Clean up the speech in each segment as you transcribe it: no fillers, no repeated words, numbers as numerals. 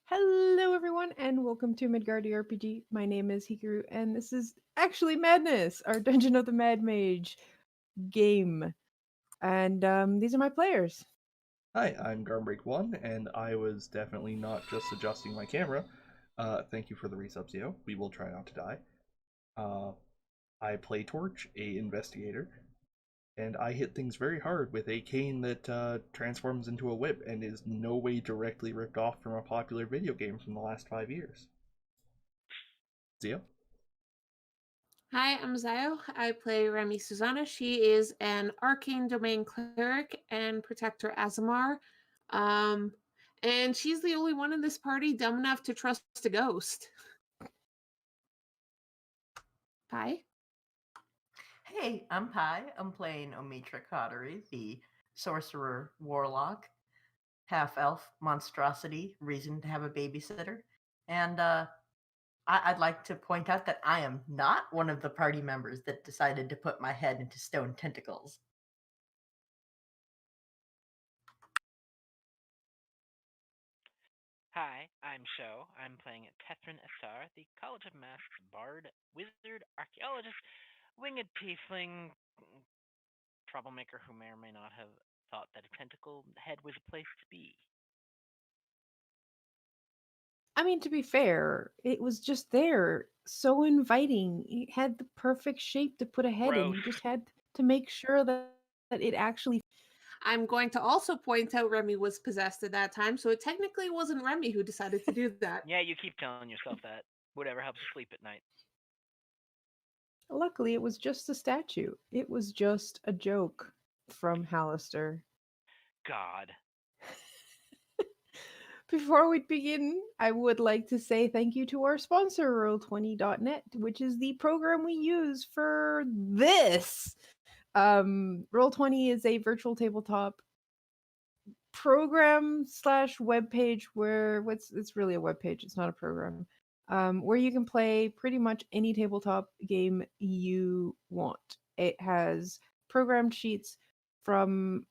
Hello, everyone, and welcome to Midgardy RPG. My name is Hikaru, and this is actually Madness, our Dungeon of the Mad Mage game. And these are my players. Hi, I'm Garmbreak1, and I was definitely not just adjusting my camera. Thank you for the resub, Zio. We will try not to die. Uh, I play Torch, a investigator, and I hit things very hard with a cane that transforms into a whip and is no way directly ripped off from a popular video game from the last 5 years. Zio? Hi, I'm Zio. I play Remy Susanna. She is an arcane domain cleric and protector Azamar. Um, and she's the only one in this party dumb enough to trust a ghost. Hi. Hey, I'm Pi. I'm playing Omitra Cottery, the sorcerer warlock, half elf monstrosity, reason to have a babysitter. And I'd like to point out that I am not one of the party members that decided to put my head into stone tentacles. Hi, I'm Sho. I'm playing Tethrin Astar, the College of Masks bard, wizard, archaeologist, winged tiefling, troublemaker who may or may not have thought that a tentacle head was a place to be. I mean, to be fair, it was just there, so inviting. It had the perfect shape to put a head in. Gross. You just had to make sure that it actually. I'm going to also point out Remy was possessed at that time, so it technically wasn't Remy who decided to do that. Yeah, you keep telling yourself that. Whatever helps you sleep at night. Luckily, it was just a statue. It was just a joke from Hallister. God. Before we begin, I would like to say thank you to our sponsor, Roll20.net, which is the program we use for this. Roll20 is a virtual tabletop program slash web page where it's really a web page, it's not a program. Where you can play pretty much any tabletop game you want. It has programmed sheets from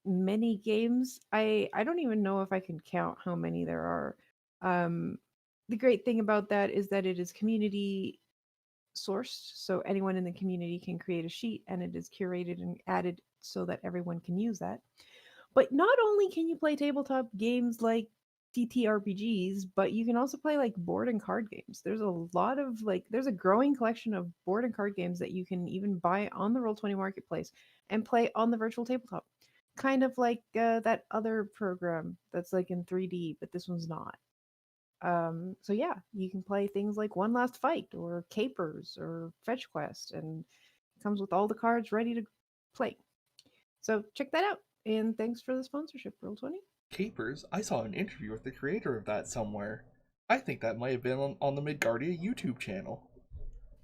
many games. I don't even know if I can count how many there are. Um, the great thing about that is that it is community sourced, so anyone in the community can create a sheet, and it is curated and added so that everyone can use that. But not only can you play tabletop games like TTRPGs, but you can also play like board and card games. There's a lot of there's a growing collection of board and card games that you can even buy on the Roll20 marketplace and play on the virtual tabletop. Kind of like that other program that's like in 3D, but this one's not. So yeah, you can play things like One Last Fight or Capers or Fetch Quest, and it comes with all the cards ready to play. So check that out. And thanks for the sponsorship, Roll20. Capers? I saw an interview with the creator of that somewhere. I think that might have been on the Midgardia YouTube channel.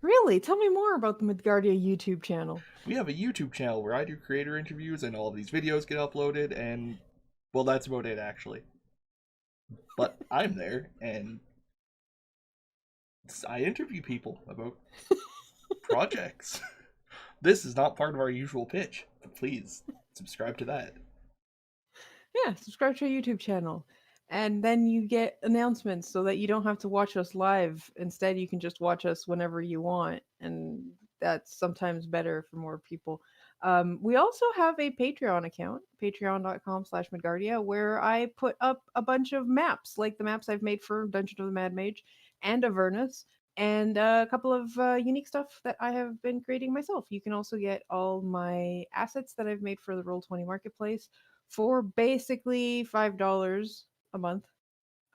Really? Tell me more about the Midgardia YouTube channel. We have a YouTube channel where I do creator interviews and all of these videos get uploaded, and well, that's about it actually. But I'm there and I interview people about projects. This is not part of our usual pitch, but please subscribe to that. Yeah, subscribe to our YouTube channel. And then you get announcements so that you don't have to watch us live. Instead, you can just watch us whenever you want. And that's sometimes better for more people. We also have a Patreon account, patreon.com/Midgardia, where I put up a bunch of maps, like the maps I've made for Dungeon of the Mad Mage and Avernus, and a couple of unique stuff that I have been creating myself. You can also get all my assets that I've made for the Roll20 marketplace for basically $5 a month.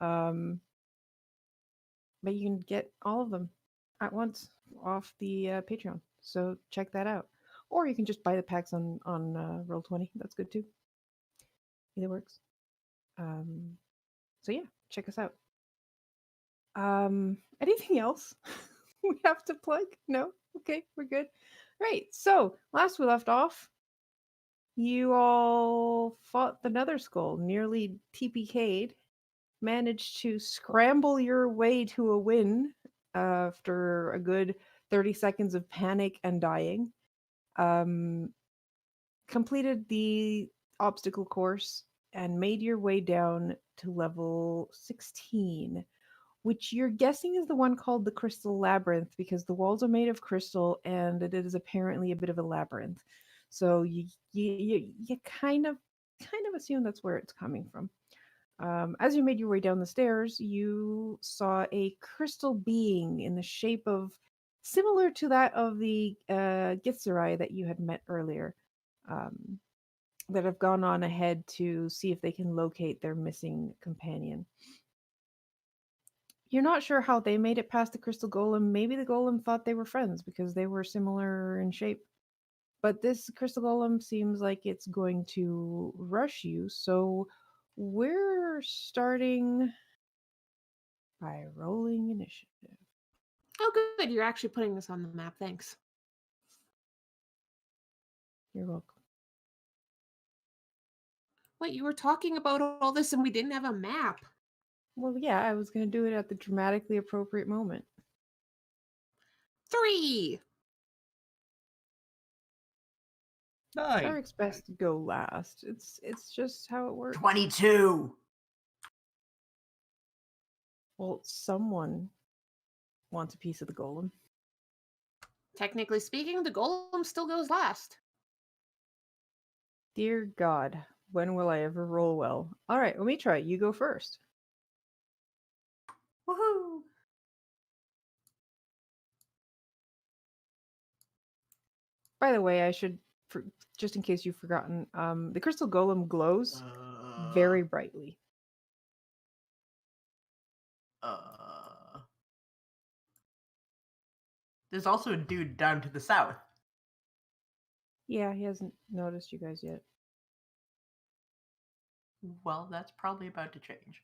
Um, but you can get all of them at once off the Patreon. So check that out. Or you can just buy the packs on Roll20. That's good too. Either works. Um, so yeah, check us out. Anything else we have to plug? No? Okay, we're good. Right. So last we left off, you all fought the Netherskull, nearly TPK'd, managed to scramble your way to a win after a good 30 seconds of panic and dying. Um, Completed the obstacle course and made your way down to level 16, which you're guessing is the one called the Crystal Labyrinth because the walls are made of crystal and it is apparently a bit of a labyrinth. So you kind of assume that's where it's coming from. As you made your way down the stairs, you saw a crystal being in the shape of similar to that of the Githzerai that you had met earlier, um, that have gone on ahead to see if they can locate their missing companion. You're not sure how they made it past the crystal golem. Maybe the golem thought they were friends because they were similar in shape. But this crystal golem seems like it's going to rush you, so we're starting by rolling initiative. Oh, good. You're actually putting this on the map. Thanks. You're welcome. What, you were talking about all this and we didn't have a map? Well, yeah, I was going to do it at the dramatically appropriate moment. 3! Nine. Eric's best to go last. It's just how it works. 22. Well, someone wants a piece of the golem. Technically speaking, the golem still goes last. Dear God, when will I ever roll well? All right, let me try. You go first. Woohoo! By the way, I should, just in case you've forgotten, the crystal golem glows very brightly. There's also a dude down to the south. Yeah, he hasn't noticed you guys yet. Well, that's probably about to change.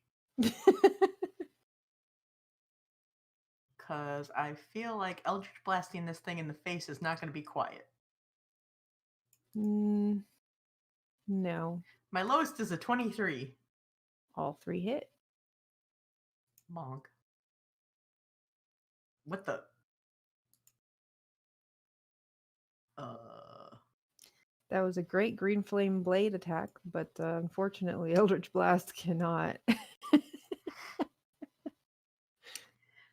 Because I feel like Eldritch blasting this thing in the face is not going to be quiet. No. My lowest is a 23. All 3 hit. Monk. What the? That was a great green flame blade attack, but unfortunately Eldritch Blast cannot.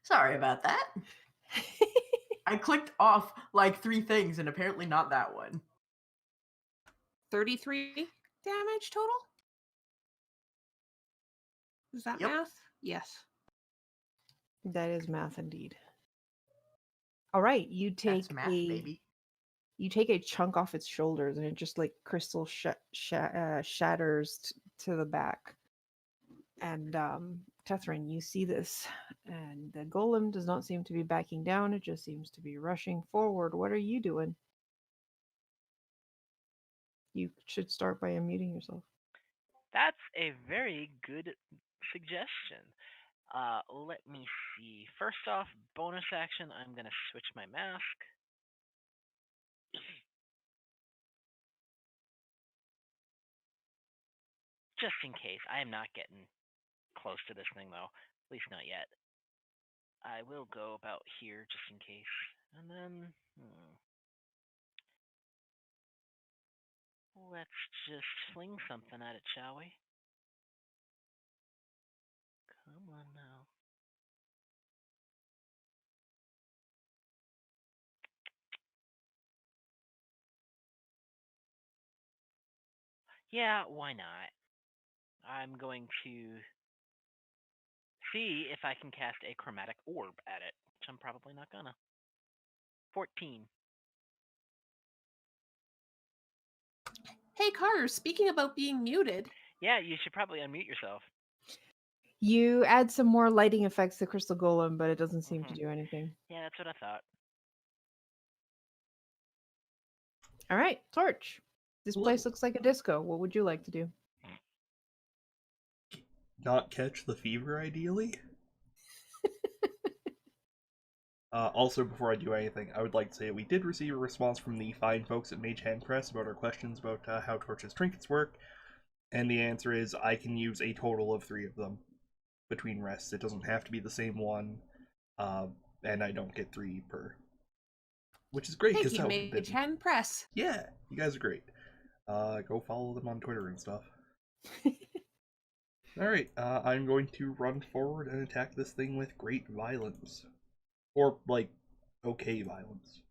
Sorry about that. I clicked off like 3 things and apparently not that one. 33 damage total? Is that Yep. math? Yes. That is math indeed. All right, you take That's math, baby. You take a chunk off its shoulders, and it just like crystal shatters to the back. And Tethrin, you see this, and the golem does not seem to be backing down. It just seems to be rushing forward. What are you doing? You should start by unmuting yourself. That's a very good suggestion. Let me see. First off, bonus action, I'm going to switch my mask. Just in case. I am not getting close to this thing, though. At least not yet. I will go about here just in case. And then... Let's just fling something at it, shall we? Come on now. Yeah, why not? I'm going to see if I can cast a chromatic orb at it, which I'm probably not gonna. 14. Hey, Carter, speaking about being muted. Yeah, you should probably unmute yourself. You add some more lighting effects to Crystal Golem, but it doesn't seem to do anything. Yeah, that's what I thought. All right, Torch. This place looks like a disco. What would you like to do? Not catch the fever, ideally. Also, before I do anything, I would like to say we did receive a response from the fine folks at Mage Hand Press about our questions about how Torch's trinkets work, and the answer is I can use a total of 3 of them between rests. It doesn't have to be the same one, and I don't get 3 per, which is great. Thank you, Mage Hand Press. Yeah, you guys are great. Go follow them on Twitter and stuff. Alright, I'm going to run forward and attack this thing with great violence. Or, like, okay violence.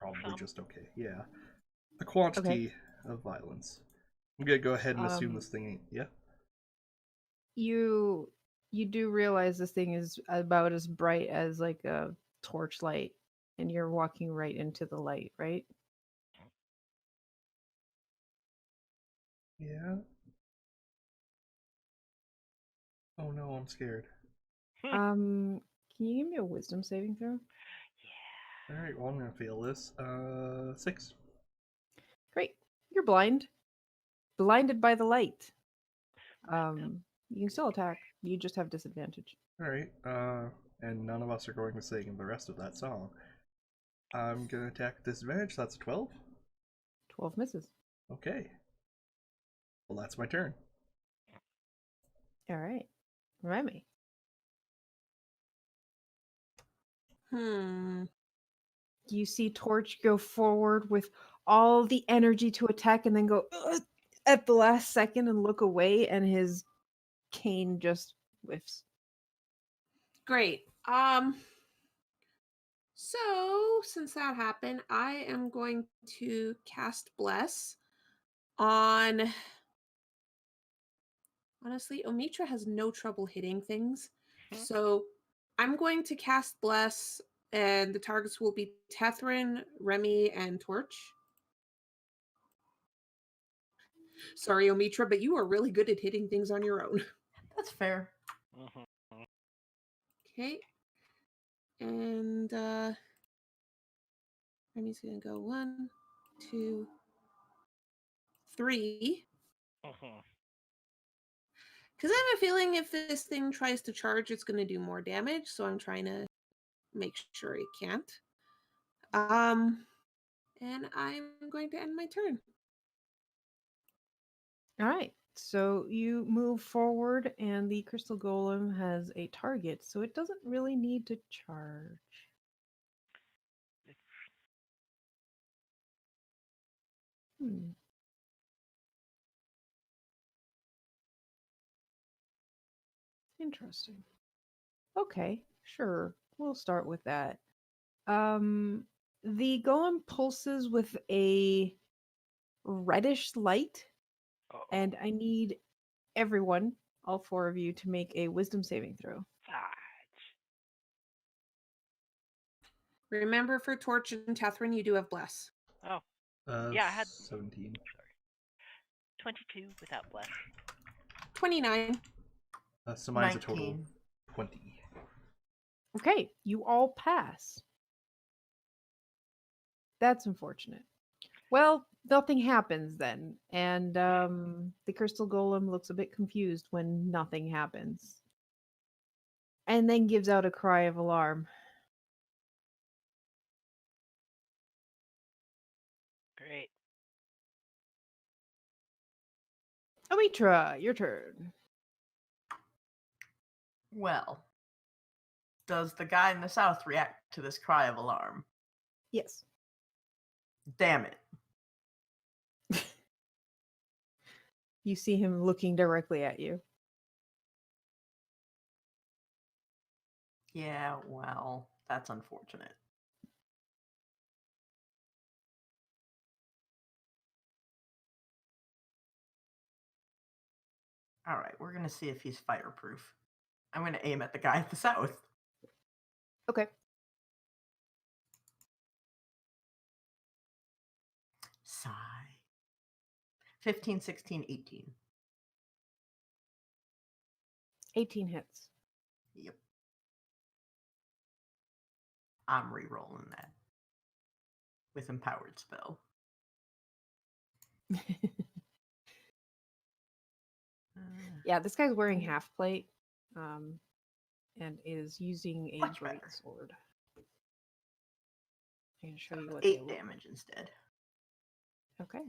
Probably Some. just okay, yeah. A quantity of violence. I'm gonna go ahead and assume this thing ain't. Yeah? You do realize this thing is about as bright as like a torchlight, and you're walking right into the light, right? Yeah? Oh no, I'm scared. Can you give me a wisdom saving throw? Yeah. Alright, well, I'm gonna fail this. 6. Great. You're blinded by the light. You can still attack. You just have disadvantage. Alright, and none of us are going to sing the rest of that song. I'm gonna attack at disadvantage, so that's a 12. 12 misses. Okay. Well, that's my turn. All right. Remy. You see Torch go forward with all the energy to attack and then go "Ugh," at the last second and look away, and his cane just whiffs. Great. So since that happened, I am going to cast Bless on. Honestly, Omitra has no trouble hitting things. So I'm going to cast Bless, and the targets will be Tethrin, Remy, and Torch. Sorry, Omitra, but you are really good at hitting things on your own. That's fair. Okay. And Remy's gonna go 1, 2, 3. Because I have a feeling if this thing tries to charge, it's going to do more damage. So I'm trying to make sure it can't. And I'm going to end my turn. All right. So you move forward, and the crystal golem has a target, so it doesn't really need to charge. Interesting. Okay, sure. We'll start with that. The golem pulses with a reddish light, and I need everyone, all 4 of you, to make a wisdom saving throw. Remember, for Torch and Tethrin, you do have Bless. Oh. Yeah, I had 17. Sorry. 22 without Bless. 29. So mine's 19. a total of 20. Okay, you all pass. That's unfortunate. Well, nothing happens then, and the crystal golem looks a bit confused when nothing happens, and then gives out a cry of alarm. Great. Omitra, your turn. Well, does the guy in the south react to this cry of alarm? Yes. Damn it. You see him looking directly at you. Yeah, well, that's unfortunate. All right, we're going to see if he's fireproof. I'm going to aim at the guy at the south. Okay. Sigh. 15, 16, 18. 18 hits. Yep. I'm re-rolling that with empowered spell. Yeah, this guy's wearing half plate, and is using a Much great better. sword. I can show you what 8 they look damage instead. like. Okay.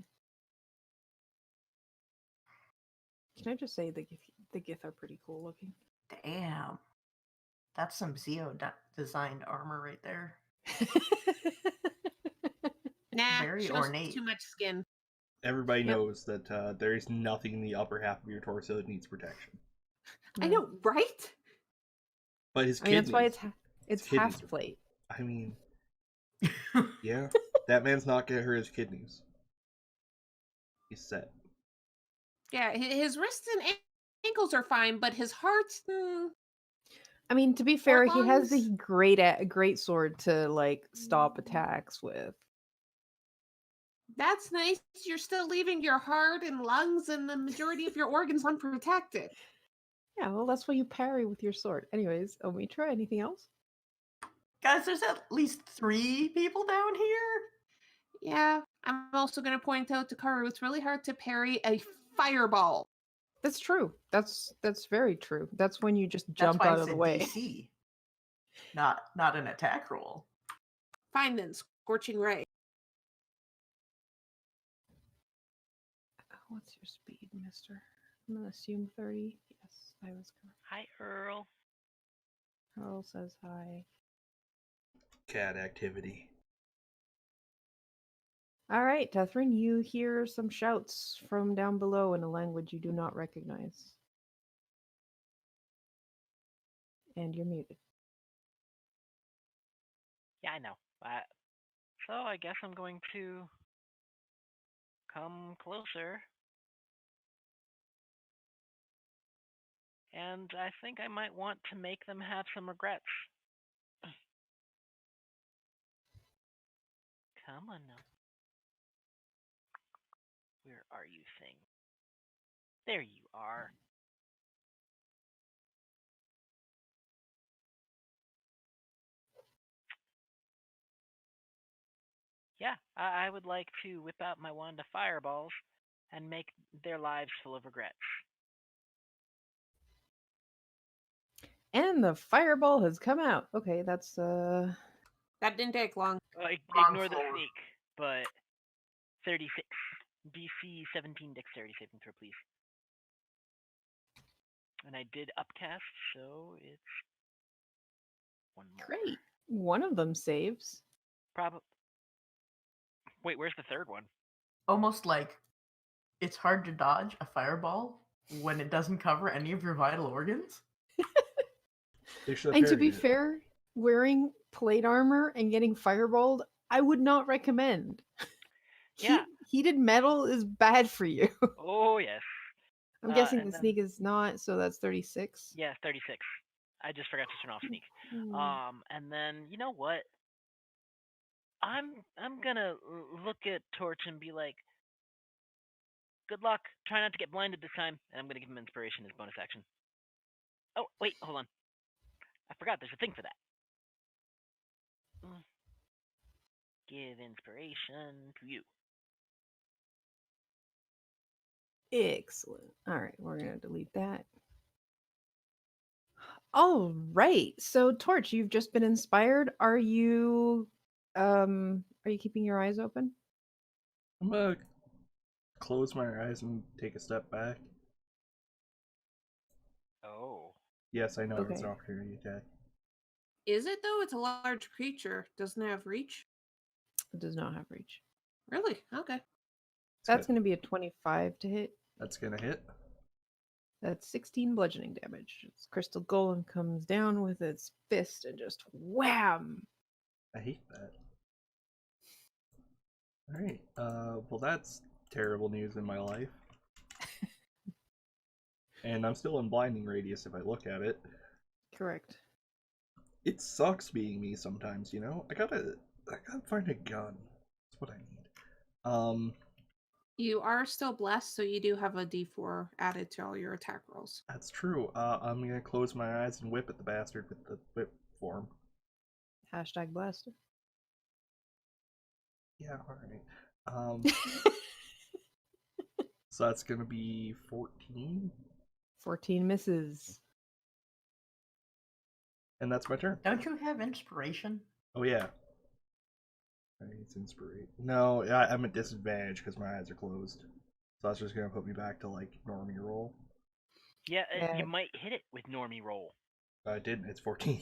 Can I just say the Gith are pretty cool looking? Damn. That's some Zeo designed armor right there. Nah, Very shows ornate. too much skin. Everybody Yep. knows that there is nothing in the upper half of your torso that needs protection. I know, right? But his I mean, kidneys. that's why his it's kidneys half are- plate. I mean, yeah, that man's not gonna hurt his kidneys. He's set. Yeah, his wrists and ankles are fine, but his heart. I mean, to be fair, he has the lungs? great sword to like stop attacks with. That's nice. You're still leaving your heart and lungs and the majority of your organs unprotected. Yeah, well, that's why you parry with your sword. Anyways, Omitra, anything else? Guys, there's at least 3 people down here. Yeah, I'm also going to point out to Karu, it's really hard to parry a fireball. That's true. That's very true. That's when you just That's jump why out it's of the a way. DC, not an attack roll. Fine then, Scorching Ray. What's your speed, mister? I'm going to assume 30. Yes, I was correct. Hi, Earl. Earl says hi. Cat activity. All right, Tethrin, you hear some shouts from down below in a language you do not recognize. And you're muted. Yeah, I know. So I guess I'm going to come closer. And I think I might want to make them have some regrets. Come on now. Where are you, thing? There you are. Yeah, I would like to whip out my wand of fireballs and make their lives full of regrets. And the fireball has come out. Okay, that's That didn't take long. Ignore the forward. sneak, but 36. DC 17 dexterity saving throw, please. And I did upcast, so it's one more. great. One of them saves. Probably. Wait, where's the third one? Almost like it's hard to dodge a fireball when it doesn't cover any of your vital organs. They should have And to be parried it. fair, wearing plate armor and getting fireballed, I would not recommend. Yeah. Heated metal is bad for you. Oh, yes. I'm guessing and the then- sneak is not, so that's 36. Yeah, 36. I just forgot to turn off sneak. Hmm. And then you know what? I'm gonna look at Torch and be like, "Good luck. Try not to get blinded this time." And I'm gonna give him inspiration as bonus action. Oh wait, hold on. I forgot. There's a thing for that. Give inspiration to you. Excellent. All right, we're going to delete that. All right. So Torch, you've just been inspired. Are you keeping your eyes open? I'm gonna close my eyes and take a step back. Oh. Yes, I know it's an Okay. opportunity attack. Is it though? It's a large creature. Doesn't it have reach? It does not have reach. Really? Okay. That's going to be a 25 to hit. That's gonna hit. That's 16 bludgeoning damage. Its crystal golem comes down with its fist and just wham! I hate that. Alright, well that's terrible news in my life. And I'm still in blinding radius if I look at it. Correct. It sucks being me sometimes, you know? I gotta find a gun. That's what I need. You are still blessed, so you do have a d4 added to all your attack rolls. That's true. I'm gonna close my eyes and whip at the bastard with the whip form. Hashtag blaster. Yeah, alright. So that's gonna be 14. 14 misses. And that's my turn. Don't you have inspiration? Oh yeah. It's inspiration. No, I'm at disadvantage because my eyes are closed. So that's just gonna put me back to like normie roll. Yeah, Yeah. you might hit it with normie roll. I didn't. It's 14.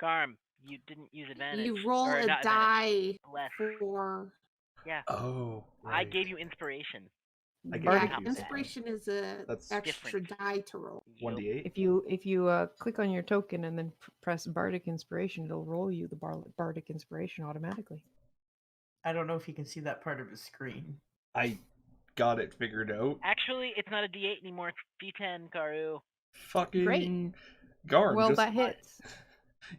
Garm, you didn't use advantage. You roll or a not die advantage, less. for Yeah. Oh, I right. gave you inspiration. I get Bardic- Yeah, confused inspiration is a That's extra different. die to roll. 1d8. If you click on your token and then press Bardic Inspiration, it'll roll you the Bardic Inspiration automatically. I don't know if you can see that part of his screen. I got it figured out. Actually, it's not a D8 anymore. It's D10, Karu. Fucking Garn. Well, just that hits.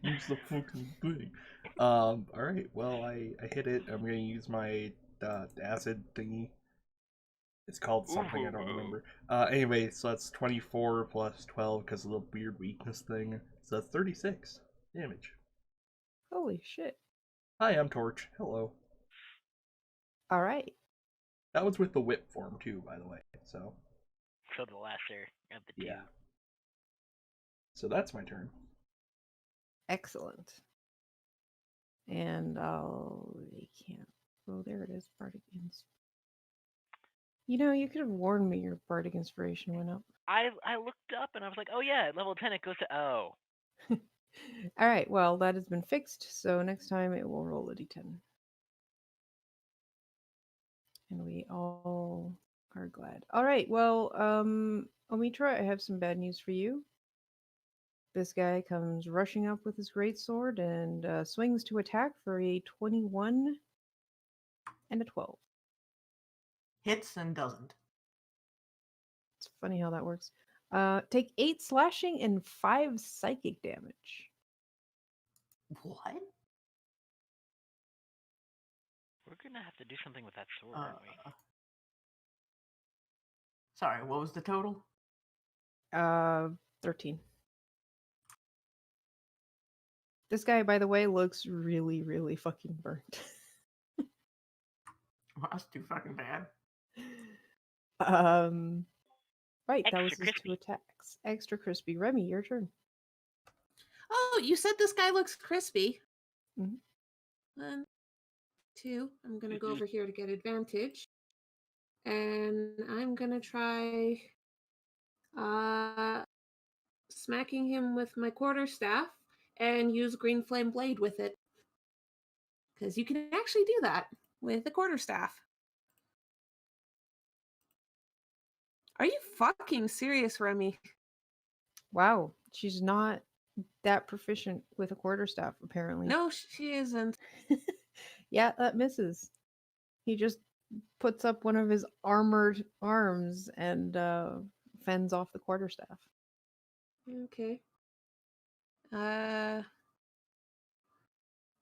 use the fucking thing. All right. Well, I hit it. I'm gonna use my acid thingy. It's called something I don't remember. Anyway, so that's 24 plus 12 because of the weird weakness thing. So that's 36 damage. Holy shit! Hi, I'm Torch. Hello. All right. That was with the whip form too, by the way. So So the lesser of the two. yeah. So that's my turn. Excellent. And I can't. Oh, there it is. Bardic Inspiration. You know, you could have warned me your Bardic Inspiration went up. I looked up and I was like, oh yeah, at level 10 it goes to O. All right. Well, that has been fixed. So next time it will roll a d10. And we all are glad. All right. Well, Omitra, I have some bad news for you. This guy comes rushing up with his greatsword and swings to attack for a 21 and a 12. Hits and doesn't. It's funny how that works. Take 8 slashing and 5 psychic damage. What? We're gonna have to do something with that sword, aren't we? Sorry, what was the total? 13. This guy, by the way, looks really, really fucking burnt. Well, that's too fucking bad. Right, that Extra was his crispy. 2 attacks. Extra crispy. Remy, your turn. Oh, you said this guy looks crispy. Mhm. 1, 2. I'm gonna go over here to get advantage, and I'm gonna try smacking him with my quarterstaff and use green flame blade with it, because you can actually do that with a quarterstaff. Are you fucking serious, Remy? Wow, she's not that proficient with a quarterstaff, apparently. No, she isn't. Yeah, that misses. He just puts up one of his armored arms and fends off the quarterstaff. Okay. And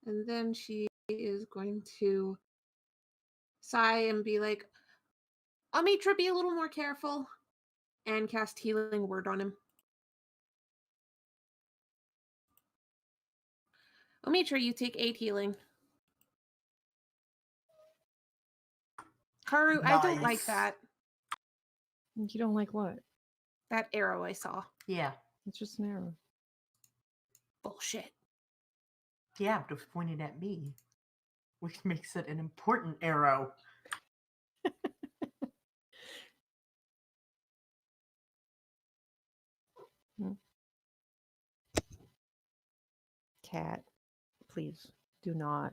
then she is going to sigh and be like, Amitra, be a little more careful, and cast Healing Word on him. Omitra, you take 8 healing. Karu, I don't like Nice. that. You don't like what? That arrow I saw. Yeah. It's just an arrow. Bullshit. Yeah, but it was pointed at me, which makes it an important arrow. Cat, please do not.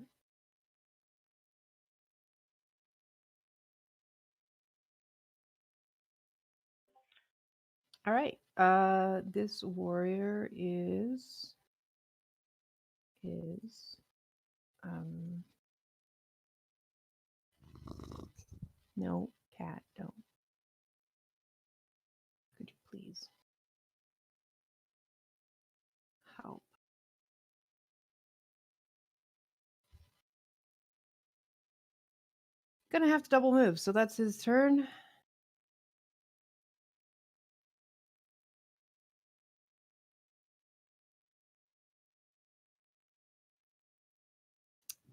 All right. This warrior is no, cat, don't. Could you please help? Gonna have to double move, so that's his turn.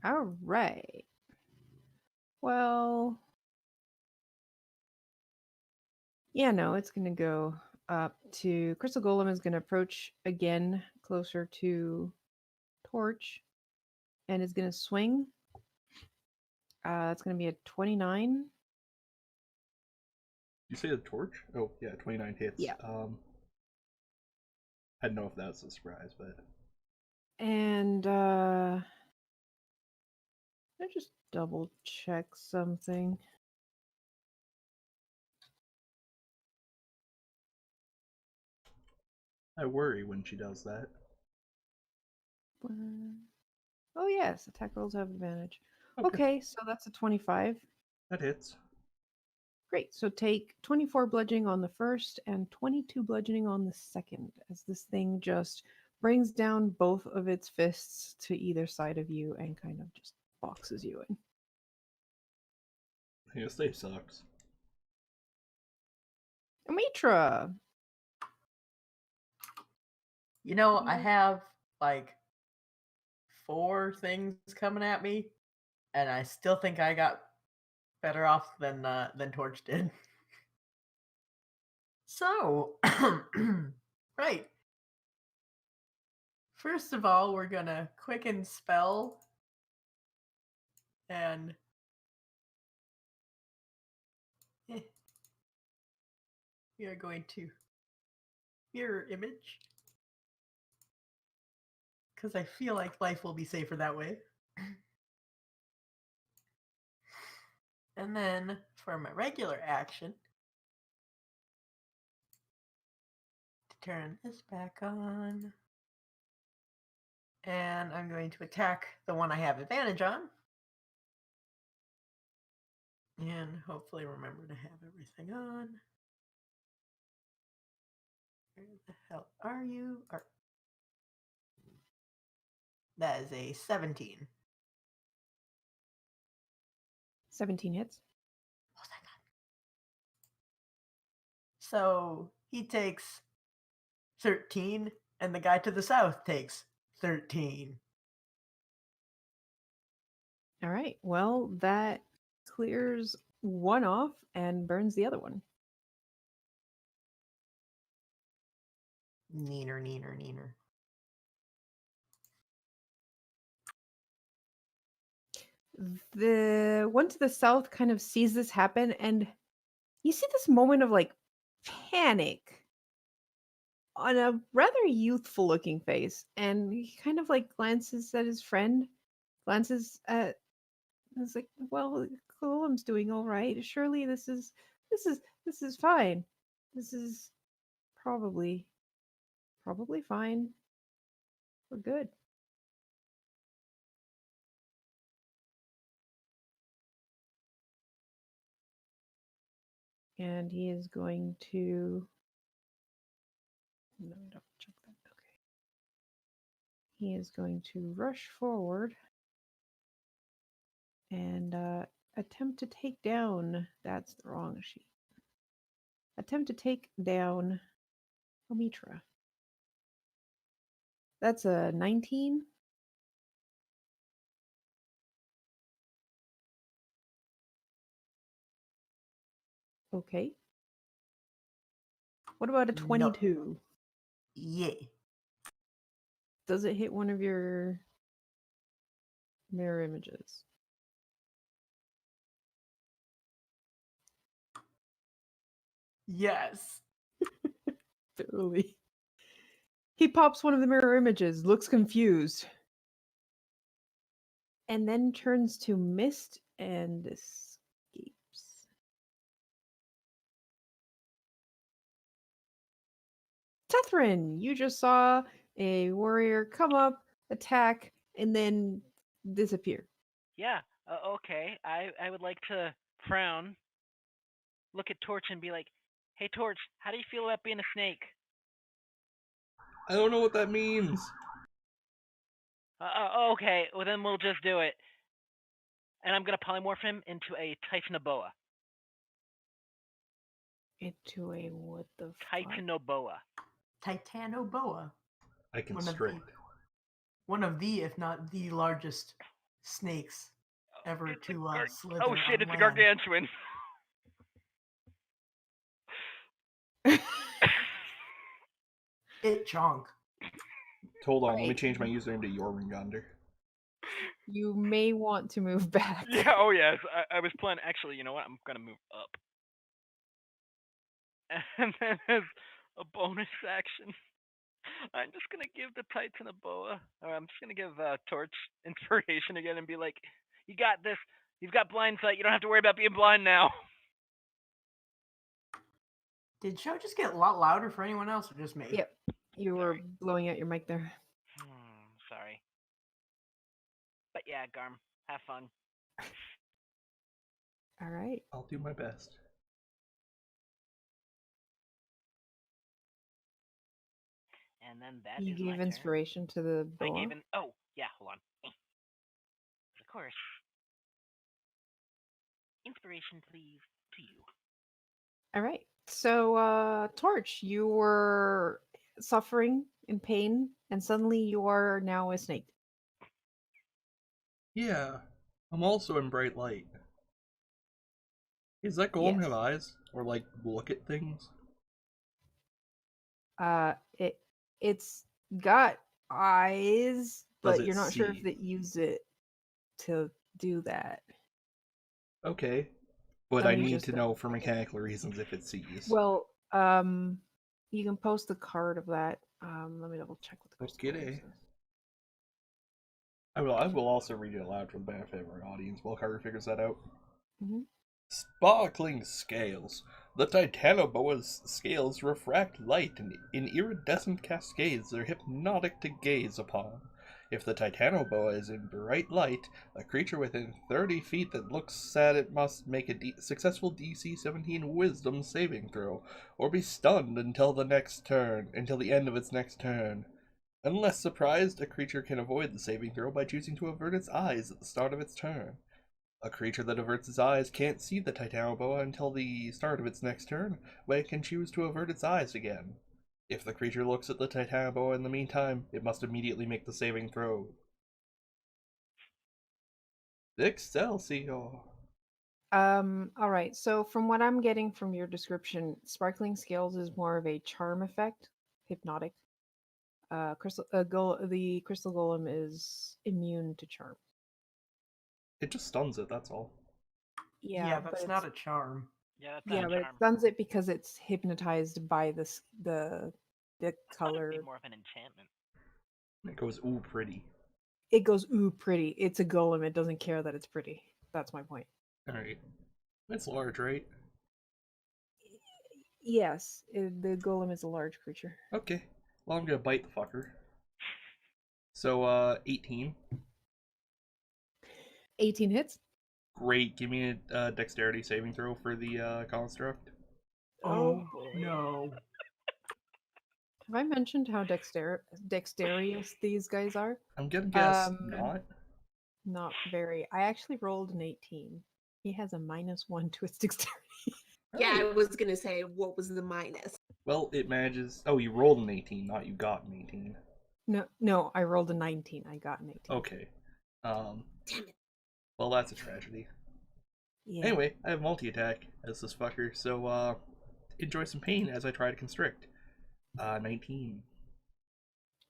All right. Well, yeah, no, it's gonna go up to Crystal Golem is gonna approach again closer to Torch and is gonna swing. It's gonna be a 29. You say the torch? Oh yeah, 29 hits. Yeah. I don't know if that's a surprise, but And I just double check something. I worry when she does that. Oh yes, attack rolls have advantage. Okay. Okay, so that's a 25. That hits. Great. So take 24 bludgeoning on the first and 22 bludgeoning on the second, as this thing just brings down both of its fists to either side of you and kind of just boxes you in. Yes, they sucks. Amitra! You know, I Yeah. have like 4 things coming at me, and I still think I got better off than Torch did. So, right. First of all, we're gonna quicken spell, and we are going to mirror image, because I feel like life will be safer that way. And then for my regular action, to turn this back on, and I'm going to attack the one I have advantage on, and hopefully remember to have everything on. Where the hell are you? That is a 17. 17 hits. Oh, thank God. So he takes 13, and the guy to the south takes 13. All right. Well, that clears one off and burns the other one. Neener, neener, neener. The one to the south kind of sees this happen, and you see this moment of like panic on a rather youthful looking face, and he kind of like glances at his friend, glances at, and it's like, well, Golem's doing all right. Surely this is fine. This is probably fine. We're good. And he is going to, no, double check that. Okay. He is going to rush forward and attempt to take down, that's the wrong sheet. Attempt to take down Omitra. That's a 19. Okay. What about a 22? Yeah. Does it hit one of your mirror images? Yes. Totally. He pops one of the mirror images, looks confused, and then turns to mist and escapes. Tethrin, you just saw a warrior come up, attack, and then disappear. Yeah, okay. I would like to frown, look at Torch, and be like, "Hey, Torch, how do you feel about being a snake?" I don't know what that means. Okay, well then we'll just do it. And I'm gonna polymorph him into a Titanoboa. Into a what the fuck? Titanoboa. Titanoboa. I constrict. One of the, if not the largest snakes ever It's to slither oh shit! on It's a land. gargantuan. It chonk. Hold on, let me Right. change my username to Jormungandr. You may want to move back. Yeah. Oh yes. I was planning. Actually, you know what? I'm gonna move up. And then as a bonus action, I'm just gonna give the Titanoboa, or I'm just gonna give Torch inspiration again and be like, You got this. You've got blind sight. You don't have to worry about being blind now. Did show just get a lot louder for anyone else or just me? Yep. You were Sorry. blowing out your mic there. Sorry. But yeah, Garm, have fun. All right. I'll do my best. And then that You is my gave turn. inspiration to the I boa. gave an. Oh, yeah, hold on. Of course. Inspiration, please, to you. All right. So, Torch, you were suffering in pain, and suddenly you are now a snake. Yeah, I'm also in bright light. Does that golem have Yes. eyes? Or, like, look at things? It's got eyes, but it you're not sure if see? it use it to do that. Okay. But Let I me need just to double know for check it. mechanical reasons if it sees. Well, you can post a card of that. Let me double check what the crystal Okay. says. I will also read it aloud for the benefit of our audience while Carter figures that out. Mhm. Sparkling scales. The Titanoboa's scales refract light in iridescent cascades that are hypnotic to gaze upon. If the Titanoboa is in bright light, a creature within 30 feet that looks at it must make a successful DC 17 Wisdom saving throw, or be stunned until the end of its next turn. Unless surprised, a creature can avoid the saving throw by choosing to avert its eyes at the start of its turn. A creature that averts its eyes can't see the Titanoboa until the start of its next turn, when it can choose to avert its eyes again. If the creature looks at the Titanoboa in the meantime, it must immediately make the saving throw. Excelsior! All right. So from what I'm getting from your description, sparkling scales is more of a charm effect, hypnotic. The crystal golem is immune to charm. It just stuns it, that's all. Yeah, but that's not a charm. Yeah, that's yeah, not but a it charm. stuns it because it's hypnotized by the It's gonna color. be more of an enchantment. It goes, ooh, pretty. It goes ooh pretty. It's a golem. It doesn't care that it's pretty. That's my point. Alright. It's large, right? Yes, the golem is a large creature. Okay. Well, I'm gonna bite the fucker. So, 18. 18 hits. Great. Give me a dexterity saving throw for the construct. Oh boy. No. Have I mentioned how dexterous these guys are? I'm gonna guess Um, not. Not very. I actually rolled an 18. He has a -1 to its dexterity. Yeah, I Alright. was gonna say, what was the minus? Well, it manages. Oh, you rolled an 18, not you got an 18. No, I rolled a 19. I got an 18. Okay. Damn it. Well, that's a tragedy. Yeah. Anyway, I have multi-attack as this fucker, so, enjoy some pain as I try to constrict. 19.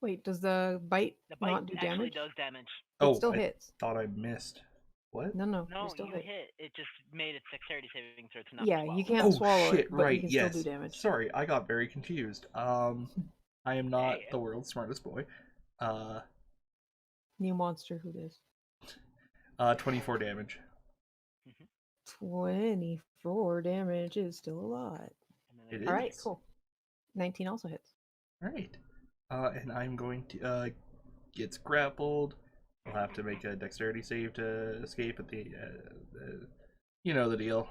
Wait, does the bite The bite not do actually damage? does damage. It still I hits. thought I missed. What? No, No, you still you hit. hit. It just made its dexterity saving throw to not Yeah, swallow. you can't Oh swallow shit! it, but Right? you can Yes. still do damage. Sorry, I got very confused. I am not Hey. the world's smartest boy. New monster, who this? 24 damage. 24 damage is still a lot. It All right, is. cool. 19 also hits. All right. And I'm going to gets grappled. I'll have to make a dexterity save to escape at the you know the deal.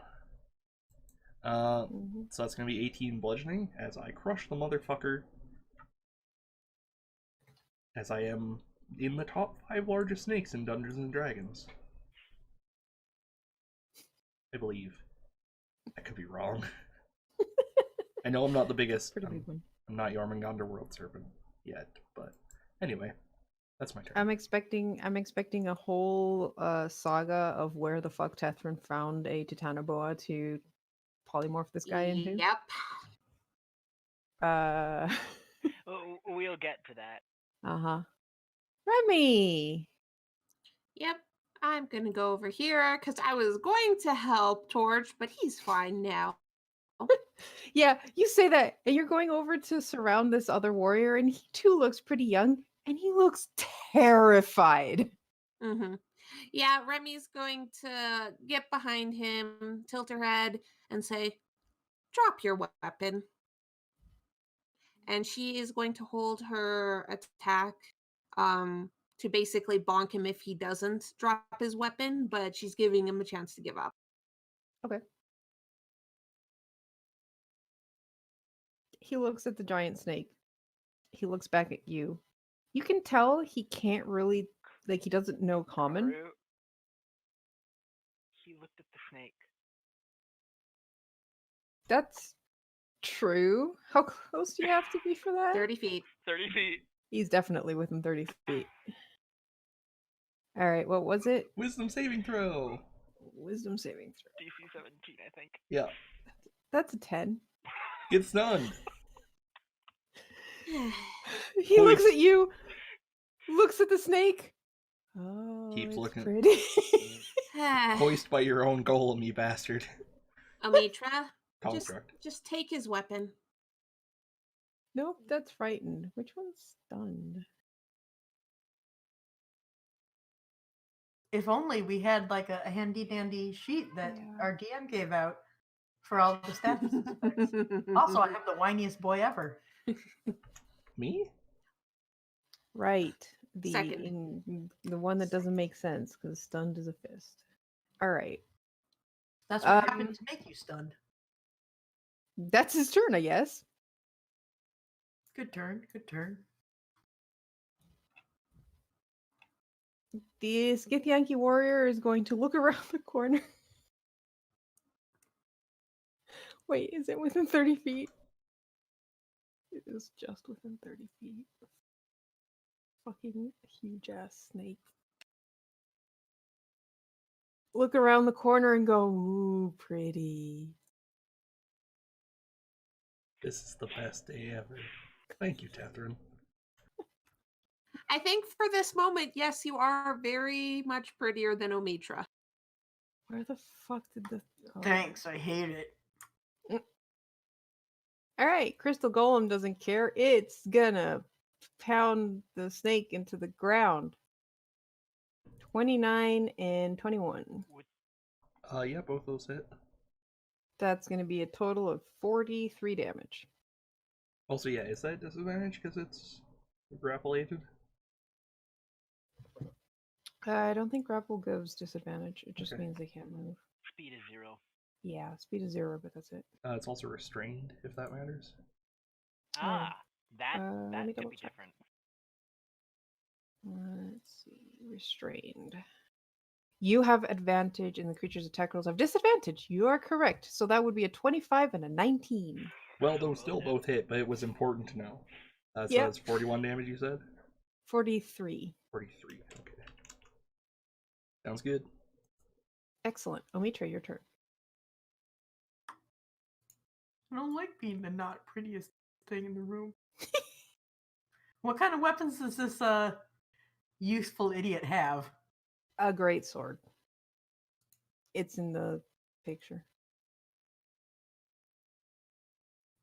Mhm. So that's gonna be 18 bludgeoning as I crush the motherfucker. As I am in the top 5 largest snakes in Dungeons and Dragons. I believe. I could be wrong. I know I'm not the biggest. Pretty big one. I'm not Jormungandr World Serpent yet, but anyway, that's my turn. I'm expecting a whole saga of where the fuck Tethrin found a Titanoboa to polymorph this guy into. Yep. We'll get to that. Uh-huh. Remy! Yep. I'm gonna go over here because I was going to help Torch, but he's fine now. Yeah, you say that, and you're going over to surround this other warrior, and he too looks pretty young, and he looks terrified. Mm-hmm. Yeah, Remy's going to get behind him, tilt her head, and say, "Drop your weapon." And she is going to hold her attack to basically bonk him if he doesn't drop his weapon, but she's giving him a chance to give up. Okay. He looks at the giant snake. He looks back at you. You can tell he can't really, like, he doesn't know common. Karu, he looked at the snake. That's true. How close do you have to be for that? 30 feet. 30 feet. He's definitely within 30 feet. All right, what was it? Wisdom saving throw. Wisdom saving throw. DC 17, I think. Yeah. That's a 10. Get stunned. He looks Hoist. at you, looks at the snake. Oh, Keeps it's looking. pretty. Hoist by your own golem, you bastard. Omitra, Construct. just take his weapon. Nope, that's frightened. Which one's stunned? If only we had like a handy dandy sheet that Yeah. our DM gave out for all the stats and specs. Also, I have the whiniest boy ever. Me? Right. Second. The one that doesn't make sense because stunned is a fist. All right. That's what happened to make you stunned. That's his turn, I guess. Good turn. Good turn. The Scythianki warrior is going to look around the corner. Wait, is it within 30 feet? It is just within 30 feet. Fucking huge ass snake. Look around the corner and go, ooh, pretty. This is the best day ever. Thank you, Tethryn. I think for this moment, yes, you are very much prettier than Omitra. Where the fuck did the... Oh. Thanks, I hate it. Alright, Crystal Golem doesn't care. It's gonna pound the snake into the ground. 29 and 21. Yeah, both those hit. That's gonna be a total of 43 damage. Also, yeah, is that disadvantage because it's grapple-aided? I don't think grapple gives disadvantage. It just Okay. means they can't move. Speed is 0. Yeah, speed is 0, but that's it. It's also restrained, if that matters. Ah, that let that me could double be check. different. Let's see. Restrained. You have advantage and the creature's attack rolls have disadvantage. You are correct. So that would be a 25 and a 19. Well, those still both hit, but it was important to know. So Yep. that's 41 damage, you said? 43. 43, okay. Sounds good. Excellent. Omitra, your turn. I don't like being the not prettiest thing in the room. What kind of weapons does this youthful idiot have? A great sword. It's in the picture.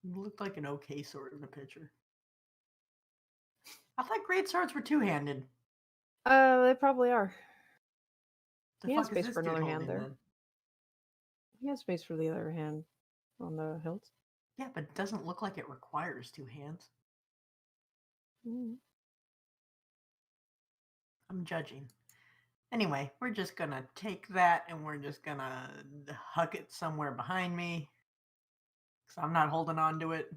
It looked like an okay sword in the picture. I thought great swords were two-handed. They probably are. The He has fuck is space this for dude another hand holding there. then? He has space for the other hand on the hilt. Yeah, but it doesn't look like it requires two hands. Mm. I'm judging. Anyway, we're just gonna take that and we're just gonna huck it somewhere behind me. Because I'm not holding on to it.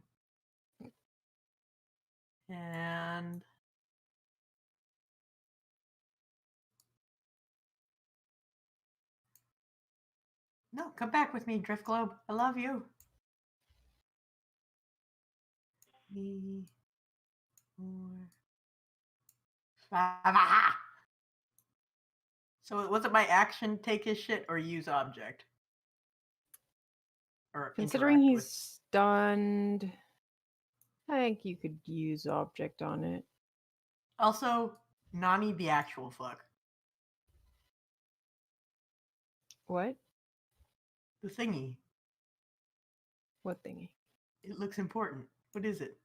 And... No, come back with me, Drift Globe. I love you. 3, 4, 5. Aha! So was it my action take his shit or use object? Or Considering interact he's with? stunned, I think you could use object on it. Also, Nani the actual fuck. What? The thingy. What thingy? It looks important. What is it?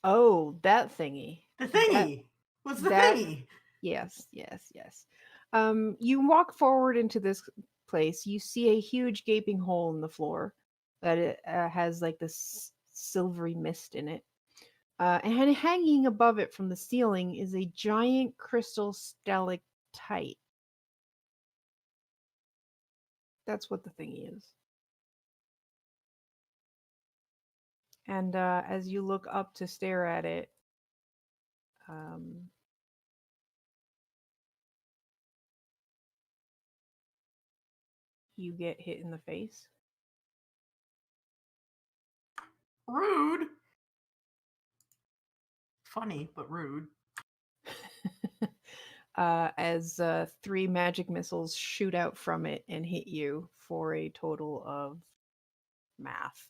Oh, that thingy. The thingy! What's the that- thingy? Yes, yes, yes. You walk forward into this place. You see a huge gaping hole in the floor that it has like this silvery mist in it. And hanging above it from the ceiling is a giant crystal stalactite. That's what the thing is. And as you look up to stare at it, you get hit in the face. Rude. Funny, but rude. As 3 magic missiles shoot out from it and hit you for a total of math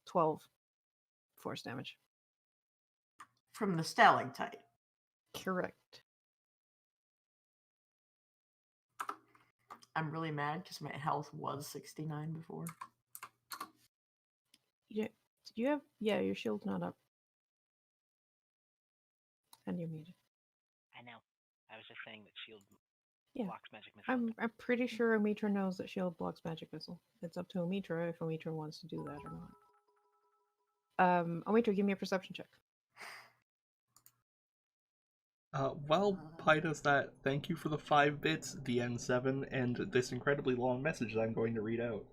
12 force damage. From the stalactite. Correct. I'm really mad because my health was 69 before. Did you have? Yeah, your shield's not up. And you're muted. I know. I was just saying that shield Yeah. blocks magic missile. I'm pretty sure Omitra knows that shield blocks magic missile. It's up to Omitra if Omitra wants to do that or not. Omitra, give me a perception check. While Pi does that, thank you for the 5 bits, the N7, and this incredibly long message that I'm going to read out.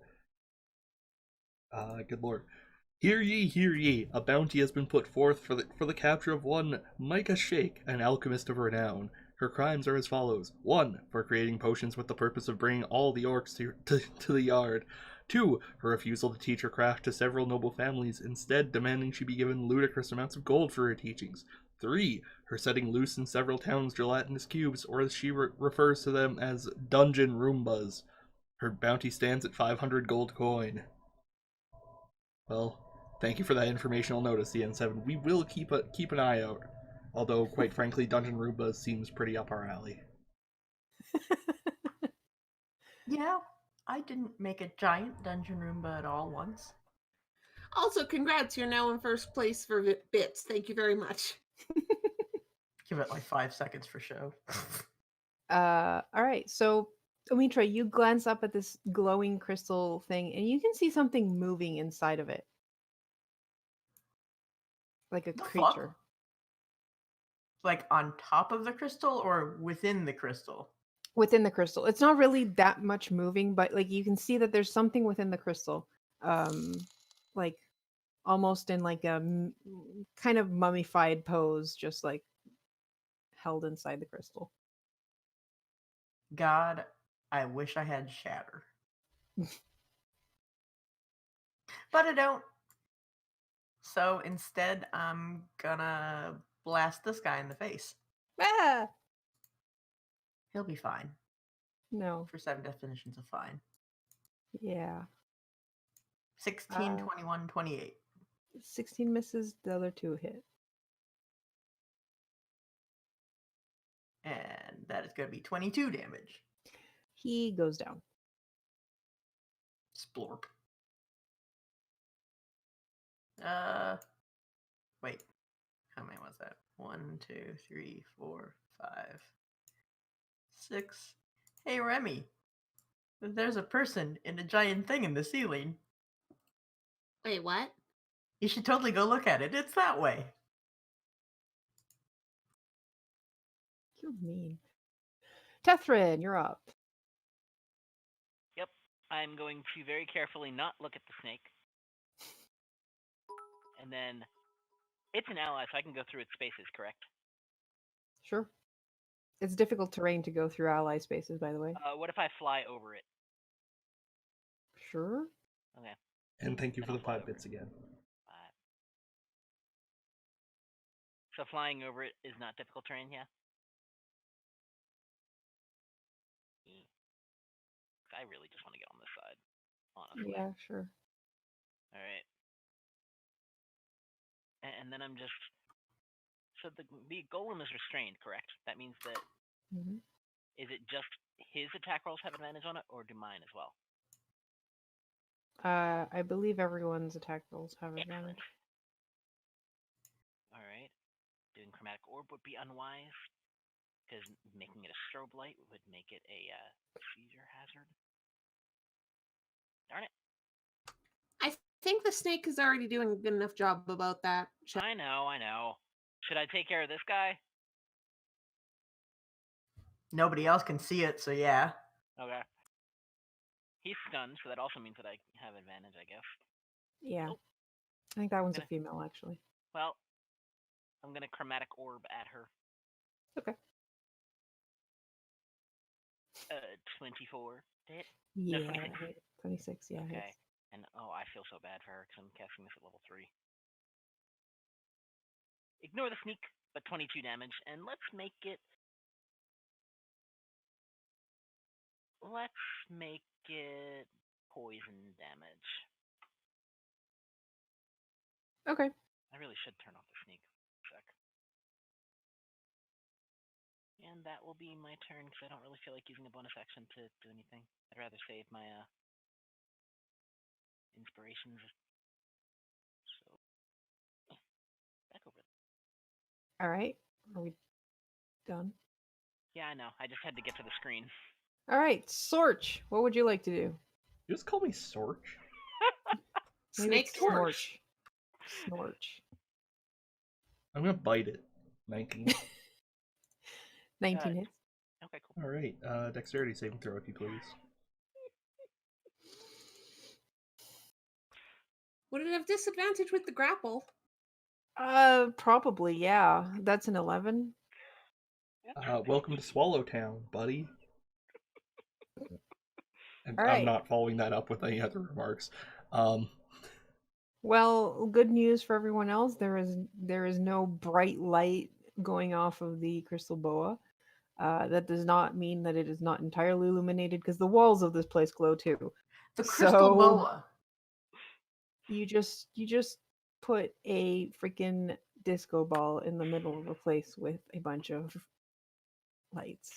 Good lord. Hear ye, a bounty has been put forth for the capture of one Micah Shake, an alchemist of renown. Her crimes are as follows. 1. For creating potions with the purpose of bringing all the orcs to the yard. 2. Her refusal to teach her craft to several noble families, instead demanding she be given ludicrous amounts of gold for her teachings. 3. Her setting loose in several towns gelatinous cubes, or as she refers to them as dungeon Roombas. Her bounty stands at 500 gold coin. Well, thank you for that informational notice, the N7. We will keep an eye out. Although, quite frankly, Dungeon Roombas seems pretty up our alley. Yeah, I didn't make a giant dungeon Roomba at all once. Also, congrats, you're now in first place for bits. Thank you very much. Give it like 5 seconds for show. All right. So, Omitra, you glance up at this glowing crystal thing, and you can see something moving inside of it, like a The creature. fuck? Like on top of the crystal or within the crystal? Within the crystal. It's not really that much moving, but like you can see that there's something within the crystal, like almost in like a kind of mummified pose, just like held inside the crystal. God, I wish I had shatter. But I don't. So instead, I'm gonna blast this guy in the face. Ah! He'll be fine. No. For 7 definitions of fine. Yeah. 16, 21, 28. 16 misses, the other 2 hit. And that is going to be 22 damage. He goes down. Splorp. Wait. How many was that? 1, 2, 3, 4, 5, 6. Hey, Remy. There's a person in a giant thing in the ceiling. Wait, what? You should totally go look at it. It's that way. You're mean. Tethrin, you're up. Yep. I'm going to very carefully not look at the snake. And then it's an ally, so I can go through its spaces, correct? Sure. It's difficult terrain to go through ally spaces, by the way. What if I fly over it? Sure. Okay. And thank you for I'll the fly 5 over bits it. again. 5. So flying over it is not difficult terrain, yeah? I really just want to get on this side, honestly. Yeah, sure. All right. And then I'm just... So the golem is restrained, correct? That means that... Mm-hmm. Is it just his attack rolls have advantage on it, or do mine as well? I believe everyone's attack rolls have advantage. All right. Doing chromatic orb would be unwise. because making it a strobe light would make it a seizure hazard. Darn it. I think the snake is already doing a good enough job about that. I know. Should I take care of this guy? Nobody else can see it, so yeah. Okay. He's stunned, so that also means that I have advantage, I guess. Yeah. Oh. I think that one's a Gonna- female, actually. Well, I'm gonna chromatic orb at her. Okay. 24. Hit? Yeah. 26. 26, yeah. Okay. hits. And I feel so bad for her because I'm casting this at level 3. Ignore the sneak, but 22 damage, and let's make it. Let's make it poison damage. Okay. I really should turn off the sneak. Sec. And that will be my turn because I don't really feel like using a bonus action to do anything. I'd rather save my inspirations. So back over. All right. Are we done? Yeah, I know. I just had to get to the screen. All right. Sorch, what would you like to do? You just call me Sorch? Maybe Snake it's torch. Snorch. I'm gonna bite it. 19. 19 hits. Okay, cool. All right. Dexterity saving throw, if you please. Would it have disadvantage with the grapple? Probably, yeah. That's an 11. Welcome to Swallowtown, buddy. And All I'm right. not following that up with any other remarks. Well, good news for everyone else. There is no bright light going off of the crystal boa. That does not mean that it is not entirely illuminated because the walls of this place glow too. The crystal So- boa. You just put a freaking disco ball in the middle of a place with a bunch of lights.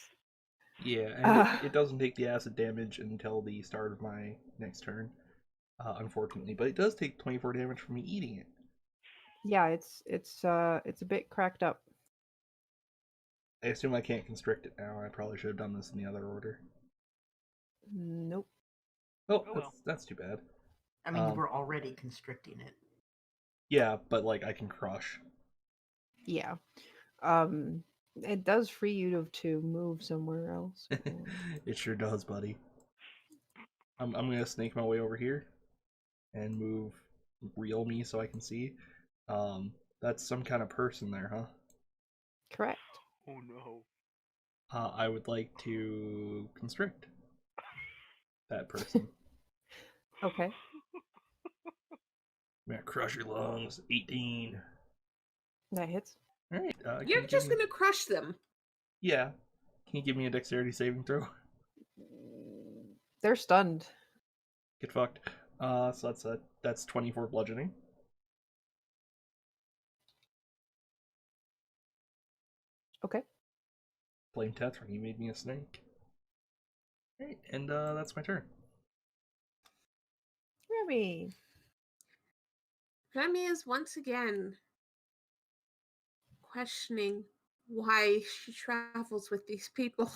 Yeah, and it doesn't take the acid damage until the start of my next turn, unfortunately. But it does take 24 damage from me eating it. Yeah, it's a bit cracked up. I assume I can't constrict it now. I probably should have done this in the other order. Nope. Oh, Oh, well. that's too bad. I mean, you were already constricting it. Yeah, but like I can crush. Yeah. It does free you to move somewhere else. It sure does, buddy. I'm gonna snake my way over here and move real me so I can see. That's some kind of person there, huh? Correct. Oh no. I would like to constrict that person. Okay. I'm gonna crush your lungs. 18. That hits. All right. You're just gonna crush them. Yeah. Can you give me a dexterity saving throw? They're stunned. Get fucked. So that's 24 bludgeoning. Okay. Blame Tetra, you made me a snake. All right, and that's my turn. Remy. Remy is once again questioning why she travels with these people.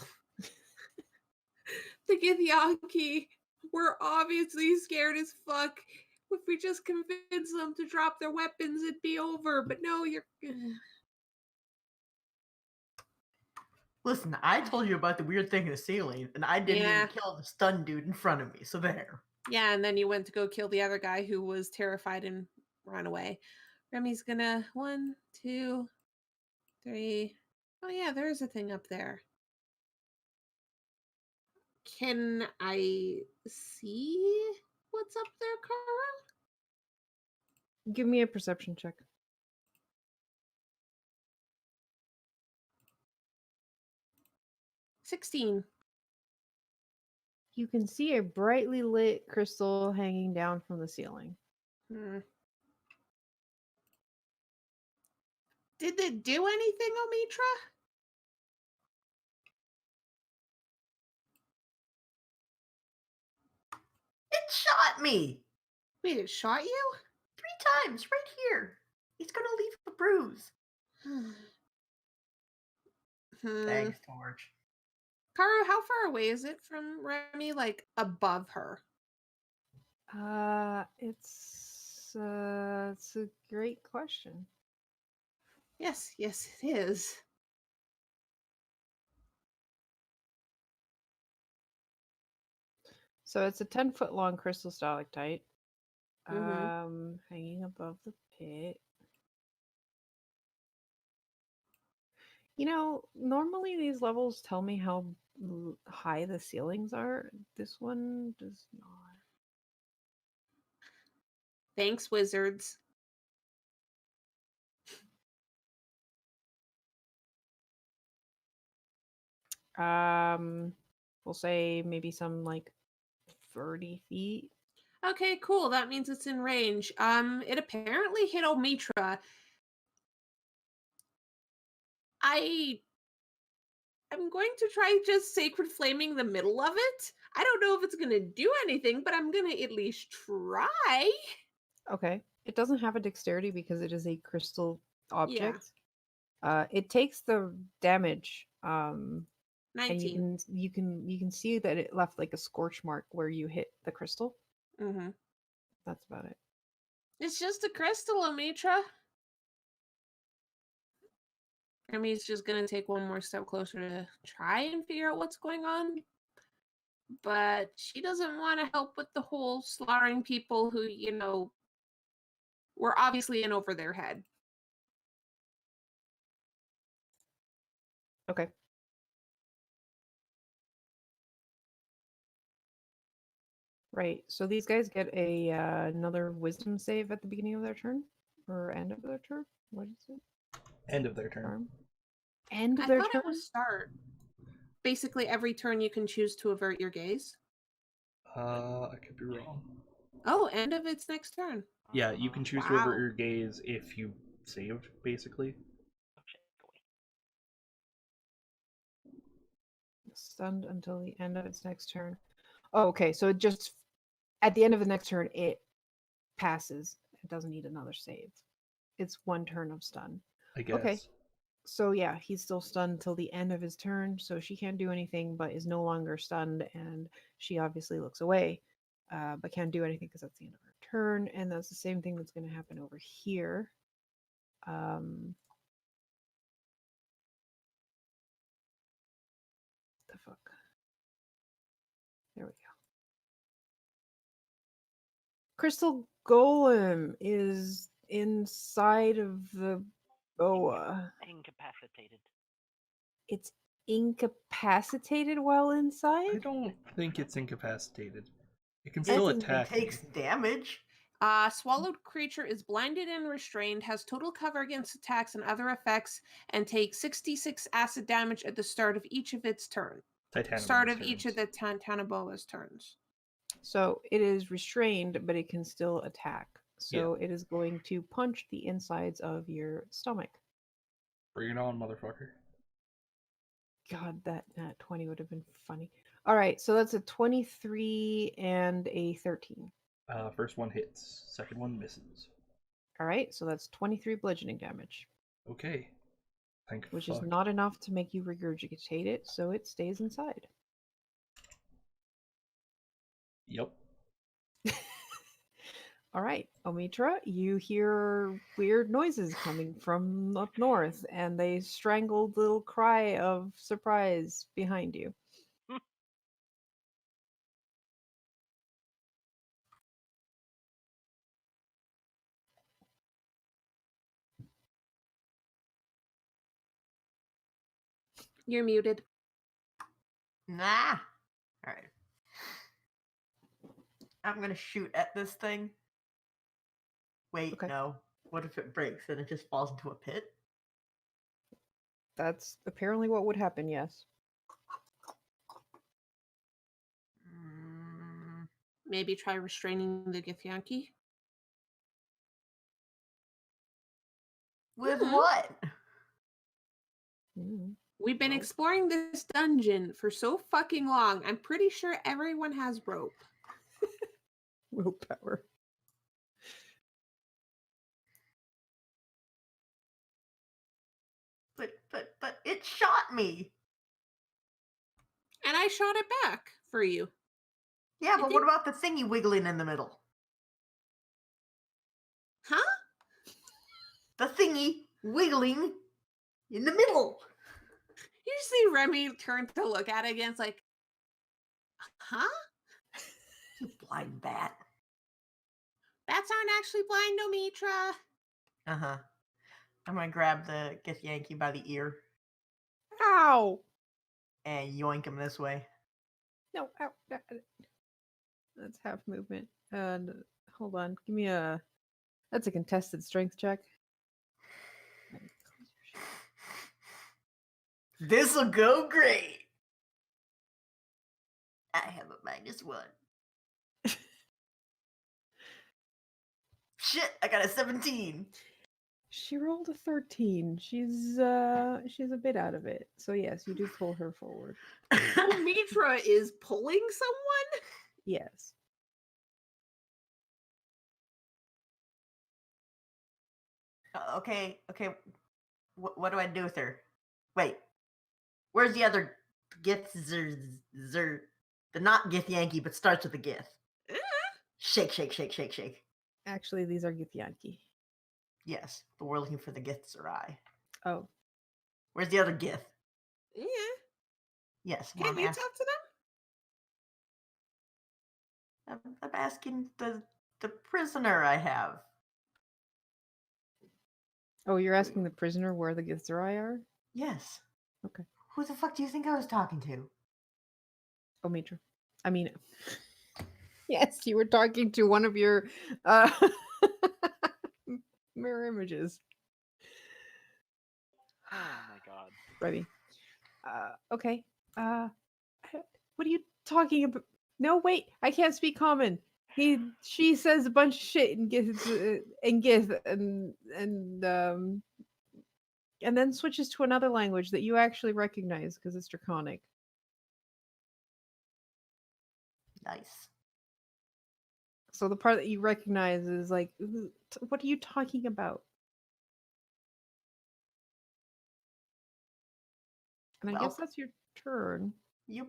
The Githyanki were obviously scared as fuck. If we just convince them to drop their weapons, it'd be over. But no, you're... Listen, I told you about the weird thing in the ceiling, and I didn't Yeah. even kill the stun dude in front of me, so there. Yeah, and then you went to go kill the other guy who was terrified and ran away. Remy's gonna 1, 2, 3. Oh yeah, there is a thing up there. Can I see what's up there, Kara? Give me a perception check. $16. You can see a brightly lit crystal hanging down from the ceiling. Did they do anything, Omitra? It shot me Wait, it shot you? 3 times right here. It's gonna leave a bruise. Thanks, Torch. Karu, how far away is it from Remy? Like above her? It's a great question. Yes, it is. So it's a 10-foot long crystal stalactite, Mhm. hanging above the pit. You know, normally these levels tell me how high the ceilings are. This one does not. Thanks, wizards. We'll say maybe some like 30 feet. Okay, cool. That means it's in range. It apparently hit Omitra. I'm going to try just sacred flaming the middle of it. I don't know if it's gonna do anything, but I'm gonna at least try. Okay. It doesn't have a dexterity because it is a crystal Yeah, object. It takes the damage. And 19. you can see that it left like a scorch mark where you hit the crystal. Mm-hmm. That's about it. It's just a crystal, Omitra. Remy's just gonna take one more step closer to try and figure out what's going on. But she doesn't want to help with the whole slaughtering people who, were obviously in over their head. Okay. Right. So these guys get a another wisdom save at the beginning of their turn or end of their turn. What is it? End of their turn. End of I their thought turn. it was start. Basically, every turn you can choose to avert your gaze. I could be wrong. Oh, end of its next turn. Yeah, you can choose to Wow. avert your gaze if you saved, basically. Oh shit, go away. Stunned until the end of its next turn. Oh, okay. So it just at the end of the next turn it passes. It doesn't need another save. It's one turn of stun. I guess. Okay. So yeah, he's still stunned till the end of his turn, so she can't do anything, but is no longer stunned, and she obviously looks away, but can't do anything because that's the end of her turn, and that's the same thing that's going to happen over here. The fuck. There we go. Crystal Golem is inside of the boa. Incapacitated. It's incapacitated while inside? I don't think it's incapacitated. It can It still doesn't- attack. It takes damage. Swallowed creature is blinded and restrained, has total cover against attacks and other effects, and takes 66 acid damage at the start of each of its turns. Start of each of the Tanaboa's turns. So it is restrained, but it can still attack. So it is going to punch the insides of your stomach. Bring it on, motherfucker. God, that nat 20 would have been funny. All right, so that's a 23 and a 13. First one hits. Second one misses. All right, so that's 23 bludgeoning damage. Okay. Thank Which fuck. is not enough to make you regurgitate it, so it stays inside. Yep. All right, Omitra, you hear weird noises coming from up north, and a strangled little cry of surprise behind you. You're muted. Nah. All right. I'm gonna shoot at this thing. Wait, Okay. no. What if it breaks and it just falls into a pit? That's apparently what would happen, yes. Maybe try restraining the Githyanki. With what? We've been Well. exploring this dungeon for so fucking long. I'm pretty sure everyone has rope. Willpower. But it It shot me. And I shot it back for you. Yeah, It but did- what about the thingy wiggling in the middle? Huh? The thingy wiggling in the middle. You see Remy turn to look at it again. It's like, huh? You blind bat. Bats aren't actually blind, Omitra. Uh-huh. I'm gonna grab the Githyanki by the ear Ow! and yoink him this way. No, ow, ow. That's half movement. And hold on, give me a. That's a contested strength check. This'll go great. I have a -1. Shit, I got a 17. She rolled a 13. She's a bit out of it. So yes, you do pull her forward. Omitra is pulling someone? Yes. Okay. What do I do with her? Wait, where's the other Gith? The not Githyanki, but starts with a Gith. Shake, shake, shake, shake, shake. Actually, these are Githyanki. Yes, but we're looking for the Gith Zerai. Oh. Where's the other Gith? Yeah. Yes. well, Can you talk to them? I'm asking the prisoner I have. Oh, you're asking the prisoner where the Githzerai are? Yes. Okay. Who the fuck do you think I was talking to? Omitra. I mean, yes, you were talking to one of your mirror images. Oh my god. Ready. Okay. What are you talking about? No, wait. I can't speak common. She says a bunch of shit in Gith and then switches to another language that you actually recognize because it's Draconic. Nice. So the part that you recognize is like, what are you talking about? And I guess Well. that's your turn. Yep.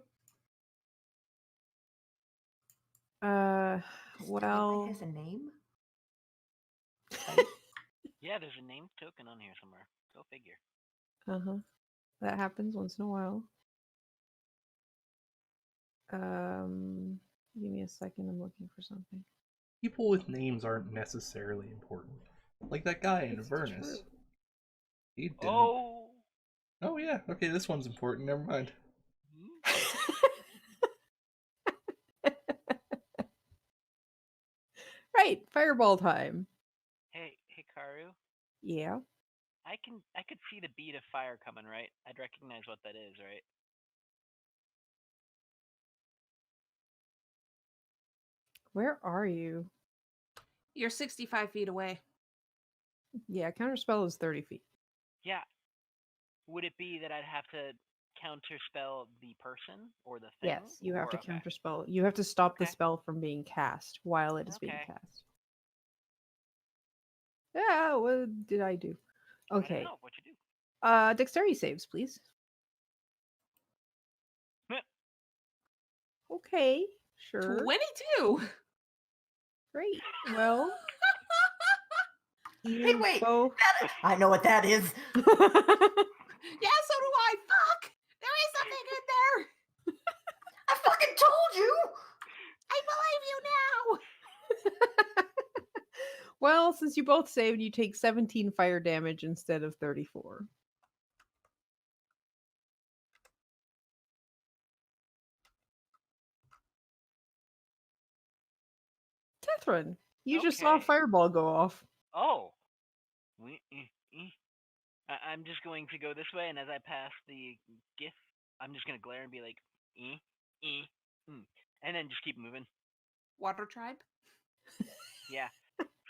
This Well, has a name. Yeah, there's a name token on here somewhere. Go figure. that happens once in a while. Give me a second. I'm looking for something. People with names aren't necessarily important. Like that guy in It's Avernus. true. He didn't. Oh. Oh yeah. Okay, this one's important. Never mind. Right, fireball time. Hey, Hikaru. Yeah. I could see the bead of fire coming, right? I'd recognize what that is, right? Where are you? You're 65 feet away. Yeah, counterspell is 30 feet. Yeah. Would it be that I'd have to counterspell the person or the thing? Yes, you have to or, okay. counterspell. You have to stop the Okay. spell from being cast while it is being Okay. cast. Yeah, what did I do? I don't Okay. know what you do. Dexterity saves, please. Okay, sure. 22. Great. Well, Hey, you wait. both. I know what that is. Yeah, so do I. Fuck! There is something in there! I fucking told you. I believe you now! Well, since you both saved, you take 17 fire damage instead of 34. Tethrin, you just saw a Okay. fireball go off. Oh. I'm just going to go this way, and as I pass the gift, I'm just going to glare and be like, and then just keep moving. Water tribe? Yeah.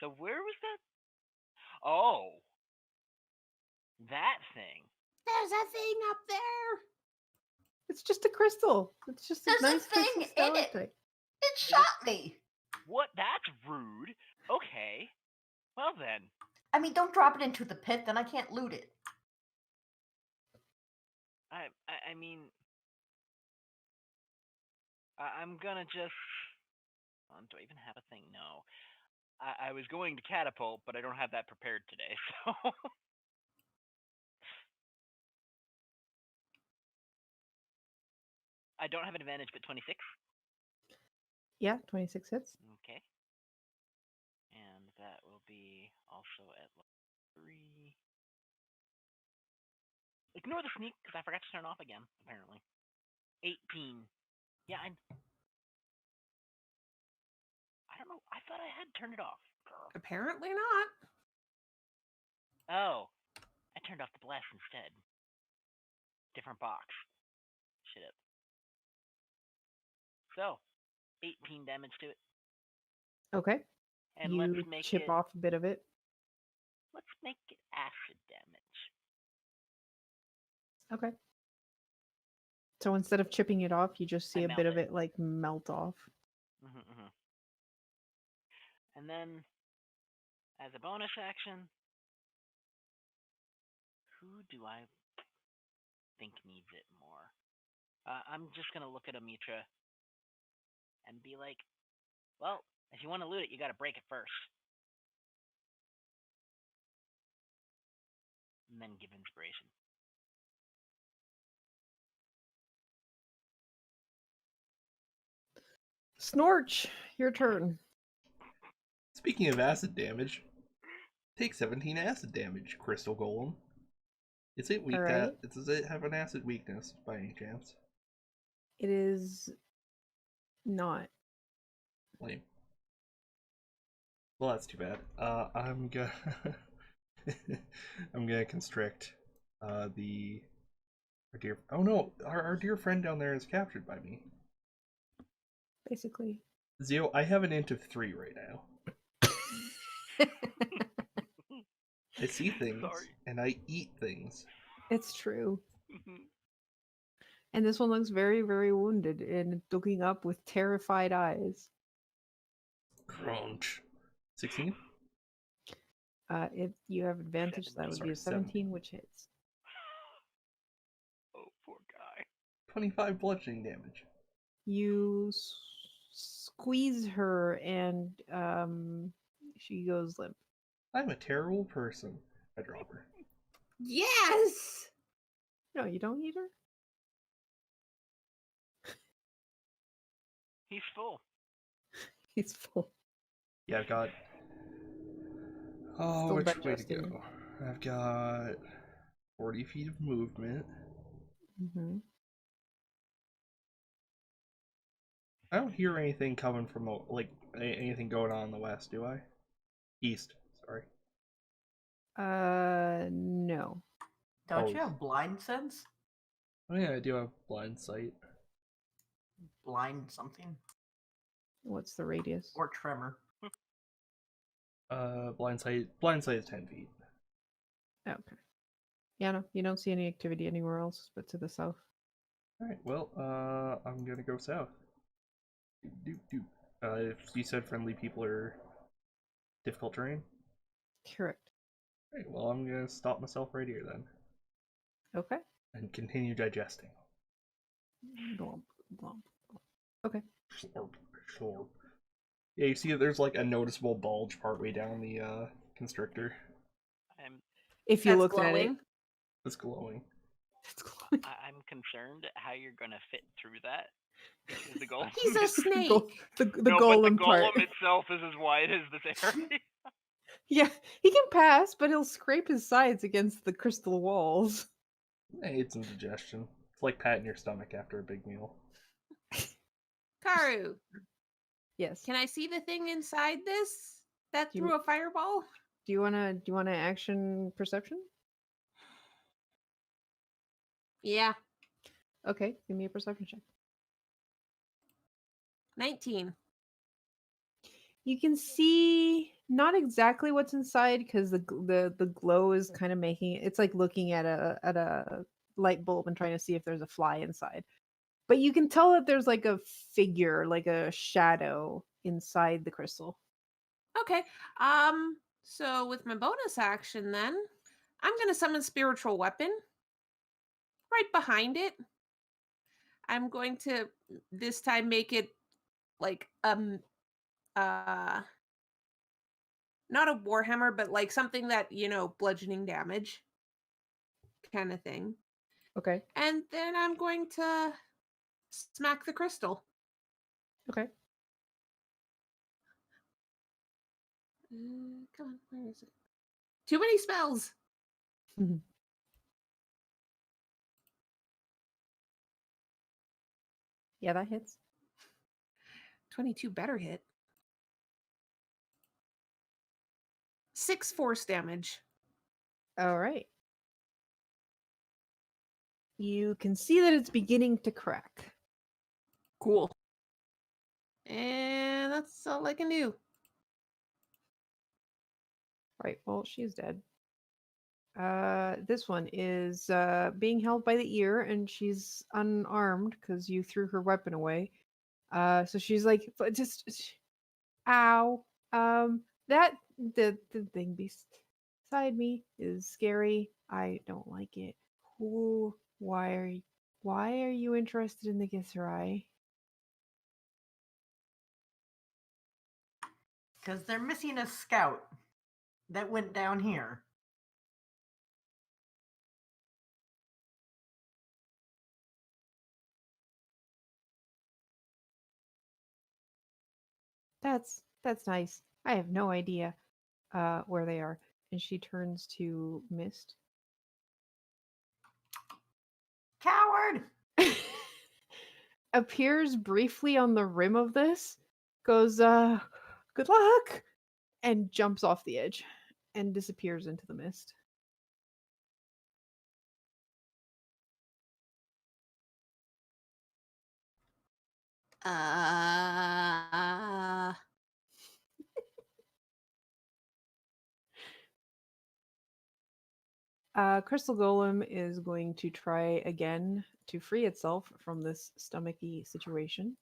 So where was that? Oh. That thing. There's a thing up there! It's just a crystal. It's just There's a a nice thing crystal in it. stalactite. It shot me. What? That's rude. Okay. Well then. I mean, don't drop it into the pit, then I can't loot it. I mean, I'm gonna just. Do I even have a thing? No. I was going to catapult, but I don't have that prepared today, so. I don't have an advantage, but 26. Yeah, 26 hits. Okay. And that will be also at level 3. Ignore the sneak, because I forgot to turn off again, apparently. 18. Yeah, I don't know. I thought I had turned it off. Apparently not. Oh. I turned off the blast instead. Different box. Shit up. So, 18 damage to it. Okay. And you let's make chip it. off a bit of it. Let's make it acid damage. Okay. So instead of chipping it off, you just see I a melt bit of it. it like melt off. And then, as a bonus action, who do I think needs it more? I'm just gonna look at Amitra and be like, well, if you want to loot it, you gotta break it first. And then give inspiration. Snorch, your turn. Speaking of acid damage, take 17 acid damage, Crystal Golem. Is it weak? Alright. Does it have an acid weakness by any chance? It is not. Lame. Well, that's too bad. I'm gonna I'm gonna constrict the our dear. Oh no, our dear friend down there is captured by me. Basically. Zio, I have an int of 3 right now. I see things Sorry. and I eat things. It's true. And this one looks very, very wounded and looking up with terrified eyes. Crunch. 16? If you have advantage, that would be a 17, which hits. Oh, poor guy. 25 bludgeoning damage. You squeeze her and she goes limp. I'm a terrible person. I drop her. Yes! No, you don't eat her? He's full. He's full. Yeah, I've got. Oh, Still which way to digesting. go? I've got 40 feet of movement. Mm-hmm. I don't hear anything coming from the anything going on in the west, do I? East, sorry. No. Don't you have blind sense? Oh yeah, I do have blind sight. Blind something? What's the radius? Or tremor. Blind sight is 10 feet. Okay. Yeah, no, you don't see any activity anywhere else but to the south. Alright, well, I'm gonna go south. If you said friendly people are difficult terrain? Correct. Alright, well, I'm gonna stop myself right here then. Okay. And continue digesting. Glomp, glomp, glomp. Okay. Slurp, slurp. Yeah, you see there's like a noticeable bulge partway down the constrictor. If you That's looked at it, glowing. It's glowing. it's glowing. I'm concerned how you're gonna fit through that. Is the golem? He's a snake. The No, golem but the part. golem itself is as wide as this area. Yeah, he can pass, but he'll scrape his sides against the crystal walls. I ate some digestion. It's like patting your stomach after a big meal. Karu, Yes. can I see the thing inside this that Do you- threw a fireball? Do you wanna action perception? Yeah. Okay, give me a perception check. 19. You can see not exactly what's inside because the glow is kind of making it's like looking at a light bulb and trying to see if there's a fly inside. But you can tell that there's like a figure, like a shadow inside the crystal. Okay. So with my bonus action then, I'm going to summon spiritual weapon. right behind it. I'm going to this time make it like not a warhammer, but like something that, bludgeoning damage kind of thing. Okay. And then I'm going to smack the crystal. Okay. Come on, where is it? Too many spells. Yeah, that hits. 22 better hit. 6 force damage. All right. You can see that it's beginning to crack. Cool. And that's all I can do. Right. Well, she's dead. This one is being held by the ear, and she's unarmed because you threw her weapon away. So she's like, just, ow. That the thing beside me is scary. I don't like it. Why are you interested in the Githzerai? Because they're missing a scout that went down here. That's nice. I have no idea where they are. And she turns to Mist. Coward! Appears briefly on the rim of this, goes, good luck, and jumps off the edge and disappears into the mist. Crystal Golem is going to try again to free itself from this stomachy situation.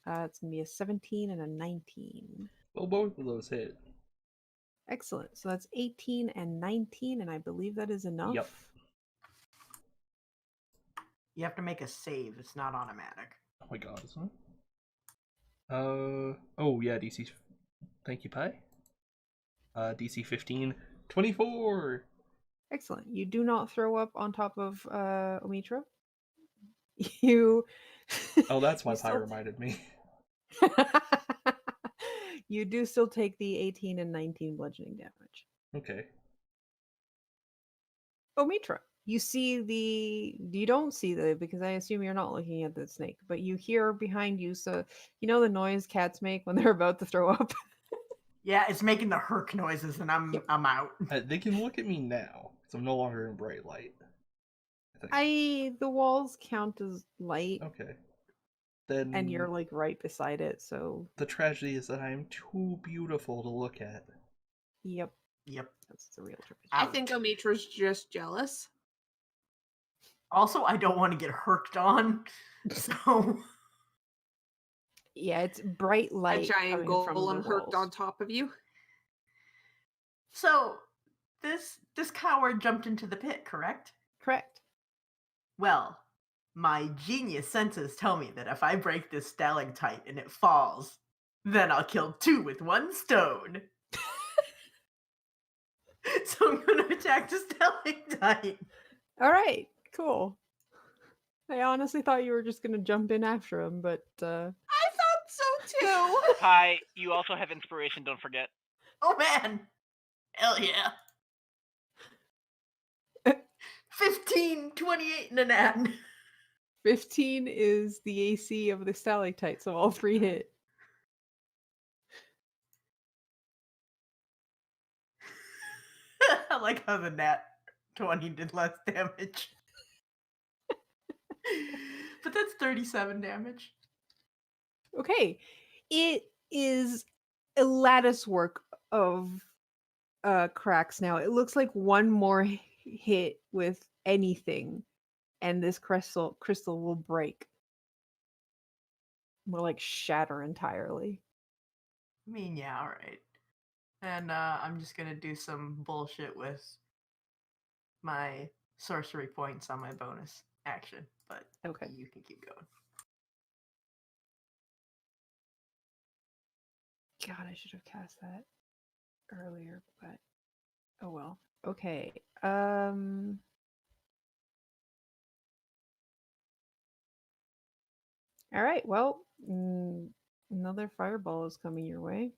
It's going to be a 17 and a 19. Well, both of those hit. Excellent. So that's 18 and 19, and I believe that is enough. Yep. You have to make a save. It's not automatic. Oh my god, isn't it? Oh yeah, DC. Thank you, Pi. DC 15, 24. Excellent. You do not throw up on top of Omitra. You. Oh, that's why you Pi still- reminded me. You do still take the 18 and 19 bludgeoning damage. Okay. Omitra, you see you don't see because I assume you're not looking at the snake, but you hear behind you, so you know the noise cats make when they're about to throw up. Yeah, it's making the herk noises, and I'm out. They can look at me now, because I'm no longer in bright light. I think. The walls count as light, Okay. Then and you're like right beside it, so the tragedy is that I am too beautiful to look at. yep, Yep. that's the real tragedy. I think Omitra's just jealous. Also, I don't want to get herked on, so Yeah, it's bright A light. giant coming from the golem herked walls. on top of you. so this coward jumped into the pit, correct? Correct. Well, my genius senses tell me that if I break this stalactite and it falls, then I'll kill 2 with 1 stone. So I'm going to attack the stalactite. All right, cool. I honestly thought you were just gonna jump in after him, but I thought so too. Hi, you also have inspiration, don't forget. Oh man! Hell yeah. 15, 28, and a nat. 15 is the AC of the stalactite, so all 3 hit. I like how the nat 20 did less damage. But that's 37 damage. Okay, it is a lattice work of cracks now. It looks like one more hit with anything, and this crystal will break. Will like shatter entirely. I mean, yeah, alright. And I'm just gonna do some bullshit with my sorcery points on my bonus. action, but Okay. you can keep going. God, I should have cast that earlier, but oh well. Okay. All right. Well, another fireball is coming your way.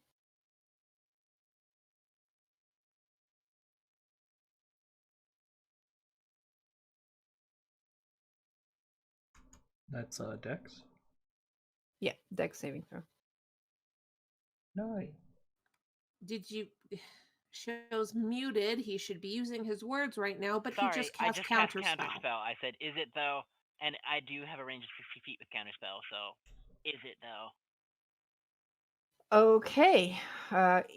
That's Dex. Yeah, Dex saving throw. Nine. Did you? Show's muted. He should be using his words right now, but Sorry, he just I cast just cast counterspell. counterspell. I said, is it though? And I do have a range of 60 feet with counterspell, so is it though? Okay.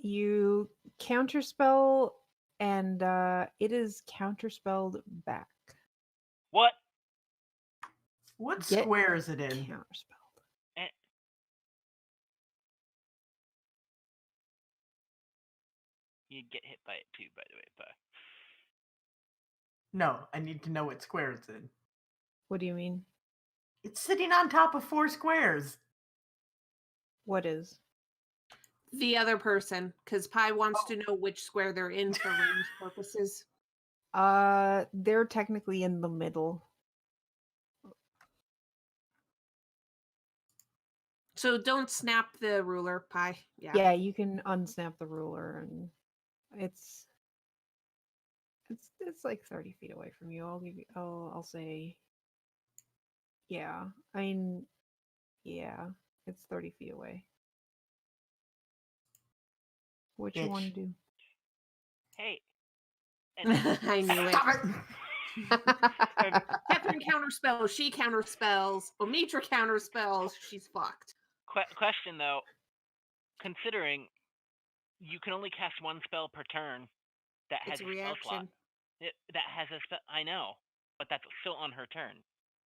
You counterspell, and it is counterspelled back. What? What Get square is it in? Counterspelled. You'd get hit by it too, by the way, but No, I need to know what square it's in. What do you mean? It's sitting on top of 4 squares. What is? The other person, because Pi wants to know which square they're in for range purposes. They're technically in the middle. So don't snap the ruler, Pi. Yeah. Yeah, you can unsnap the ruler, and it's like 30 feet away from you. I'll say, yeah. I mean, yeah, it's 30 feet away. What you want to do? hey. And I knew it. Stop it! Catherine counterspells. She counterspells. Omitra counterspells. She's fucked. question though, considering you can only cast one spell per turn that has It's a a spell slot. reaction. That has a spell. I know, but that's still on her turn.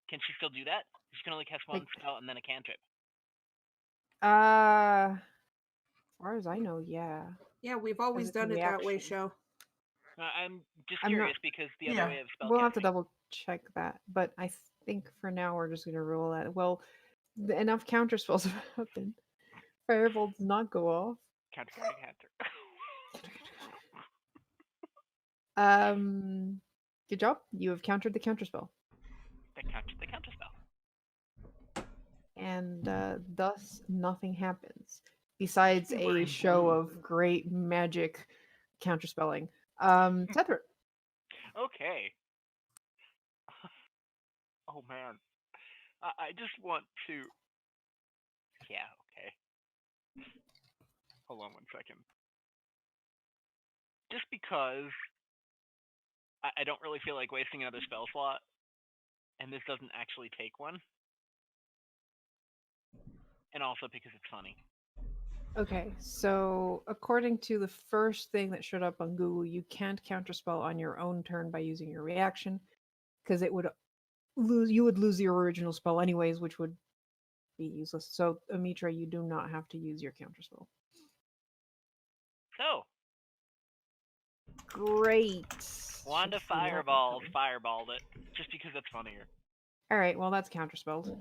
Can she still do that? She can only cast one Like- spell and then a cantrip. As far as I know, yeah. Yeah, we've always it's a done it that way, reaction. Show. I'm just I'm not- curious because the other Yeah. way of spell We'll have to casting. double check that, but I think for now we're just gonna rule that. Well, enough counter spells have happened. Fireball does not go off. Counter. Good job. You have countered the counterspell, the counter spell. and thus nothing happens besides a Super show blue. of great magic counterspelling. Tethra. Okay. Oh man, I just want to. Yeah. Okay. Hold on 1 second. Just because I don't really feel like wasting another spell slot, and this doesn't actually take one, and also because it's funny. Okay, so according to the first thing that showed up on Google, you can't counterspell on your own turn by using your reaction, because you would lose your original spell anyways, which would be useless. So, Omitra, you do not have to use your counterspell. So, Great. Wanda Should've seen that one fireballed coming. it, just because it's funnier. All right, well that's counterspelled.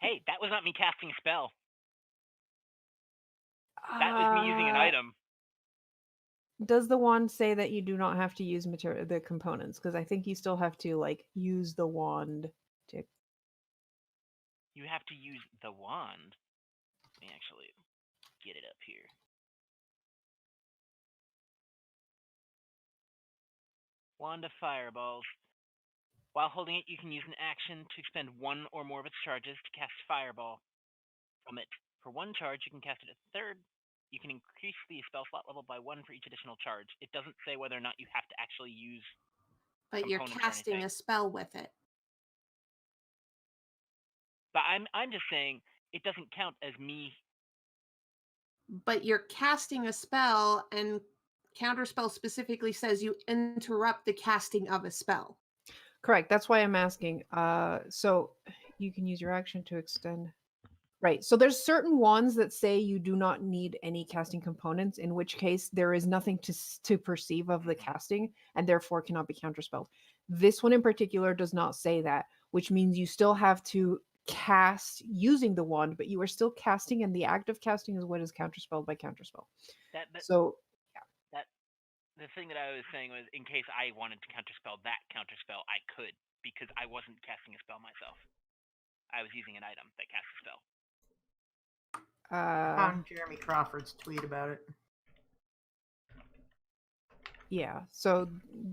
Hey, that was not me casting a spell. That was me using an item. Does the wand say that you do not have to use the components? Because I think you still have to use the wand to. You have to use the wand. Let me actually get it up here. Wand of Fireballs. While holding it, you can use an action to expend one or more of its charges to cast Fireball from it. For one charge, you can cast it a third. You can increase the spell slot level by 1 for each additional charge. It doesn't say whether or not you have to actually use. But you're components or casting anything. a spell with it. But I'm just saying it doesn't count as me. But you're casting a spell, and counterspell specifically says you interrupt the casting of a spell. Correct. That's why I'm asking. So you can use your action to extend Right. So there's certain wands that say you do not need any casting components, in which case there is nothing to perceive of the casting and therefore cannot be counterspelled. This one in particular does not say that, which means you still have to cast using the wand, but you are still casting, and the act of casting is what is counterspelled by counterspell. That So the thing that I was saying was, in case I wanted to counterspell that counterspell, I could, because I wasn't casting a spell myself. I was using an item that casts a spell. I found Jeremy Crawford's tweet about it. yeah, so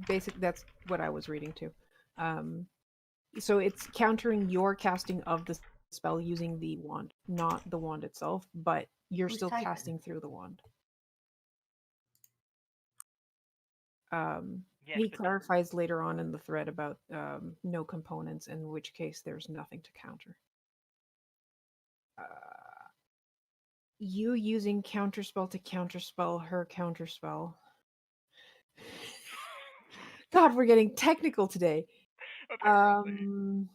basically that's what I was reading too. So it's countering your casting of the spell using the wand, not the wand itself, but you're Who's still typing? casting through the wand. Yes, He but clarifies later on in the thread about no components, in which case there's nothing to counter. You using counterspell to counterspell her counterspell. God, we're getting technical today. apparently.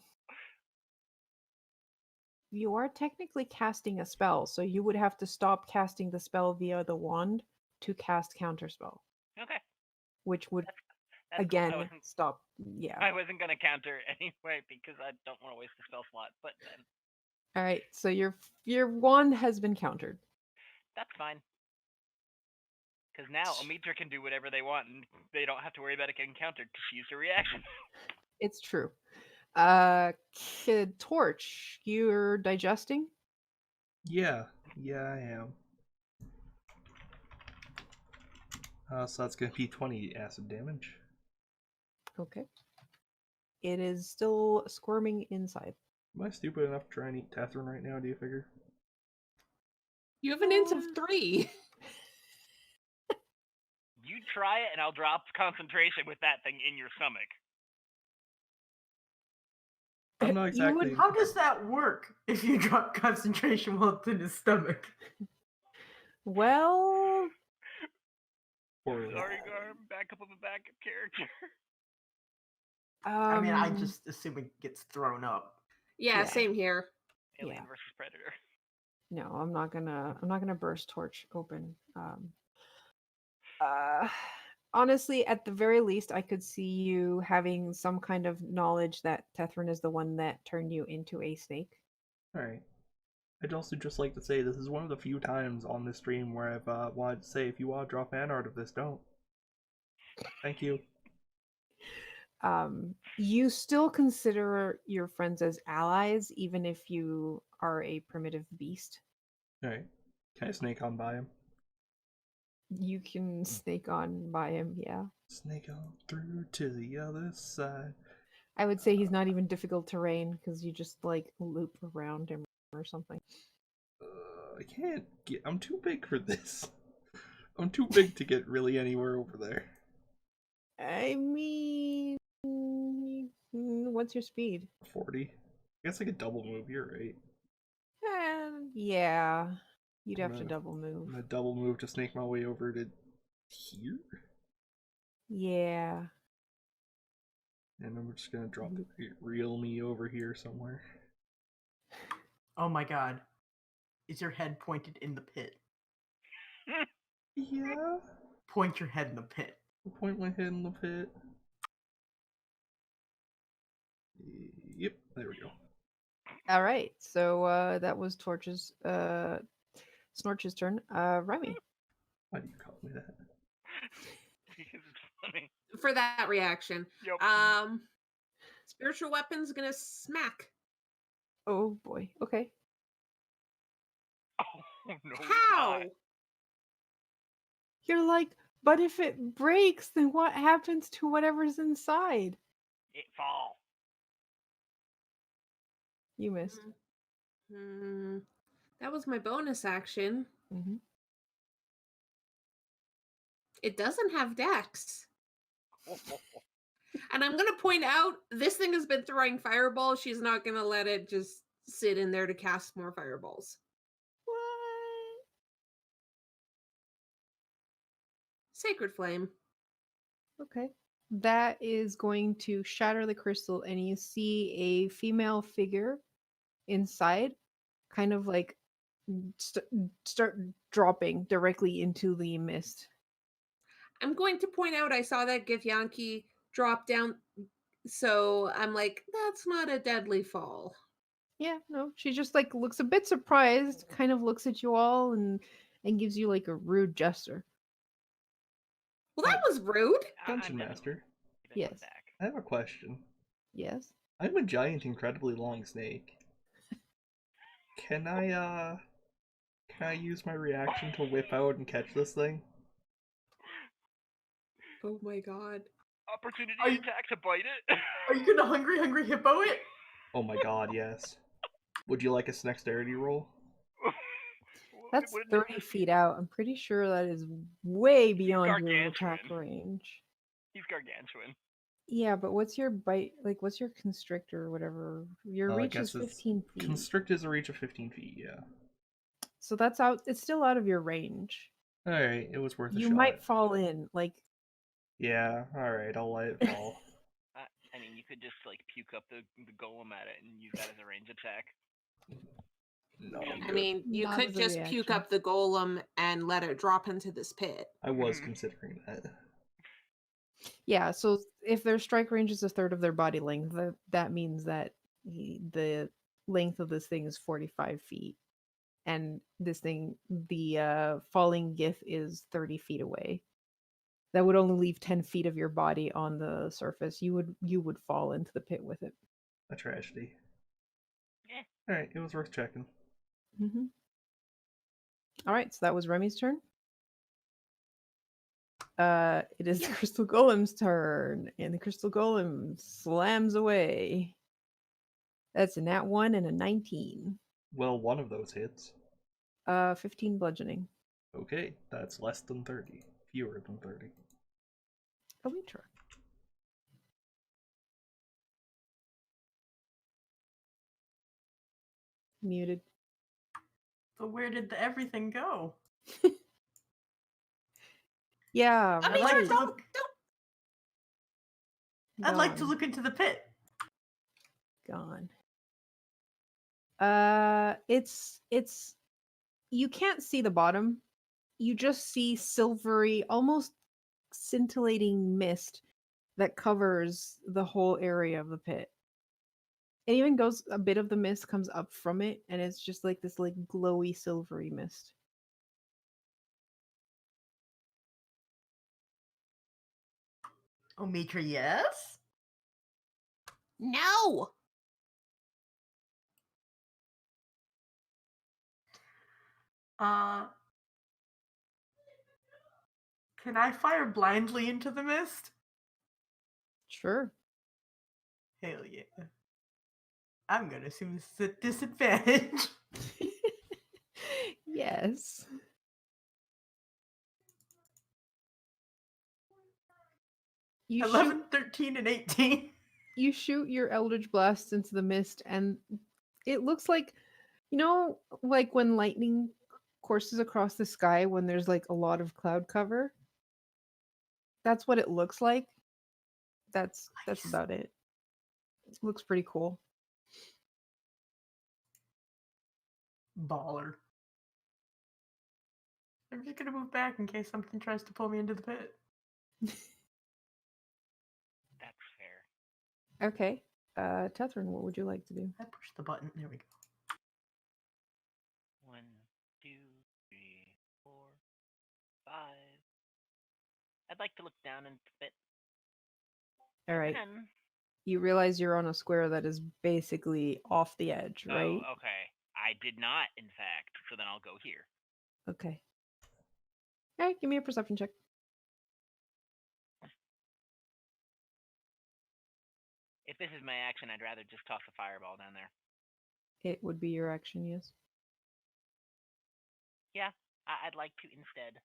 You are technically casting a spell, so you would have to stop casting the spell via the wand to cast counterspell, Okay. which would That's cool. again stop. Yeah. I wasn't gonna counter anyway because I don't want to waste the spell slot. But then All right. So your wand has been countered. that's fine. Because now Omitra can do whatever they want, and they don't have to worry about it getting countered because she used a reaction. It's true. Kid Torch, you're digesting? Yeah, I am. So that's gonna be 20 acid damage. Okay. It is still squirming inside. Am I stupid enough to try and eat Tethrin right now, do you figure? You have an int of 3. You try it, and I'll drop concentration with that thing in your stomach. I'm not exactly... How does that work if you drop concentration while it's in his stomach? Well... Sorry, Garm. Back up of a backup character. I mean, I just assume it gets thrown up. Yeah, same here. Alien versus Predator. No, I'm not gonna burst Torch open. Honestly, at the very least, I could see you having some kind of knowledge that Tethrin is the one that turned you into a snake. Alright. I'd also just like to say this is one of the few times on this stream where I've wanted to say, if you want to drop fan art of this, don't. Thank you. You still consider your friends as allies, even if you are a primitive beast. Alright. Can I snake on by him? You can snake on by him, yeah. Snake on through to the other side. I would say he's not even difficult terrain, because you just, like, loop around him or something. I can't get... I'm too big for this. I'm too big to get really anywhere over there. I mean... What's your speed? 40. I guess I could double move, you're right. Yeah. You'd have to double move. I'm gonna double move to snake my way over to here? Yeah. And I'm just gonna drop the real me over here somewhere. Oh my god. Is your head pointed in the pit? Yeah. Point your head in the pit. I'll point my head in the pit. Yep, there we go. All right. So that was Torch's Snorch's turn. Remy. Why do you call me that? Because it's funny. For that reaction. Yep. Spiritual weapon's gonna smack. Oh boy. Okay. Oh no. How? You're like, but if it breaks, then what happens to whatever's inside? It fall. You missed. That was my bonus action. Mm-hmm. It doesn't have dex. And I'm going to point out, this thing has been throwing fireballs. She's not going to let it just sit in there to cast more fireballs. What? Sacred Flame. Okay. That is going to shatter the crystal, and you see a female figure inside, kind of like start dropping directly into the mist. I'm going to point out I saw that Githyanki drop down, so I'm like, that's not a deadly fall. Yeah, no, she just like looks a bit surprised, kind of looks at you all and gives you like a rude gesture. Well, that was rude. Dungeon I'm Master, keeping one Yes. back. I have a question. Yes. I'm a giant, incredibly long snake. Can I use my reaction to whip out and catch this thing? Oh my god. Opportunity Are you- attack to bite it. Are you gonna hungry hippo it? Oh my god, yes. Would you like a dexterity roll? That's Wouldn't it- 30 feet out. I'm pretty sure that is way beyond your attack gargantuan. range. He's gargantuan. Yeah, but what's your bite? Like, what's your constrictor or whatever? Your I reach is guess it's 15 feet. Constrict is a reach of 15 feet, yeah. So that's out. It's still out of your range. Alright, it was worth a You shot. might fall in. Like, Yeah, alright, I'll let it fall. I mean, you could just like puke up the golem at it and use that as a range attack. No, I'm I good. mean, you Not could as a just puke reaction. up the golem and let it drop into this pit. I was Mhm. considering that. yeah. So if their strike range is a third of their body length, that means that the length of this thing is 45 feet, and this thing, the falling gif, is 30 feet away. That would only leave 10 feet of your body on the surface. You would fall into the pit with it. A tragedy. Eh. Alright, it was worth checking. Mm-hmm. All right, so that was Remy's turn. It is the Crystal Golem's turn, and the Crystal Golem slams away. That's a nat 1 and a 19. Well, one of those hits. 15 bludgeoning. Okay, that's less than 30. Fewer than 30. Elytra. Muted. So where did the everything go? Yeah, I mean, like right. to look- I'd like to Gone. look into the pit. Gone. It's you can't see the bottom. You just see silvery, almost scintillating mist that covers the whole area of the pit. It even goes, a bit of the mist comes up from it, and it's just like this like glowy silvery mist. Omitra, yes? No. Uh, can I fire blindly into the mist? Sure. Hell yeah. I'm gonna assume this is a disadvantage. Yes. You 11, 13, and 18. you shoot your Eldritch Blast into the mist, and it looks like, like when lightning courses across the sky when there's like a lot of cloud cover. That's what it looks like. That's Nice. about it. It looks pretty cool. Baller. I'm just gonna move back in case something tries to pull me into the pit. That's fair. Okay. Tethrin, what would you like to do? I pushed the button. There we go. 1, 2, 3, 4, 5. I'd like to look down into the pit. All right. Then, You realize you're on a square that is basically off the edge, right? Oh, okay. I did not, in fact. So then I'll go here. Okay. All right, give me a perception check. If this is my action, I'd rather just toss a fireball down there. It would be your action, yes. Yeah, I'd like to instead.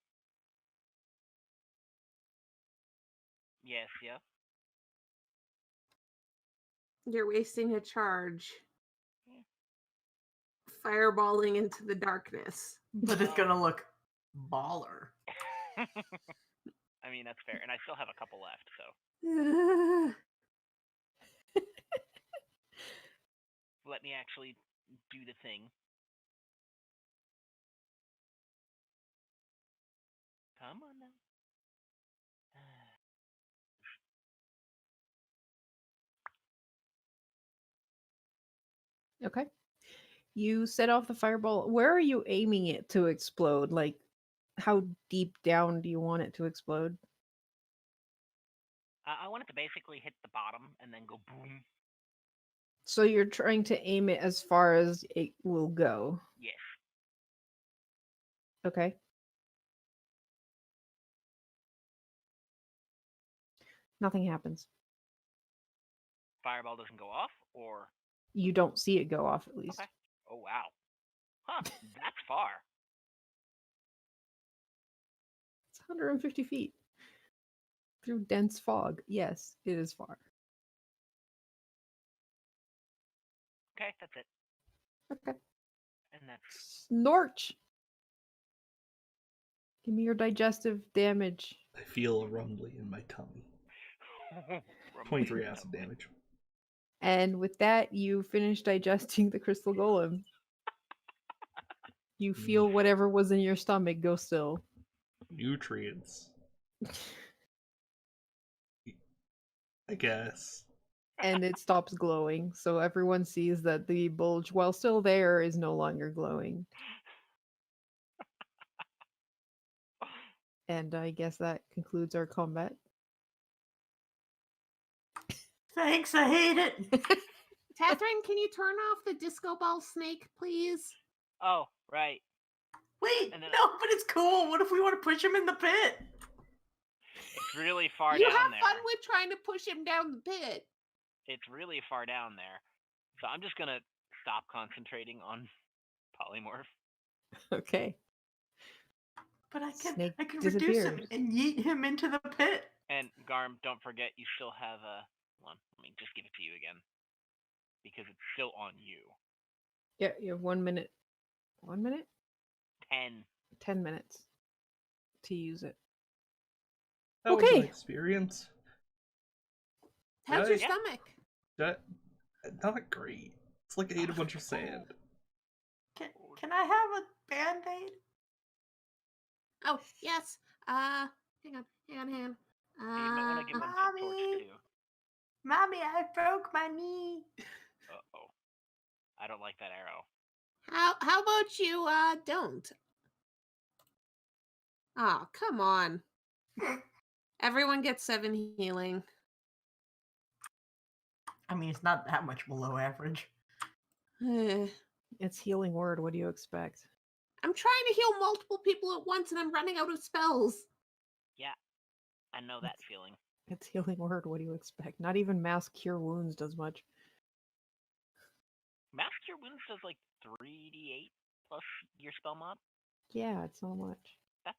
Yes, yeah. You're wasting a charge. Yeah. Fireballing into the darkness. But it's gonna look baller. I mean, that's fair. And I still have a couple left, so let me actually do the thing. Okay. You set off the fireball. Where are you aiming it to explode? Like, how deep down do you want it to explode? I want it to basically hit the bottom and then go boom. So you're trying to aim it as far as it will go. Yes. Okay. Nothing happens. Fireball doesn't go off, or You don't see it go off, at least. okay. Oh wow. Huh. That's far. It's 150 feet. Through dense fog. Yes, it is far. Okay, that's it. Okay. And that's Snorch! Give me your digestive damage. I feel a rumbling in my tummy. 23 acid damage. And with that, you finish digesting the crystal golem. You feel whatever was in your stomach go still. Nutrients. I guess. And it stops glowing, so everyone sees that the bulge, while still there, is no longer glowing. And I guess that concludes our combat. Thanks, I hate it. Catherine, can you turn off the disco ball snake, please? Oh, right. Wait, And then- no, but it's cool. What if we want to push him in the pit? It's really far You down have there. fun with trying to push him down the pit. It's really far down there. So I'm just gonna stop concentrating on polymorph. Okay. But I Snake can reduce him disappears. and yeet him into the pit. And Garm, don't forget you still have a one. Let me just give it to you again. Because it's still on you. Yeah, you have 1 minute. 1 minute? 10. 10 minutes to use it. That was an Okay. experience. How's Yeah. your Yeah. stomach? That not great. It's like I ate a bunch of sand. Can I have a band-aid? Oh, yes. Hang on. Yeah, you might want to give one to Torch Mommy. too. Mommy, I broke my knee. Uh-oh. I don't like that arrow. How about you don't? Oh, come on. Everyone gets 7 healing. I mean, it's not that much below average. I'm It's healing word. What do you expect? trying to heal multiple people at once and I'm running out of spells. Yeah. I know that feeling. It's healing word. What do you expect? Not even mass cure wounds does much. Mass Cure Wounds does like 3d8 plus your spell mod. Yeah, it's not much. That's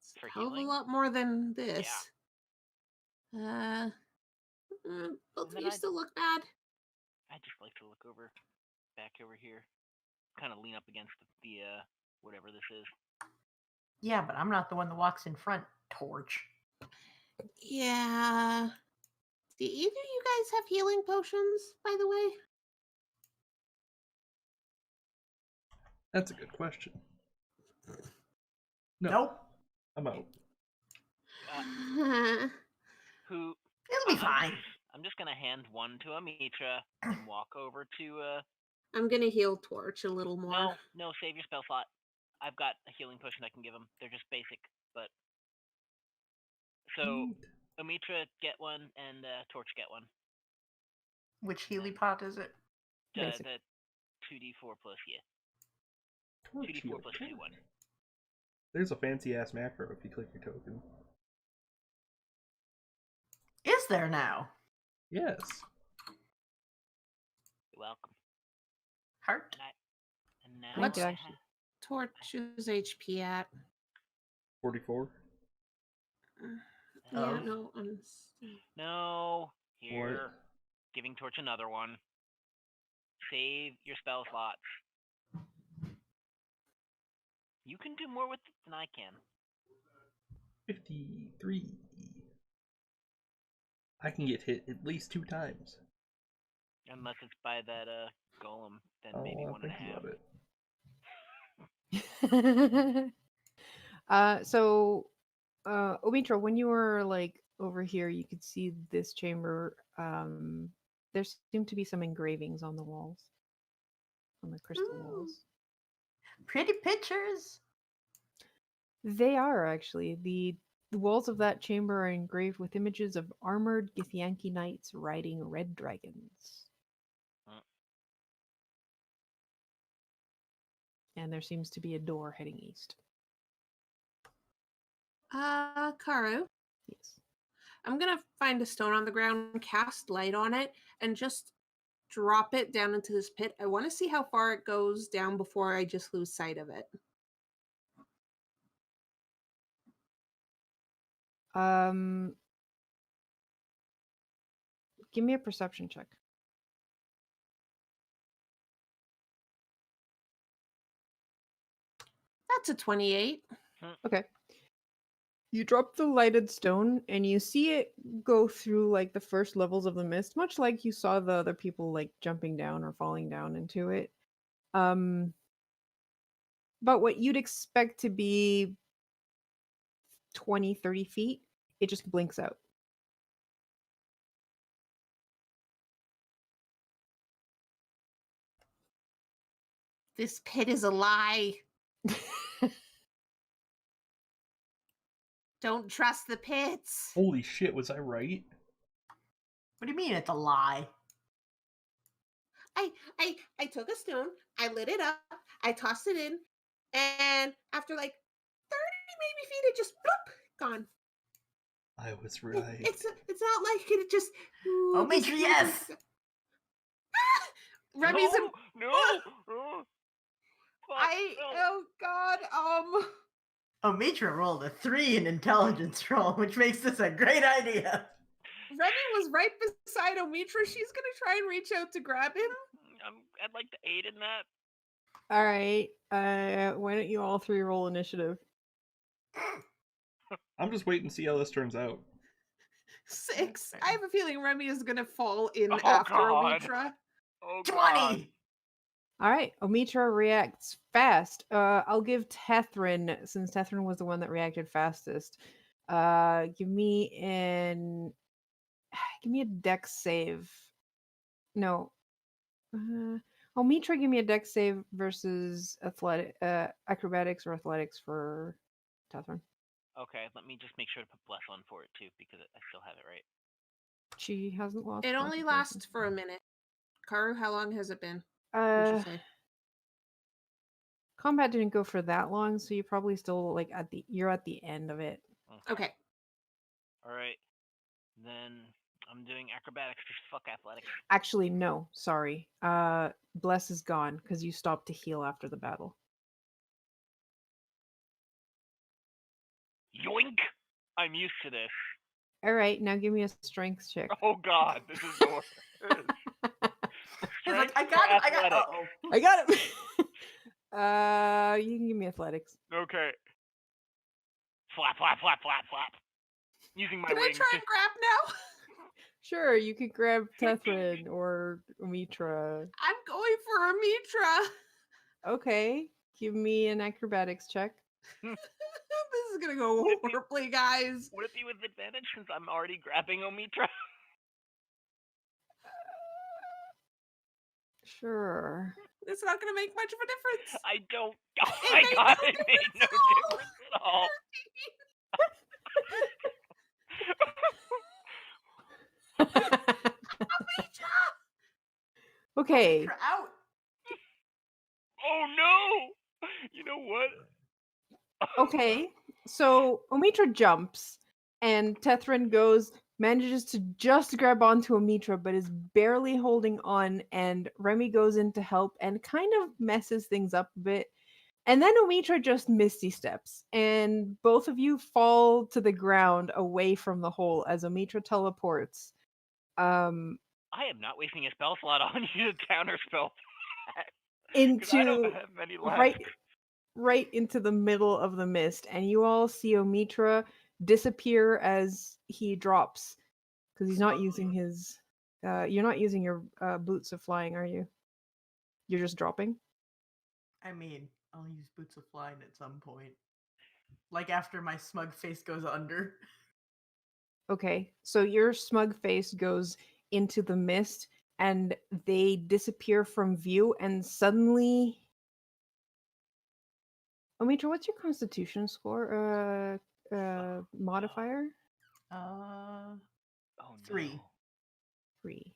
It's For a hell of a healing? lot more than this. Both And of then you I- still look bad. I just like to look back over here. Kind of lean up against the whatever this is. Yeah, but I'm not the one that walks in front, Torch. Yeah. Do either of you guys have healing potions, by the way? That's a good question. No, Nope. I'm out. Who It'll be fine. I'm just gonna hand one to Amitra and walk over to I'm gonna heal Torch a little more. No, save your spell slot. I've got a healing potion I can give him. They're just basic, but so Amitra get one and Torch get one. Which Healy pot is it? Basic. The 2d4 plus 2d4 Torch plus heal. 2 one. There's a fancy ass macro if you click your token. Is there now? Yes. You're welcome. Heart? And now What's- I actually- Torch's HP at? 44. Yeah, Oh. no, No, here. What? Giving Torch another one. Save your spell slots. You can do more with it than I can. 53. I can get hit at least 2 times. Unless it's by that golem, then Oh, maybe I'll 1.5. think Uh, about it. So Omitra, when you were like over here, you could see this chamber There seem to be some engravings on the walls, on the crystal Ooh. walls. Pretty pictures. They are actually. The walls of that chamber are engraved with images of armored Githyanki knights riding red dragons. Mm. And there seems to be a door heading east. Karu, Yes. I'm gonna find a stone on the ground, cast light on it, and just drop it down into this pit. I want to see how far it goes down before I just lose sight of it. Give me a perception check. That's a 28. Okay. You drop the lighted stone and you see it go through like the first levels of the mist, much like you saw the other people like jumping down or falling down into it. But what you'd expect to be 20, 30 feet, it just blinks out. This pit is a lie. Don't trust the pits. Holy shit, was I right? What do you mean it's a lie? I took a stone, I lit it up, I tossed it in, and after like 30 maybe feet, it just bloop, gone. I was right. It's not like it just. Oh, Major, yes! Remy's no, no, no. Fuck, no. Oh god, Oh, Mitra rolled a 3 in intelligence roll, which makes this a great idea. Remy was right beside Omitra. She's gonna try and reach out to grab him. I'd like to aid in that. All right. Why don't you all three roll initiative? I'm just waiting to see how this turns out. 6. I have a feeling Remy is gonna fall in Oh, after God. Omitra. Oh, God. 20! All right. Omitra reacts fast. I'll give Tethrin, since Tethrin was the one that reacted fastest. Give me a dex save. No. Omitra, give me a dex save versus acrobatics or athletics for Tethrin. Okay, let me just make sure to put bless on for it, too, because I still have it right. She hasn't lost. It only concentration. lasts for a minute. Karu, how long has it been? Uh, Would you say? Combat didn't go for that long, so you probably still like you're at the end of it. Okay. All right. Then I'm doing acrobatics because fuck athletics. Actually, no, sorry. Bless is gone because you stopped to heal after the battle. Yoink! I'm used to this. All right, now give me a strength check. Oh, God, this is the worst. He's like, Strength I or got it, athletics? uh-oh. I got it. You can give me athletics. Okay. Flap, flap, flap, flap, flap. Using my Can I wings. try and grab now? Sure, you could grab Tethrin or Omitra. I'm going for Omitra. Okay, give me an acrobatics check. This is gonna go Would it be- horribly, guys. Would it be with advantage since I'm already grabbing Omitra? Sure. It's not gonna make much of a difference. I don't. Oh It my made God! no It made no difference at all. difference at all. Okay. Mitra out. Oh no! You know what? Okay. So Omitra jumps, and Tethrin manages to just grab onto Omitra, but is barely holding on. And Remy goes in to help and kind of messes things up a bit. And then Omitra just misty steps, and both of you fall to the ground away from the hole as Omitra teleports. I am not wasting a spell slot on you to counterspell that. 'Cause I into don't have many left. right into the middle of the mist, and you all see Omitra disappear as he drops because he's not using his. You're not using your boots of flying, are you? You're just dropping. I mean, I'll use Boots of Flying at some point. Like after my smug face goes under. Okay, so your smug face goes into the mist, and they disappear from view, and suddenly... Omitra, what's your constitution score? Modifier? Uh, Oh 3. no. 3.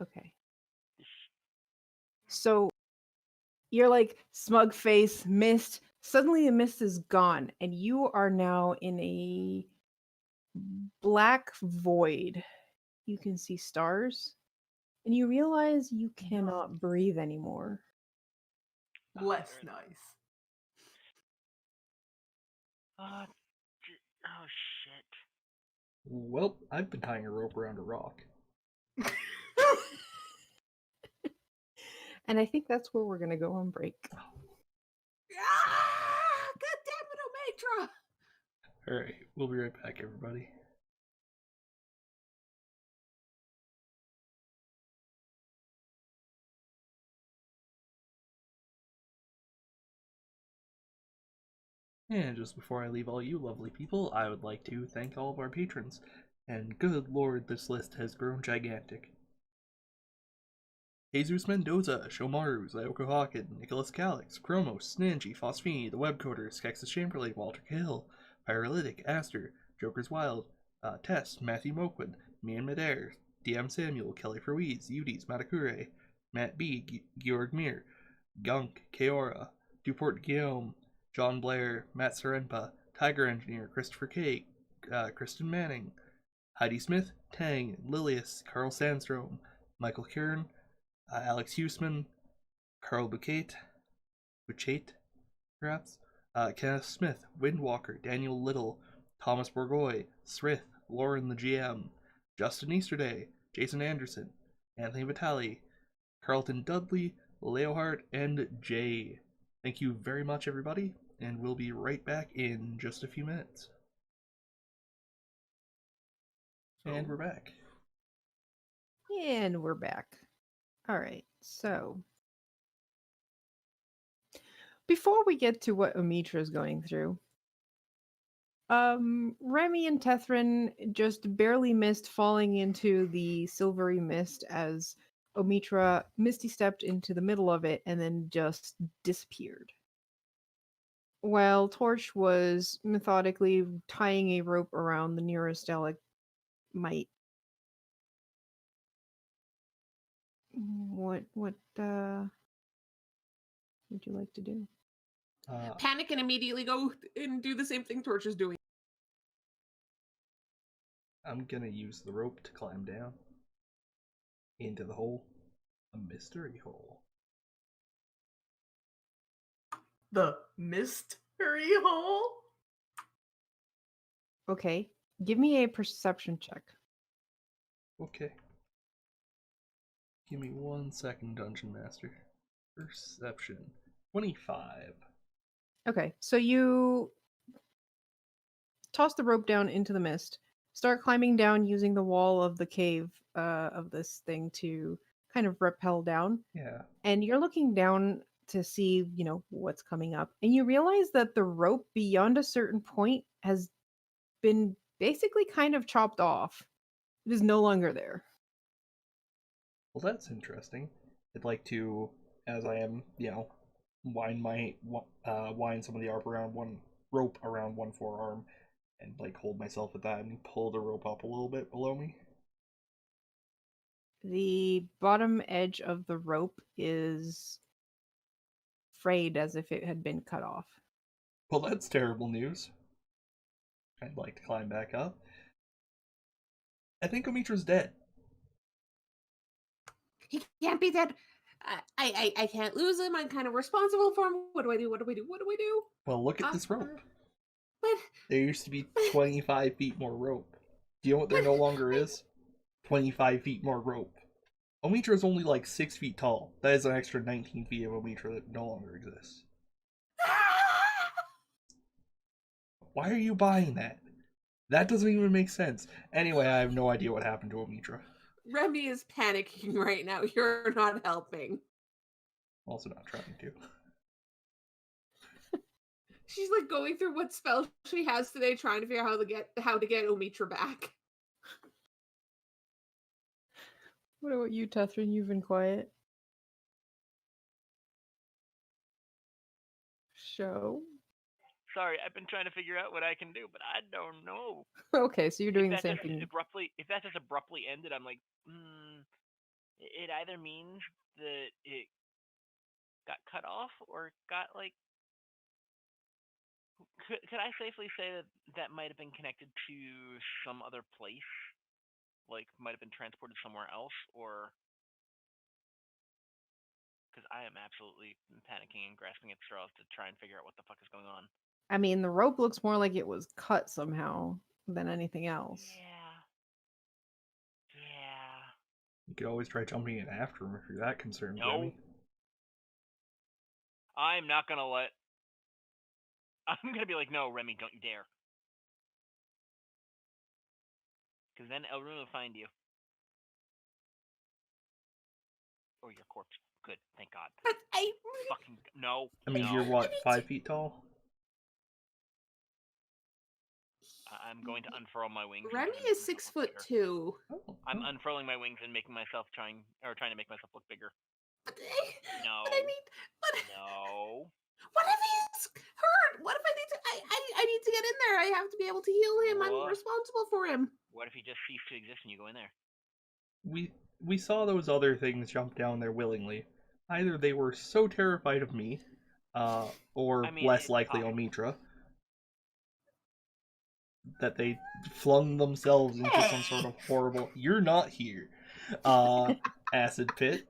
Okay. So you're like smug face, mist. Suddenly the mist is gone, and you are now in a black void. You can see stars, and you realize you cannot breathe anymore. Less There- nice. Oh, oh shit. Well, I've been tying a rope around a rock. And I think that's where we're going to go on break. Ah! God damn it, Omatra! Alright, we'll be right back, everybody. And just before I leave all you lovely people, I would like to thank all of our patrons. And good lord, this list has grown gigantic. Jesus Mendoza, Shomaru, Zyoko Hawken, Nicholas Calix, Chromos, Snanji, Phosphine, The Webcoders, Kexus Chamberlain, Walter Cahill, Pyrolytic, Aster, Joker's Wild, Tess, Matthew Moquin, Mian Midair, DM Samuel, Kelly Ruiz, Udis, Matakure, Matt B, Georg Mir, Gunk, Keora, Duport Guillaume, John Blair, Matt Serenpa, Tiger Engineer, Christopher K, Kristen Manning, Heidi Smith, Tang, Lilius, Carl Sandstrom, Michael Kieran, Alex Huseman, Carl Bucate, perhaps, Kenneth Smith, Windwalker, Daniel Little, Thomas Borgoy, Srith, Lauren the GM, Justin Easterday, Jason Anderson, Anthony Vitale, Carlton Dudley, Leohart, and Jay. Thank you very much, everybody, and we'll be right back in just a few minutes. And we're back. And we're back. All right, so before we get to what Omitra is going through, Remy and Tethrin just barely missed falling into the silvery mist as Omitra misty stepped into the middle of it and then just disappeared. While Torch was methodically tying a rope around the nearest stalagmite. What would you like to do? Panic and immediately go and do the same thing Torch is doing. I'm gonna use the rope to climb down into the hole. A mystery hole. The mystery hole? Okay, give me a perception check. Okay. Give me 1 second, Dungeon Master. Perception. 25. Okay, so you toss the rope down into the mist, start climbing down using the wall of the cave of this thing to kind of rappel down. Yeah. And you're looking down to see, what's coming up. And you realize that the rope beyond a certain point has been basically kind of chopped off. It is no longer there. Well, that's interesting. I'd like to, as I am, wind some of the rope around one forearm and hold myself at that and pull the rope up a little bit below me. The bottom edge of the rope is frayed as if it had been cut off. Well, that's terrible news. I'd like to climb back up. I think Omitra's dead. He can't be dead. I can't lose him. I'm kind of responsible for him. What do I do? What do I do? What do I do? Well, look at this rope. But There used to be 25 feet more rope. Do you know what there no longer is? 25 feet more rope. Omitra is only like 6 feet tall. That is an extra 19 feet of Omitra that no longer exists. Why are you buying that? That doesn't even make sense. Anyway, I have no idea what happened to Omitra. Remy is panicking right now. You're not helping. Also not trying to. She's like going through what spell she has today, trying to figure out how to get Omitra back. What about you, Tethrin? You've been quiet. Show. Sorry, I've been trying to figure out what I can do, but I don't know. Okay, so you're doing the If that same just thing. abruptly ended, I'm like, it either means that it got cut off or got like. Could I safely say that that might have been connected to some other place, like might have been transported somewhere else, or because I am absolutely panicking and grasping at straws to try and figure out what the fuck is going on. I mean, the rope looks more like it was cut somehow than anything else. Yeah. You could always try jumping in after him if you're that concerned, No. Remy. I'm not gonna let. I'm gonna be like, no, Remy, don't you dare. Because then Elrune will find you. Or your corpse. Good, thank God. But Fucking no. I mean, no. you're what, 5 feet tall? I'm going to unfurl my wings. Remy and is make myself look 6'2". bigger. Oh, I'm unfurling my wings and making myself trying to make myself look bigger. But No. But I need. But No. what if he's hurt? What if I need to? I need to get in there. I have to be able to heal him. I'm What? responsible for him. What if he just ceased to exist and you go in there? we saw those other things jump down there willingly. Either they were so terrified of me, or I mean, less it's likely possible. Omitra, that they flung themselves into some sort of horrible "you're not here" acid pit,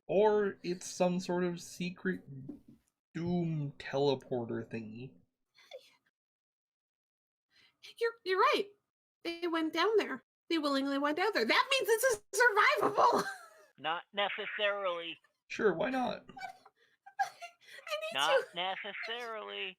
or it's some sort of secret doom teleporter thingy. You're right. They went down there. They willingly went down there. That means it's survivable. Not necessarily. Sure, why not? I need Not to. necessarily.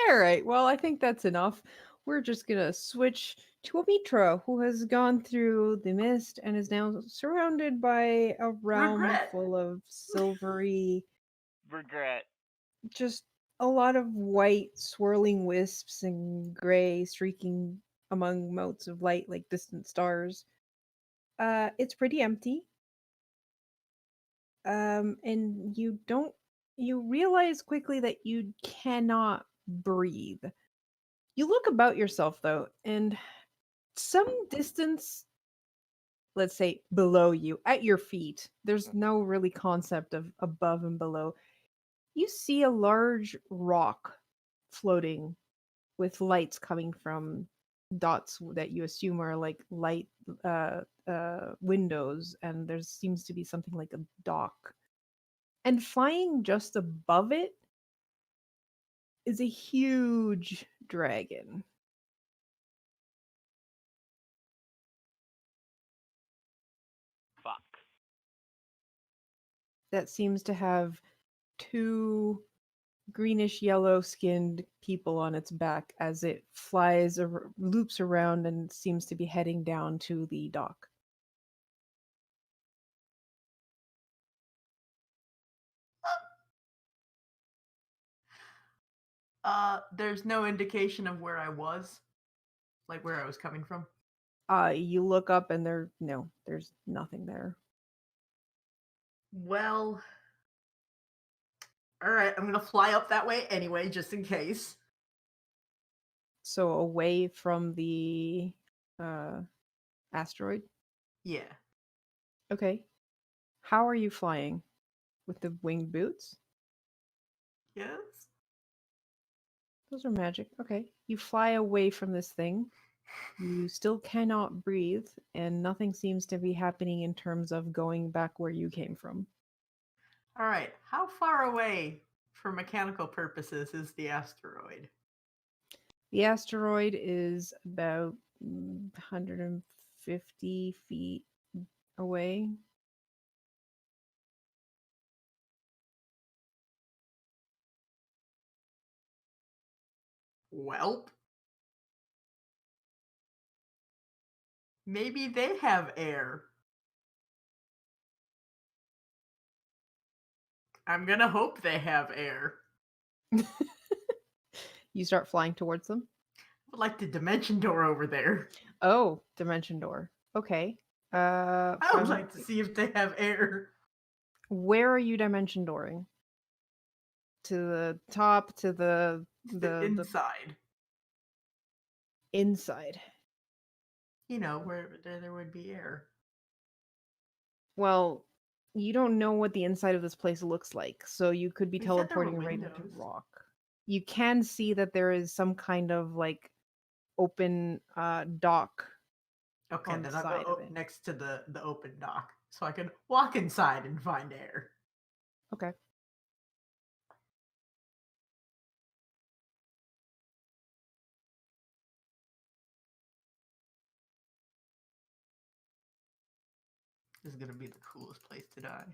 All right, well, I think that's enough. We're just gonna switch to Omitra, who has gone through the mist and is now surrounded by a realm Regret. full of silvery, Regret. just a lot of white swirling wisps and gray streaking among motes of light like distant stars. It's pretty empty. And you realize quickly that you cannot breathe. You look about yourself though, and some distance, let's say below you, at your feet, there's no really concept of above and below. You see a large rock floating with lights coming from dots that you assume are like light windows, and there seems to be something like a dock. And flying just above it is a huge dragon. Fuck. That seems to have two greenish yellow skinned people on its back as it flies loops around and seems to be heading down to the dock. There's no indication of where I was, like where I was coming from. You look up and there's nothing there. Well, all right, I'm gonna fly up that way anyway, just in case. So away from the asteroid. Yeah. Okay. How are you flying? With the winged boots? Yes. Those are magic. Okay. You fly away from this thing. You still cannot breathe, and nothing seems to be happening in terms of going back where you came from. All right. How far away, for mechanical purposes, is the asteroid? The asteroid is about 150 feet away. Welp. Maybe they have air. I'm gonna hope they have air. You start flying towards them. I would like the dimension door over there. Oh, dimension door. Okay. I would like to see if they have air. Where are you dimension dooring? To the top, to the Inside. inside. You know, where there would be air. Well, you don't know what the inside of this place looks like, so you could be We said there were teleporting right into windows. rock. You can see that there is some kind of like open dock. Okay, On then the I'll side go of it. next to the open dock so I can walk inside and find air. Okay. This is gonna be the coolest place to die.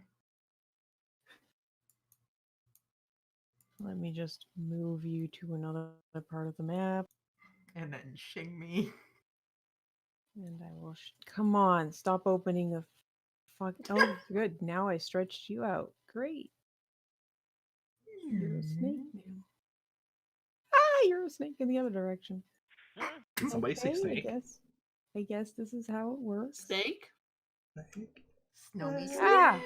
Let me just move you to another part of the map. And then shing me. And I will. Come on, stop opening the fuck. Oh, good. Now I stretched you out. Great. You're a snake now. Ah, you're a snake in the other direction. Did somebody say snake? I guess this is how it works. Snake? Snowy snake. Ah.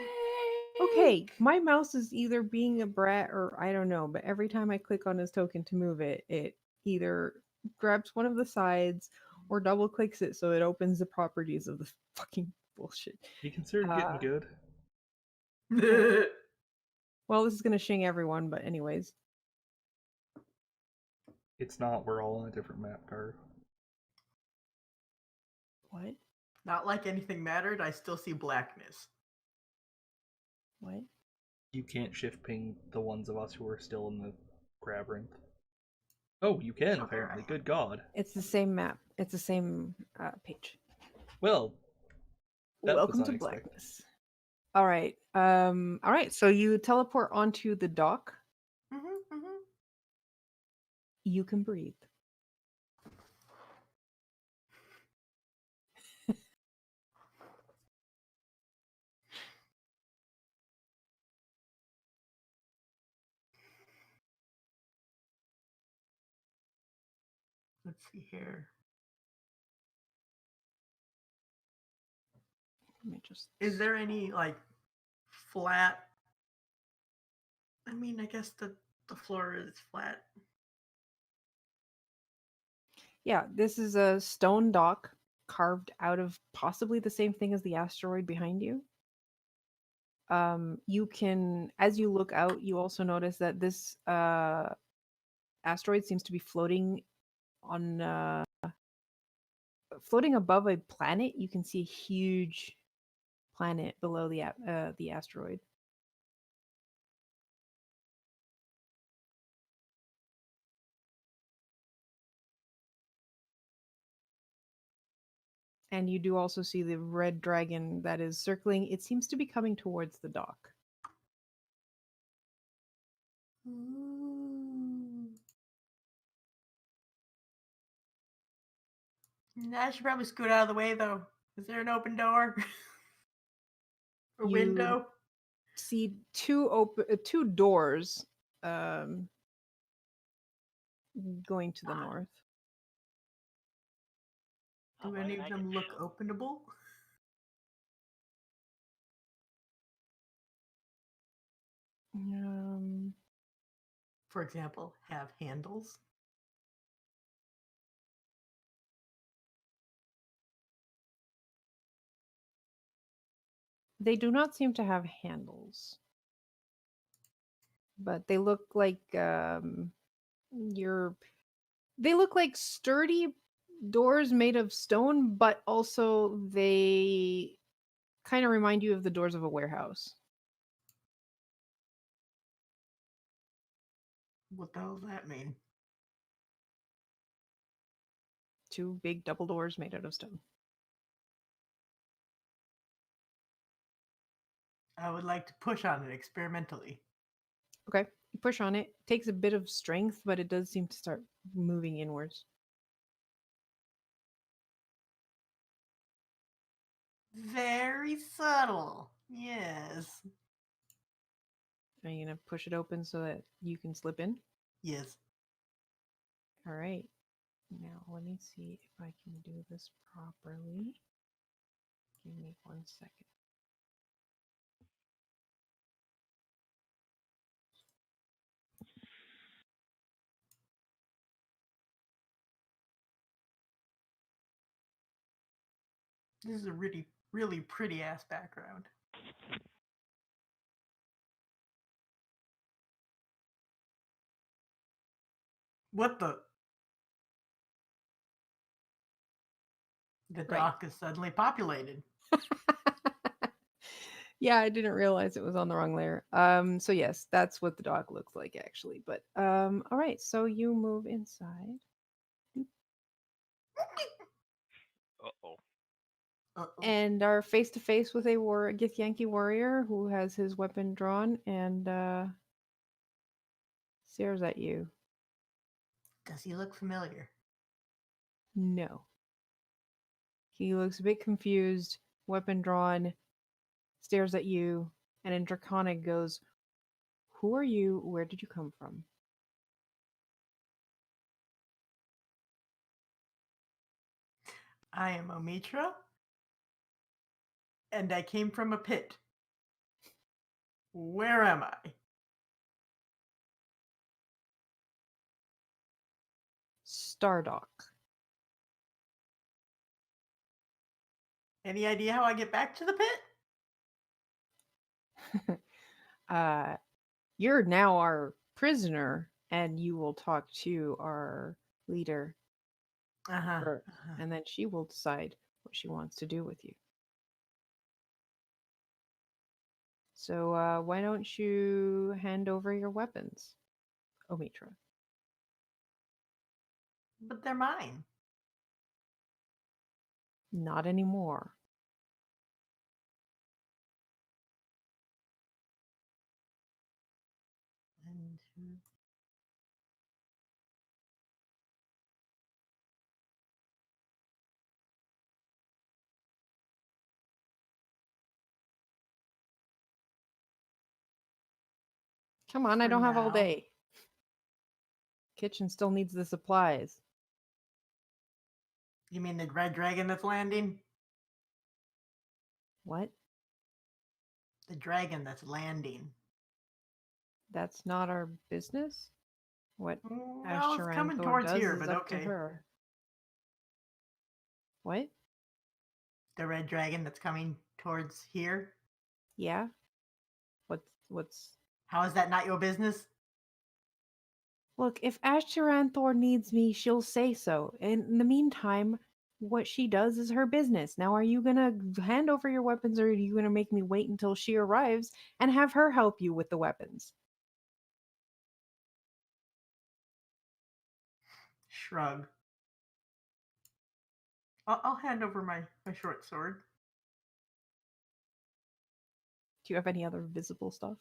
Okay, my mouse is either being a brat or I don't know, but every time I click on his token to move it, it either grabs one of the sides or double clicks it so it opens the properties of the fucking bullshit. You considered getting good? Well, this is gonna shing everyone, but anyways. It's not. We're all on a different map card. What? Not like anything mattered. I still see blackness. What? You can't shift ping the ones of us who are still in the labyrinth. Oh, you can, apparently. Good God. It's the same map. It's the same page. Well, that Welcome was to unexpected. blackness. All right. All right. So you teleport onto the dock. You can breathe. Let's see here. Let me just. Is there any like flat? I mean, I guess the floor is flat. Yeah, this is a stone dock carved out of possibly the same thing as the asteroid behind you. You can, as you look out, you also notice that this asteroid seems to be floating on floating above a planet. You can see a huge planet below the asteroid. And you do also see the red dragon that is circling. It seems to be coming towards the dock. I should probably scoot out of the way, though. Is there an open door? A window? See two doors going to the north. Do any of them look openable? For example, have handles? They do not seem to have handles. But they look like they look like sturdy doors made of stone, but also they kind of remind you of the doors of a warehouse. What the hell does that mean? Two big double doors made out of stone. I would like to push on it experimentally. Okay, you push on it. It takes a bit of strength, but it does seem to start moving inwards. Very subtle. Yes. Are you going to push it open so that you can slip in? Yes. All right. Now, let me see if I can do this properly. Give me 1 second. This is a really, really pretty ass background. What the? The Right. dock is suddenly populated. Yeah, I didn't realize it was on the wrong layer. So yes, that's what the dog looks like actually. But all right, so you move inside. Uh-oh. Uh-oh. And are face to face with a Githyanki warrior who has his weapon drawn and stares at you. Does he look familiar? No. He looks a bit confused, weapon drawn, stares at you, and in Draconic goes, "Who are you? Where did you come from?" I am Omitra, and I came from a pit. Where am I? Stardock. Any idea how I get back to the pit? You're now our prisoner, and you will talk to our leader Uh-huh. first, uh-huh. and then she will decide what she wants to do with you. So why don't you hand over your weapons, Omitra? But they're mine. Not anymore. And Come on, I For don't have all now. day. Kitchen still needs the supplies. You mean the red dragon that's landing? What? The dragon that's landing. That's not our business? What Well, it's coming Ashtaranthor towards does here, is but up to okay. her. What? The red dragon that's coming towards here. Yeah? What's... How is that not your business? Look, if Ashtaranthor needs me, she'll say so. In the meantime, what she does is her business. Now, are you gonna hand over your weapons, or are you gonna make me wait until she arrives and have her help you with the weapons? Shrug. I'll hand over my short sword. Do you have any other visible stuff?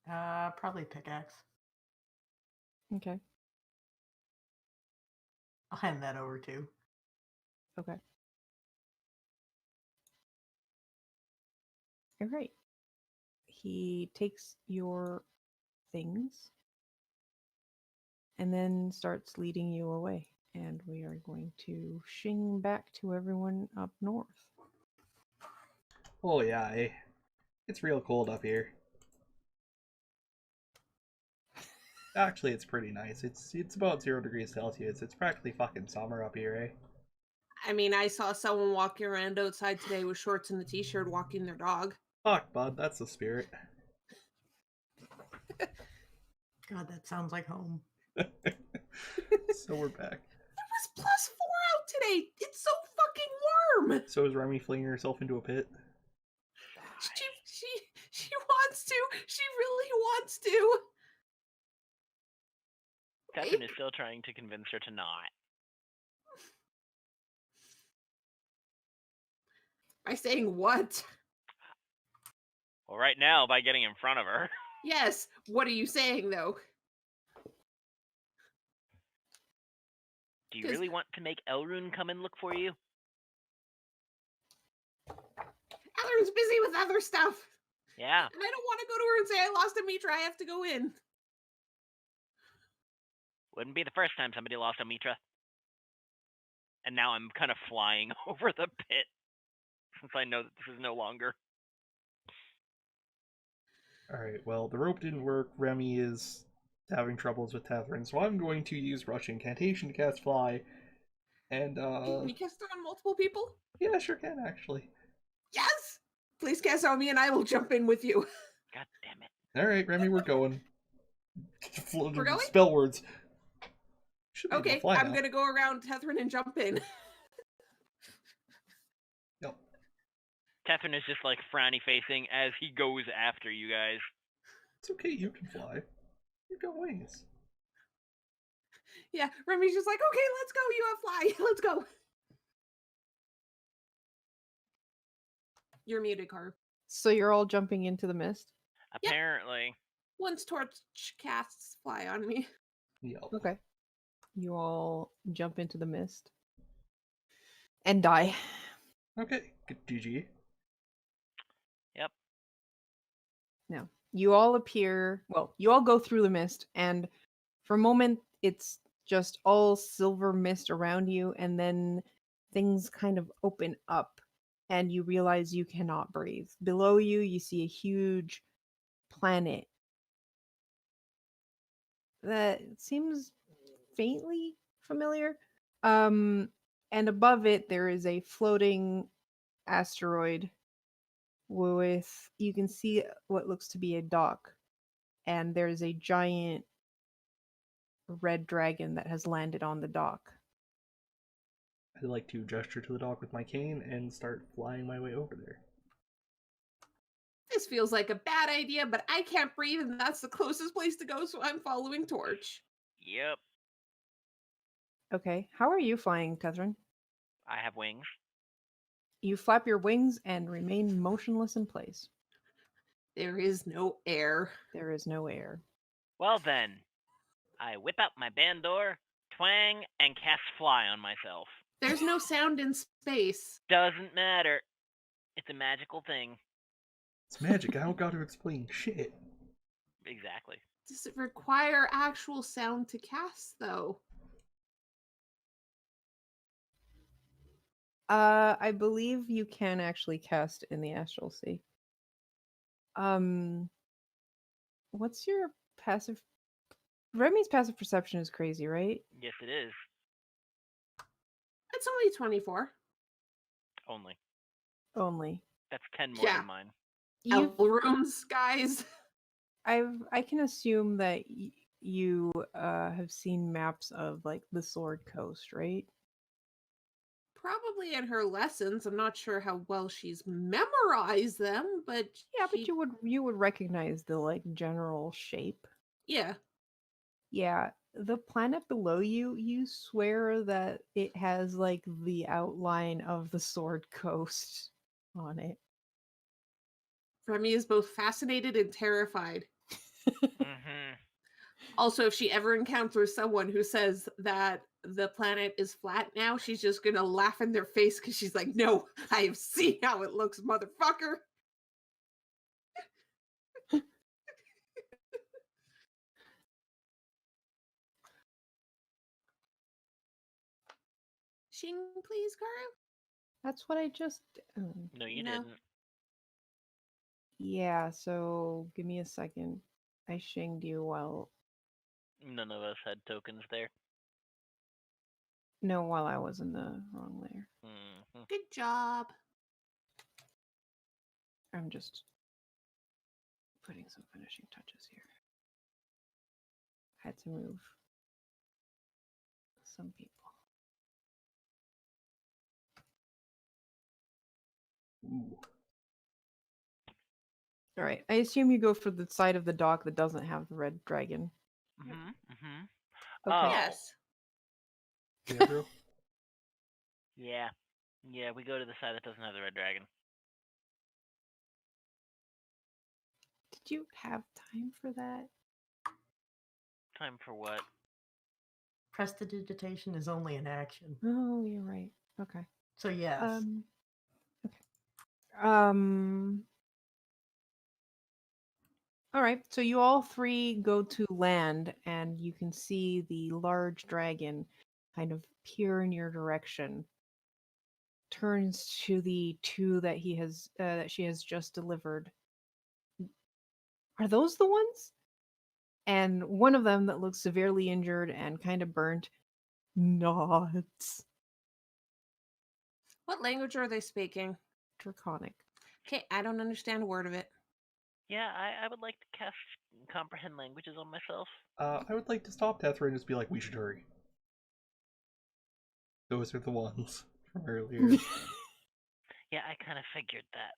Probably pickaxe. Okay. I'll hand that over too. Okay. All right. He takes your things and then starts leading you away. And we are going to shing back to everyone up north. Oh yeah, it's real cold up here. Actually, it's pretty nice. It's about 0 degrees Celsius. It's practically fucking summer up here, eh? I mean, I saw someone walking around outside today with shorts and a t-shirt walking their dog. Fuck, bud, that's the spirit. God, that sounds like home. So we're back. It was +4 out today. It's so fucking warm. So is Remy flinging herself into a pit? She wants to. She really wants to. Catherine is still trying to convince her to not. By saying what? Well, right now, by getting in front of her. Yes. What are you saying, though? Do you really want to make Elrune come and look for you? Elrune's busy with other stuff. Yeah. And I don't want to go to her and say, I lost Amitra, I have to go in. Wouldn't be the first time somebody lost a Mitra. And now I'm kind of flying over the pit. since I know that this is no longer. Alright, well, the rope didn't work. Remy is having troubles with Tavern, so I'm going to use Rush Incantation to cast Fly. And, Can you cast it on multiple people? yeah, I sure can, actually. Yes! Please cast on me and I will jump in with you. God damn it. Alright, Remy, we're going. We're going? Spell words. Should be able to Okay, fly I'm now. gonna go around Tethrin and jump in. Yep. Catherine is just like frowny facing as he goes after you guys. It's okay, you can fly. You've got wings. Yeah, Remy's just like, okay, let's go, you have fly, let's go. You're muted, Carv. So you're all jumping into the mist? Apparently. Once Torch casts fly on me. Yep. Okay. You all jump into the mist. And die. Okay, good GG. Yep. Now, you all appear, well, you all go through the mist, and for a moment, it's just all silver mist around you, and then things kind of open up, and you realize you cannot breathe. Below you, you see a huge planet that seems faintly familiar. And above it, there is a floating asteroid with, you can see what looks to be a dock, and there's a giant red dragon that has landed on the dock. I'd like to gesture to the dock with my cane and start flying my way over there. This feels like a bad idea, but I can't breathe, and that's the closest place to go, so I'm following Torch. Yep. Okay, how are you flying, Tethrin? I have wings. You flap your wings and remain motionless in place. There is no air. There is no air. Well then, I whip out my bandor, twang, and cast fly on myself. There's no sound in space. Doesn't matter. It's a magical thing. It's magic, I don't gotta explain shit. Exactly. Does it require actual sound to cast, though? I believe you can actually cast in the astral sea. What's your passive? Remy's passive perception is crazy, right? Yes, it is. It's only 24. Only. Only. That's 10 more Yeah. than mine. You, Rooms, guys. I can assume that you have seen maps of like the Sword Coast, right? Probably in her lessons. I'm not sure how well she's memorized them, but Yeah, but you would recognize the like general shape. yeah. Yeah, the planet below you, you swear that it has like the outline of the Sword Coast on it. Remy is both fascinated and terrified. Mm-hmm. Also, if she ever encounters someone who says that the planet is flat now, she's just gonna laugh in their face because she's like, no, I have seen how it looks, motherfucker. Shing, please, Karu. That's what I just. No, you No. didn't. Yeah, so give me a second. I shinged you while. None of us had tokens there. No, while I was in the wrong layer. Mm-hmm. Good job. I'm just putting some finishing touches here. Had to move some people. Ooh. All right. I assume you go for the side of the dock that doesn't have the red dragon. Mm-hmm. Mm-hmm. Okay. Oh. Yes. Yeah, bro? Yeah. Yeah, we go to the side that doesn't have the red dragon. Did you have time for that? Time for what? Prestidigitation is only an action. Oh, you're right. Okay. So yes. Okay. All right. So you all three go to land, and you can see the large dragon kind of peer in your direction, turns to the two that she has just delivered. Are those the ones? And one of them that looks severely injured and kind of burnt nods. What language are they speaking? Draconic. Okay, I don't understand a word of it. Yeah, I would like to cast comprehend languages on myself. I would like to stop Tethra and just be like, we should hurry. Those are the ones from earlier. Yeah, I kind of figured that.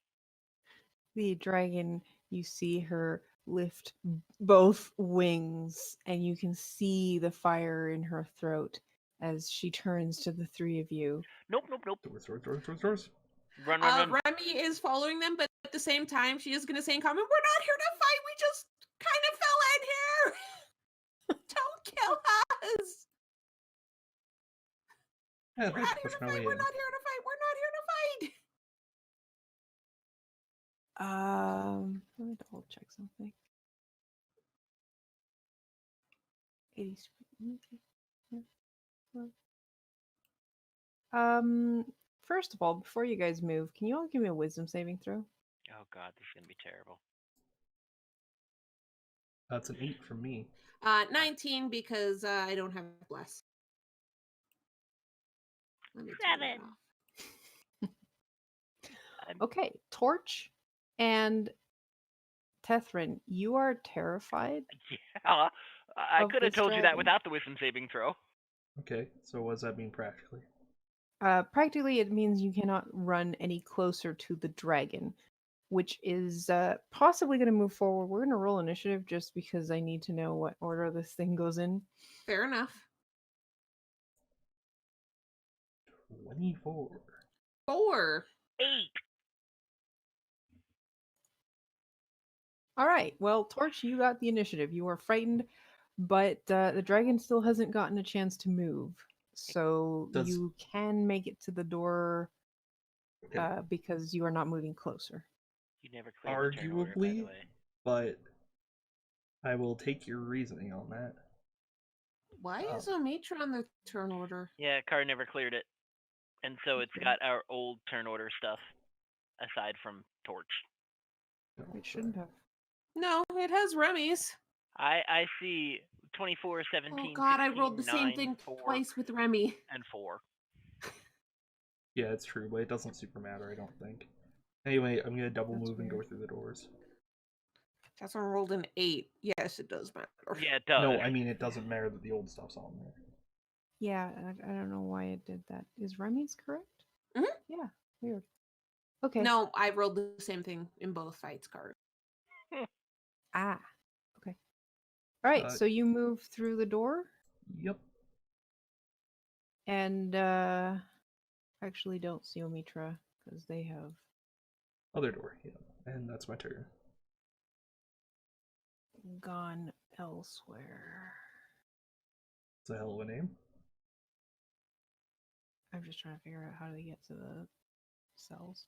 The dragon, you see her lift both wings, and you can see the fire in her throat as she turns to the three of you. Nope. Doors. Run. Remy is following them, but at the same time, she is going to say in common, "We're not here to fight. We just kind of fell in here. Don't kill us. Yeah, We're not here to fight. We're not here to fight. We're not here to fight." Let me double check something. 80 speed. First of all, before you guys move, can you all give me a wisdom saving throw? Oh god, this is gonna be terrible. That's an 8 from me. 19 because I don't have bless. Let me turn that 7. off. Okay, Torch and Tethrin, you are terrified. Yeah, I Of could have this told you that dragon. without the wisdom saving throw. Okay, so what does that mean practically? Practically, it means you cannot run any closer to the dragon, which is possibly going to move forward. We're going to roll initiative just because I need to know what order this thing goes in. Fair enough. 24. 4. 8. All right, well, Torch, you got the initiative. You are frightened, but the dragon still hasn't gotten a chance to move. So you can make it to the door because you are not moving closer. You never cleared the turn order, by Arguably, the way. but I will take your reasoning on that. Why is Omitra on the turn order? Yeah, Car never cleared it. And so it's got our old turn order stuff, aside from Torch. It shouldn't have. No, it has Remy's. I see 24, 17, Oh god, 16, I rolled the 9, same thing 4, twice with Remy. and 4. Yeah, it's true, but it doesn't super matter, I don't think. Anyway, I'm gonna double That's move and go weird. through the doors. That's when I rolled an 8. Yes, it does matter. Yeah, it does. No, I mean it doesn't matter that the old stuff's on there. Yeah, I don't know why it did that. Is Remy's correct? Mhm. Yeah, weird. Okay. No, I rolled the same thing in both fights, Card. Ah, okay. All right, Uh, so you move through the door Yep. and actually don't see Omitra because they have Other door, yeah. And that's my turn. gone elsewhere. It's a hell of a name. I'm just trying to figure out how to get to the cells.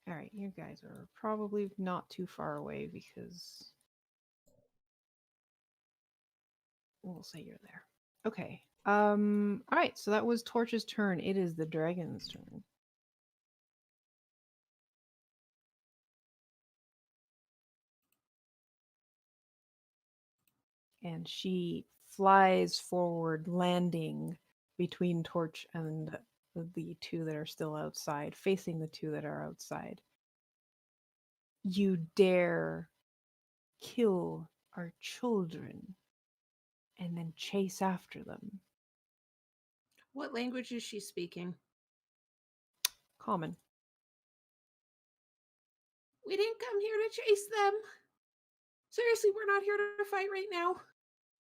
All right, you guys are probably not too far away because we'll say you're there. Okay. All right, so that was Torch's turn. It is the dragon's turn. And she flies forward, landing between Torch and the two that are still outside, facing the two that are outside. You dare kill our children and then chase after them. What language is she speaking? Common. We didn't come here to chase them. Seriously, we're not here to fight right now.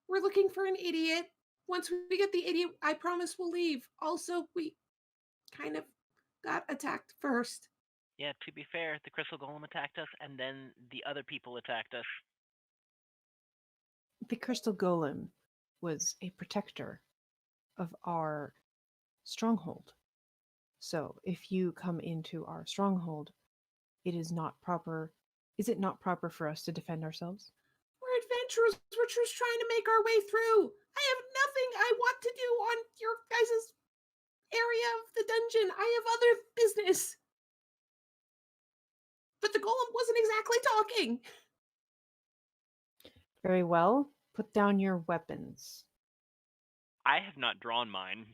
We're looking for an idiot. Once we get the idiot, I promise we'll leave. Also, we kind of got attacked first. Yeah, to be fair, the crystal golem attacked us, and then the other people attacked us. The crystal golem was a protector of our stronghold. So if you come into our stronghold, it is not proper. Is it not proper for us to defend ourselves? We're adventurers. We're just trying to make our way through. I have nothing I want to do on your guys' area of the dungeon. I have other business. But the golem wasn't exactly talking. Very well. Put down your weapons. I have not drawn mine.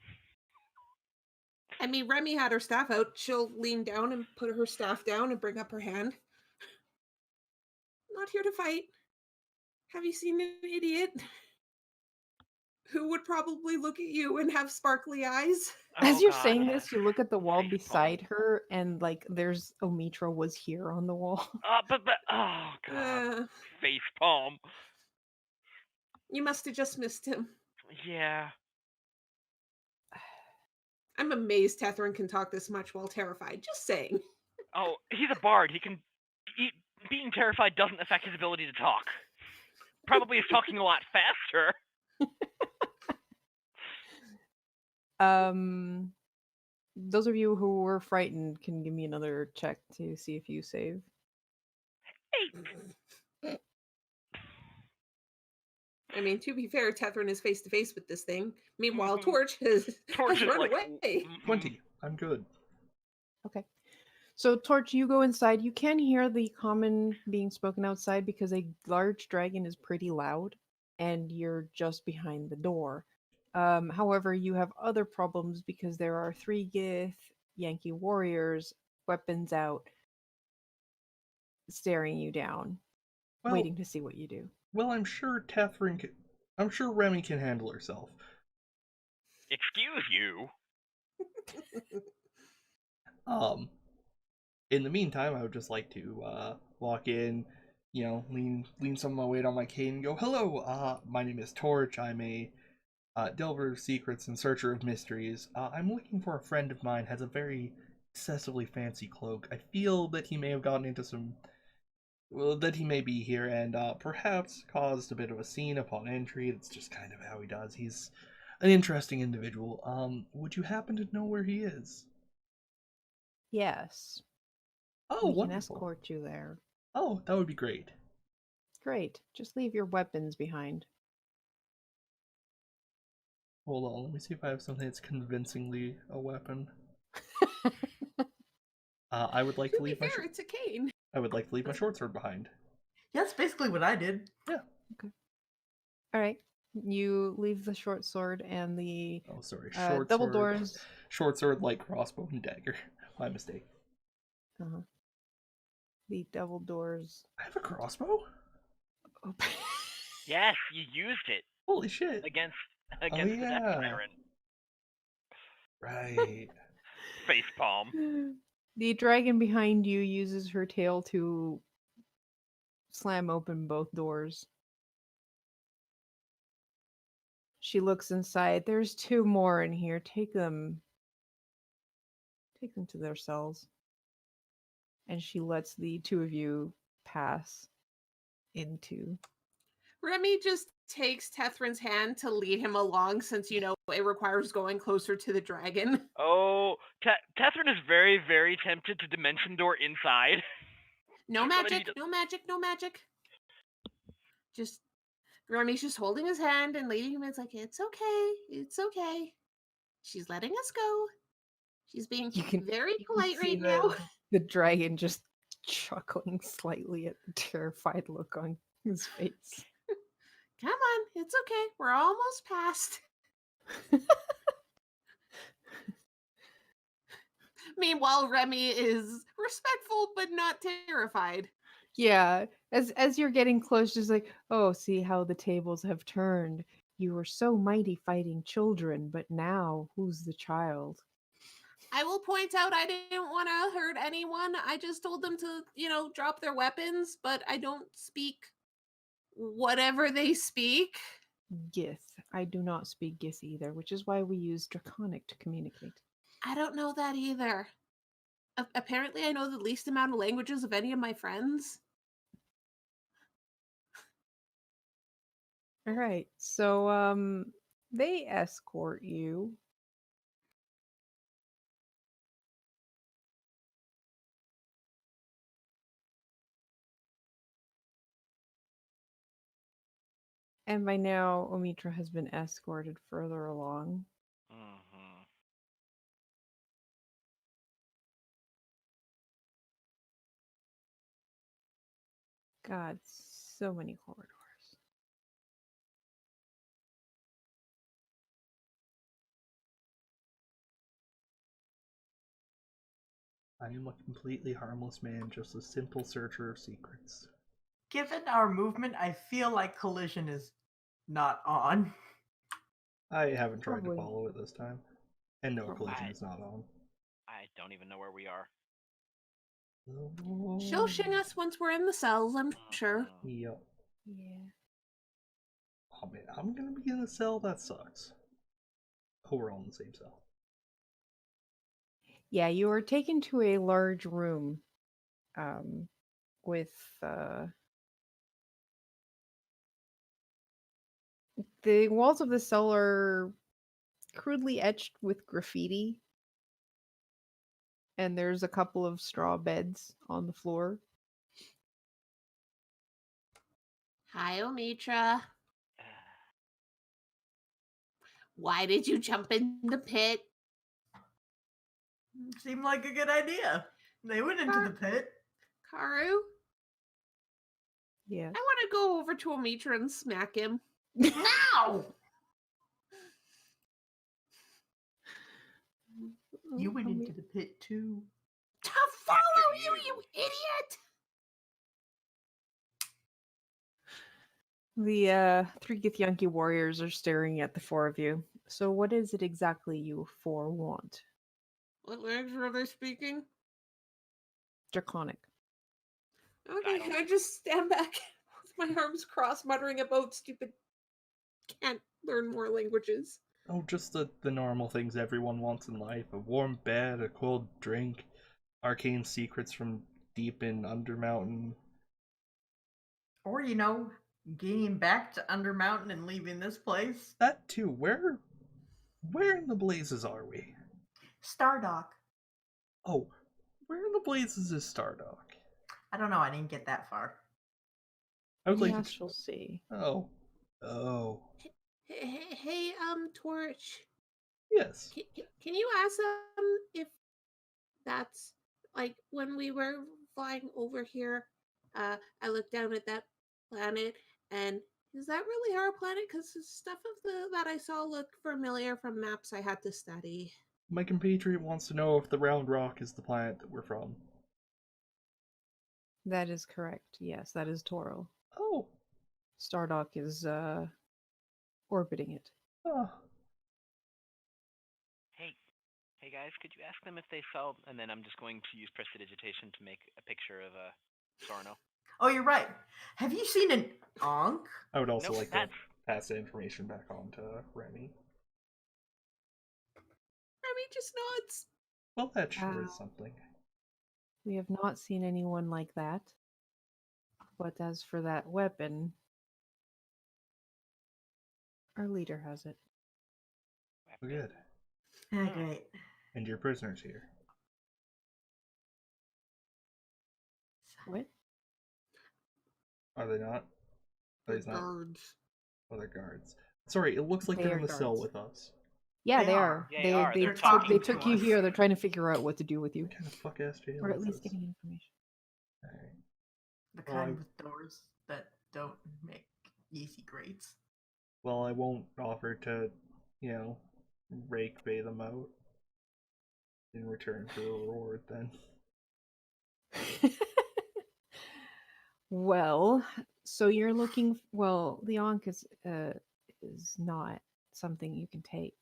I mean, Remy had her staff out. She'll lean down and put her staff down and bring up her hand. I'm not here to fight. Have you seen an idiot who would probably look at you and have sparkly eyes? As Oh, you're God. saying this, you look at the wall Facepalm. beside her, and like there's Omitra was here on the wall. But oh God, face palm. You must have just missed him. Yeah. I'm amazed Tethrin can talk this much while terrified. Just saying. Oh, he's a bard. Being terrified doesn't affect his ability to talk. Probably is talking a lot faster. Those of you who were frightened can give me another check to see if you save. 8. I mean, to be fair, Tethrin is face to face with this thing. Meanwhile, Torch has run like, away. 20. I'm good. Okay. So, Torch, you go inside. You can hear the common being spoken outside because a large dragon is pretty loud, and you're just behind the door. However, you have other problems because there are 3 Gith Yankee warriors, weapons out, staring you down, Well, waiting to see what you do. Well, I'm sure Remy can handle herself. Excuse you. In the meantime, I would just like to walk in, lean some of my weight on my cane and go, "Hello, my name is Torch. I'm a delver of secrets and searcher of mysteries. I'm looking for a friend of mine. Has a very excessively fancy cloak. I feel that he may have gotten into that he may be here and perhaps caused a bit of a scene upon entry. It's just kind of how he does. He's an interesting individual. Would you happen to know where he is?" Yes. Oh, We can wonderful. escort you there. Oh, that would be great. Great. Just leave your weapons behind. Hold on, let me see if I have something that's convincingly a weapon. I would like to leave my it's a cane. I would like to leave my short sword behind. Yeah, that's basically what I did. Yeah. Okay. All right. You leave the short sword and the Short double sword. doors. Short sword, light crossbow, and dagger. My mistake. Uh-huh. The double doors. I have a crossbow? Open. Yes, you used it Holy shit. against the Death Tyrant. Right. Facepalm. The dragon behind you uses her tail to slam open both doors. She looks inside. There's 2 more in here. Take them to their cells. And she lets the 2 of you pass into. Remy just takes Tethrin's hand to lead him along since, it requires going closer to the dragon. Oh, Tethrin is very, very tempted to dimension door inside. No magic, no magic, no magic. Just, Remy's just holding his hand and leading him. It's like, it's okay. She's letting us go. She's being very polite right now. The dragon just chuckling slightly at the terrified look on his face. Come on, it's okay. We're almost past. Meanwhile, Remy is respectful but not terrified. Yeah, as you're getting close, just like, oh, see how the tables have turned. You were so mighty fighting children, but now who's the child? I will point out I didn't want to hurt anyone. I just told them to, drop their weapons, but I don't speak whatever they speak. Gith. I do not speak Gith either, which is why we use Draconic to communicate. I don't know that either. Apparently, I know the least amount of languages of any of my friends. All right, so they escort you. And by now, Omitra has been escorted further along. Mm-hmm. God, so many corridors. I am a completely harmless man, just a simple searcher of secrets. Given our movement, I feel like collision is not on. I haven't tried Probably. to follow it this time. And no, Probably. collision is not on. I don't even know where we are. She'll shing us once we're in the cells, I'm sure. Yep. Yeah. Oh man, I'm gonna be in the cell? That sucks. Oh, we're all in the same cell. Yeah, you are taken to a large room with the walls of the cell are crudely etched with graffiti, and there's a couple of straw beds on the floor. Hi, Omitra. Why did you jump in the pit? Seemed like a good idea. They went into the pit. Karu, Yes. I want to go over to Omitra and smack him. Now! You went I into mean, the pit too. To follow After you, you. you idiot! the three Githyanki warriors are staring at the four of you. So what is it exactly you four want? What language are they speaking? Draconic. Okay, don't- I just stand back with my arms crossed, muttering about stupid can't learn more languages. Oh, just the normal things everyone wants in life. A warm bed, a cold drink, arcane secrets from deep in Undermountain. Or, getting back to Undermountain and leaving this place. That too. Where in the blazes are we? Stardock. Oh, where in the blazes is Stardock? I don't know, I didn't get that far. I would like Yeah, to... she'll see. Oh. Hey, Torch. Yes. Can you ask them if that's like when we were flying over here? I looked down at that planet, and is that really our planet? Because stuff that I saw looked familiar from maps I had to study. My compatriot wants to know if the round rock is the planet that we're from. That is correct. Yes, that is Toro. Oh. Stardock is orbiting it. Oh. Hey guys, could you ask them if they saw? And then I'm just going to use prestidigitation to make a picture of Sorno. Oh, you're right. Have you seen an Ankh? I would also Nope, like to pass the information back on to Remy. Remy just nods. Well, that sure Wow. is something. We have not seen anyone like that. But as for that weapon, our leader has it. Oh, good. Ah, great. And your prisoners here. What? Are they not? The They's not. guards. Other guards. Sorry, it looks like They they're are in the cell guards. with us. Yeah, They they are. are. They are. They They're took, talking they to took you us. here. They're trying to figure out what to do with you. What kind of fuck ass jail Or at is least this? getting information. Alright. The Well, kind I- with doors that don't make easy grates. Well, I won't offer to, rake bait them out in return for a reward then. Well, so you're looking. Well, the Ankh is not something you can take.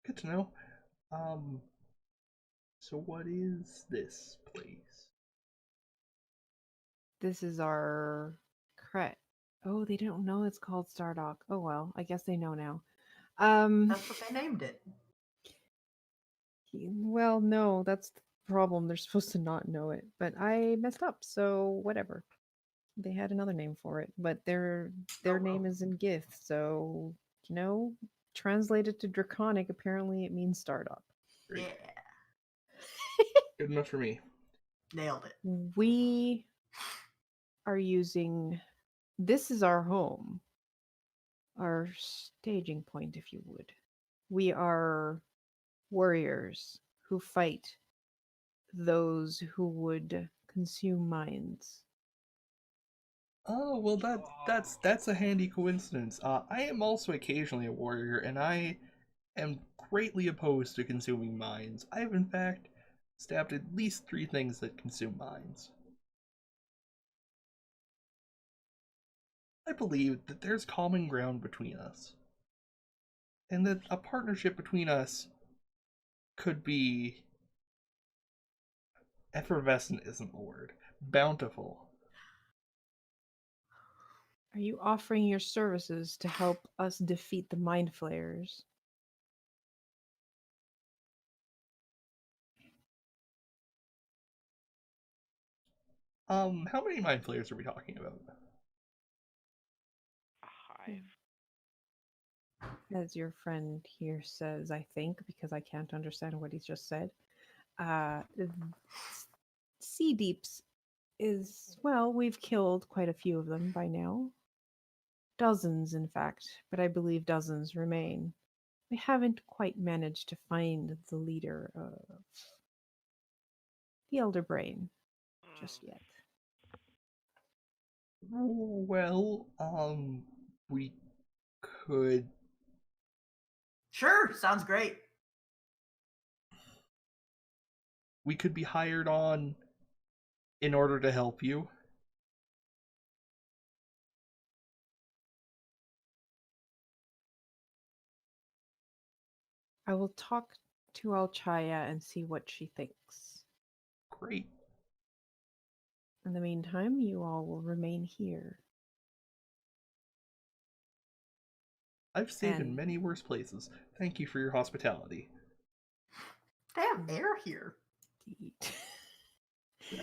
Good to know. So what is this place? This is our cret. Oh, they don't know it's called Stardock. Oh well, I guess they know now. That's what they named it. Well, no, that's the problem. They're supposed to not know it, but I messed up, so whatever. They had another name for it, but their Oh, name well. is in Gith, so translated to Draconic, apparently it means Stardock. Great. Yeah, Good enough for me. nailed it. We are using this is our home, our staging point, if you would. We are warriors who fight those who would consume minds. Oh, well, that's a handy coincidence. I am also occasionally a warrior, and I am greatly opposed to consuming minds. I have, in fact, stabbed at least 3 things that consume minds. I believe that there's common ground between us, and that a partnership between us could be effervescent isn't the word. Bountiful. Are you offering your services to help us defeat the mind flayers? How many mind flayers are we talking about? A hive. As your friend here says, I think, because I can't understand what he's just said. Sea Deeps is, well, we've killed quite a few of them by now. Dozens, in fact, but I believe dozens remain. We haven't quite managed to find the leader of the Elder Brain just yet. Well, we could. Sure, sounds great. We could be hired on in order to help you. I will talk to Alchaya and see what she thinks. Great. In the meantime, you all will remain here. I've stayed in And- many worse places. Thank you for your hospitality. They have air here.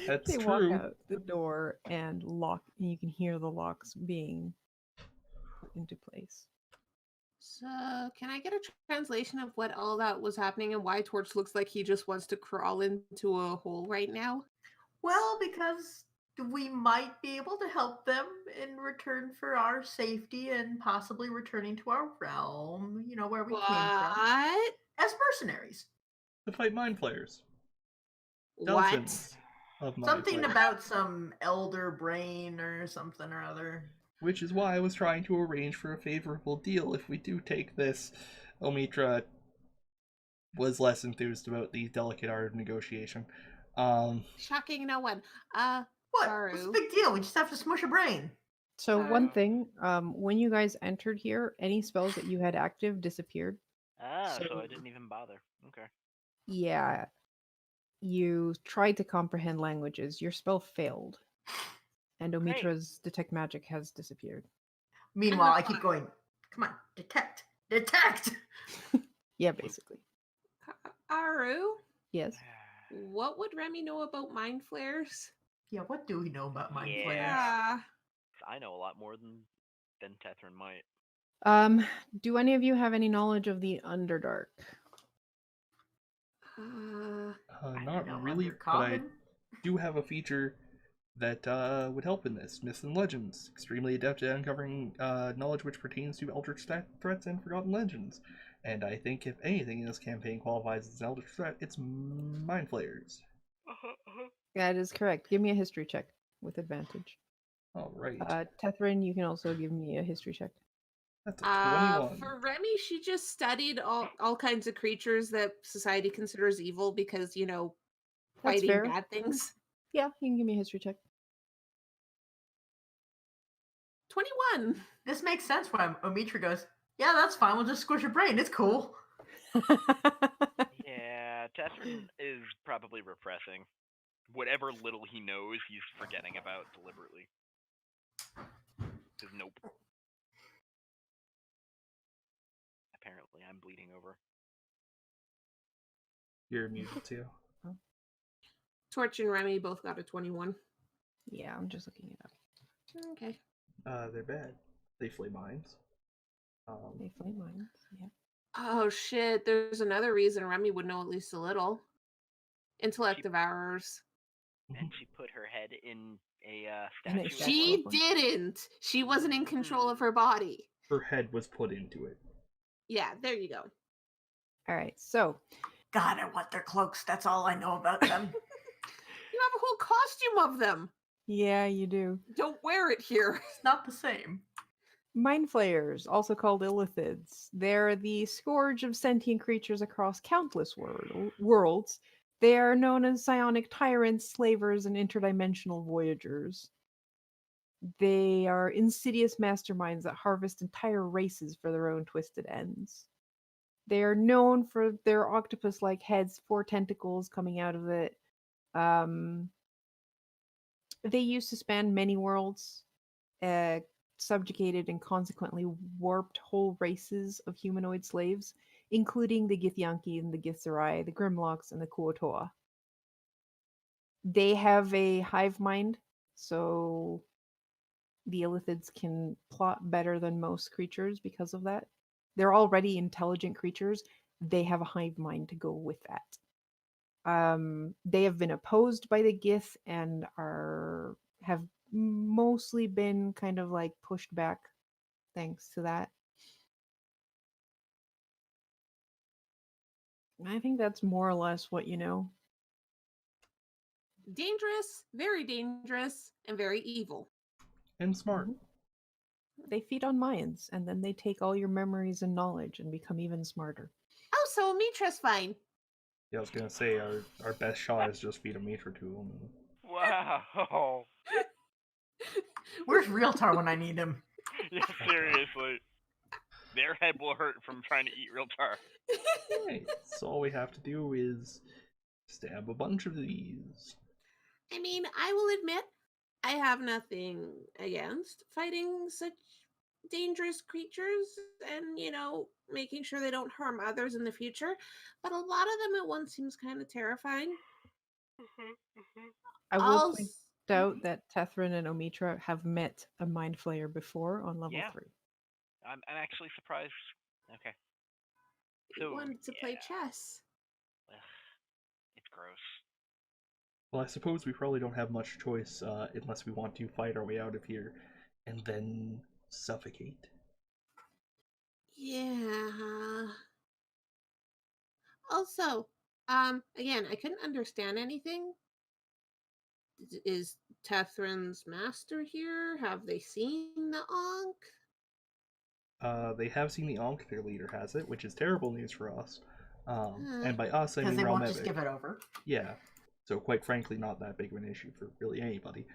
That's They true. walk out the door and lock, and you can hear the locks being put into place. So, can I get a translation of what all that was happening and why Torch looks like he just wants to crawl into a hole right now? Well, because we might be able to help them in return for our safety and possibly returning to our realm, where we came from, What? as mercenaries. To fight mind flayers. What? Dozens of mind Something flayers. about some elder brain or something or other. Which is why I was trying to arrange for a favorable deal if we do take this. Omitra was less enthused about the delicate art of negotiation. Shocking no one. What? What's Haru. the big deal? We just have to smush a brain. So one Oh. thing, when you guys entered here, any spells that you had active disappeared. Ah, so So- I didn't even bother. Okay. Yeah. You tried to comprehend languages. Your spell failed. And Great. Omitra's detect magic has disappeared. Meanwhile, I the keep fire. going, come on, detect, detect! Yeah, basically. Aru, Yes. what would Remy know about mind flares? Yeah, what do we know about mind Yeah. flayers? Yeah. I know a lot more than Tethrin might. Do any of you have any knowledge of the Underdark? I Not know really, but I Undercommon. do have a feature that would help in this. Myths and legends. Extremely adept at uncovering knowledge which pertains to eldritch threats and forgotten legends. And I think if anything in this campaign qualifies as an eldritch threat, it's mind flayers. That is correct. Give me a history check with advantage. All right. Tethrin, you can also give me a history check. That's a 21. For Remy, she just studied all kinds of creatures that society considers evil because, That's fighting fair. bad things. Yeah, you can give me a history check. 21. This makes sense when Omitra goes, yeah, that's fine, we'll just squish your brain, it's cool. Yeah, Tethrin is probably repressing. Whatever little he knows, he's forgetting about deliberately. Because nope. Apparently, I'm bleeding over. You're muted too. Torch and Remy both got a 21. Yeah, I'm just looking it up. Okay. They're bad. They flay minds. They flame mines. Yeah. Oh shit, there's another reason Remy would know at least a little. Intellect She- devourers. And she put her head in a In a statue. statue. She one. didn't. She wasn't in control of her body. Her head was put into it. Yeah, there you go. All right. So God, I want their cloaks, that's all I know about them. You have a whole costume of them. Yeah, you do. Don't wear it here. It's not the same. Mind flayers, also called illithids. They're the scourge of sentient creatures across countless worlds. They are known as psionic tyrants, slavers, and interdimensional voyagers. They are insidious masterminds that harvest entire races for their own twisted ends. They are known for their octopus-like heads, 4 tentacles coming out of it. They used to span many worlds, subjugated and consequently warped whole races of humanoid slaves, including the Githyanki and the Githzerai, the Grimlocks, and the Kuotoa. They have a hive mind, so the illithids can plot better than most creatures because of that. They're already intelligent creatures. They have a hive mind to go with that. They have been opposed by the Gith and have mostly been kind of like pushed back thanks to that. I think that's more or less what you know. Dangerous, and very evil. And smart. They feed on minds, and then they take all your memories and knowledge and become even smarter. Oh, so Mitra's fine. Yeah, I was gonna say our best shot is just feed a meter to him. Wow. Where's Realtar when I need him? Yeah, seriously. Their head will hurt from trying to eat real tar. Hey, so all we have to do is stab a bunch of these. I mean, I will admit, I have nothing against fighting such dangerous creatures and, making sure they don't harm others in the future, but a lot of them at once seems kind of terrifying. I will point out that Tethrin and Omitra have met a Mind Flayer before on level 3. I'm actually surprised. Okay. So, wanted to play chess. Ugh, it's gross. Well, I suppose we probably don't have much choice unless we want to fight our way out of here and then suffocate. Yeah. Also, again, I couldn't understand anything. Is Tethrin's master here? Have they seen the Ankh? They have seen the Ankh, their leader has it, which is terrible news for us. And by us, I mean because they won't Realmevic. just give it over. Yeah. So quite frankly, not that big of an issue for really anybody.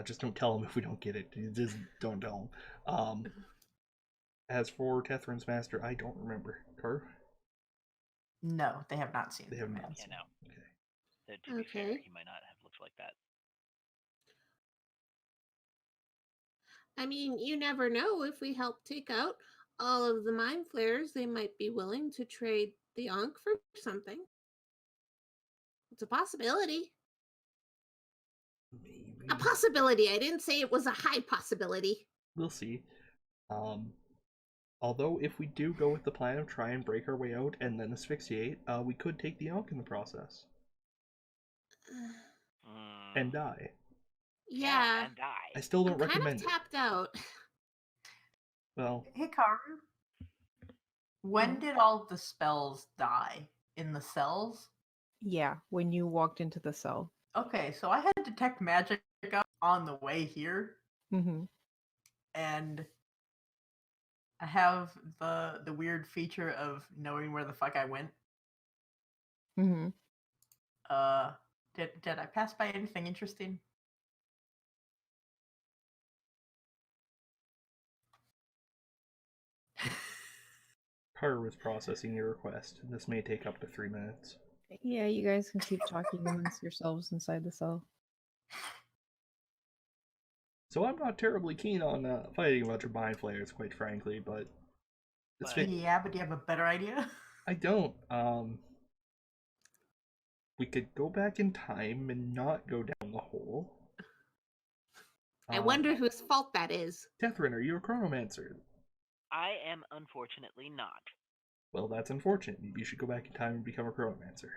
Just don't tell them if we don't get it. Just don't tell them. As for Tethrin's master, I don't remember. Carv? No, they have not seen it. They have not seen no. it. Okay. To be fair, he might not have looked like that. I mean, you never know. If we help take out all of the Mind Flayers, they might be willing to trade the Ankh for something. It's a possibility. Maybe. A possibility. I didn't say it was a high possibility. We'll see. Although if we do go with the plan of try and break our way out and then asphyxiate, we could take the Ankh in the process. And die. Yeah. And die. I still don't recommend kind of tapped out. Well, Hey, Karu. When did all the spells die? In the cells? Yeah, when you walked into the cell. Okay, so I had detect magic on the way here. Mm-hmm. And I have the weird feature of knowing where the fuck I went. Mm-hmm. Did I pass by anything interesting? Carter was processing your request. This may take up to 3 minutes. Yeah, you guys can keep talking amongst yourselves inside the cell. So I'm not terribly keen on fighting a bunch of Mind Flayers, quite frankly, but... Yeah, but do you have a better idea? I don't. We could go back in time and not go down the hole. I wonder whose fault that is. Tethrin, are you a chronomancer? I am unfortunately not. Well, that's unfortunate. You should go back in time and become a chronomancer.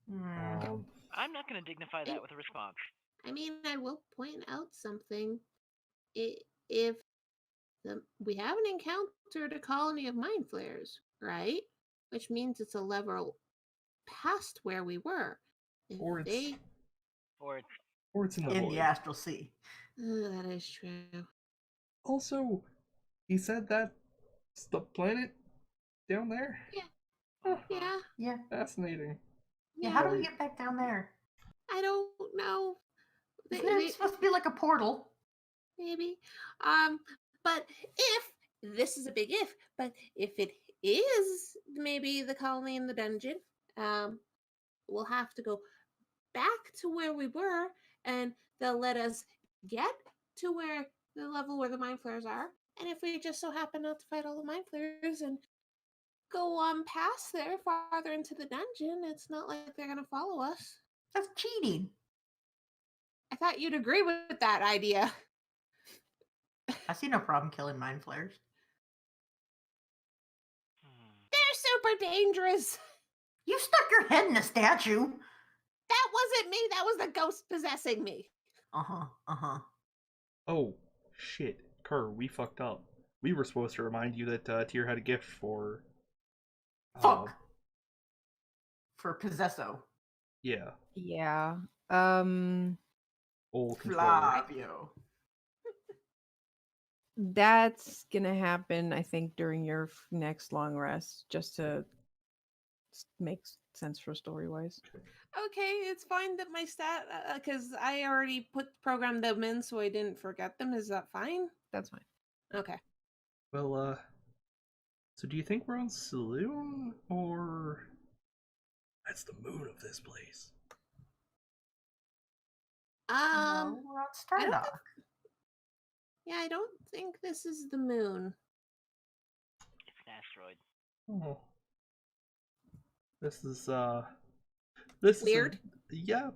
I'm not going to dignify that with a response. I mean, I will point out something. We haven't encountered a colony of Mind Flayers, right? Which means it's a level past where we were. Or it's Or it's Or it's in the in void. the astral sea. That is true. Also, he said that's the planet down there? Yeah. Huh, Yeah. Yeah. fascinating. Yeah. How do we Right. get back down there? I don't know. Isn't there supposed to be like a portal? Maybe. But if this is a big if, but if it is maybe the colony in the dungeon, we'll have to go back to where we were, and they'll let us get to where the level where the mind flayers are. And if we just so happen not to fight all the mind flayers and go on past there farther into the dungeon, it's not like they're gonna follow us. That's cheating. I thought you'd agree with that idea. I see no problem killing mind flayers. They're super dangerous. You stuck your head in a statue. That wasn't me. That was the ghost possessing me. Oh, shit. Kerr, we fucked up. We were supposed to remind you that Tyr had a gift for... Fuck. For Possesso. Yeah. Yeah. Old controller. Flavio. That's gonna happen, I think, during your next long rest, just to make sense for story-wise. Okay, it's fine that my stat, because I already programmed them in, so I didn't forget them. Is that fine? That's fine. Okay. Well, so do you think we're on Saloon, or... That's the moon of this place. No, we're on I don't Stardock. Yeah, I don't think this is the moon. It's an asteroid. Oh. This is Weird.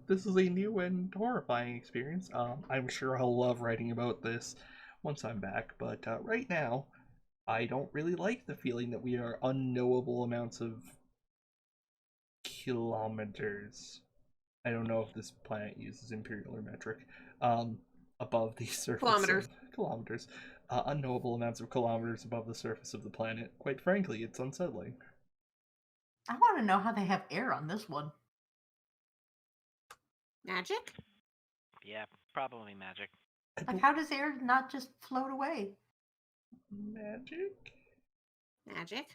This is a new and horrifying experience. I'm sure I'll love writing about this once I'm back, but right now, I don't really like the feeling that we are unknowable amounts of kilometers. I don't know if this planet uses imperial or metric. Above the surface. Kilometers. Kilometers. Unknowable amounts of kilometers above the surface of the planet. Quite frankly, it's unsettling. I want to know how they have air on this one. Magic? Yeah, probably magic. Like, how does air not just float away? Magic? Magic?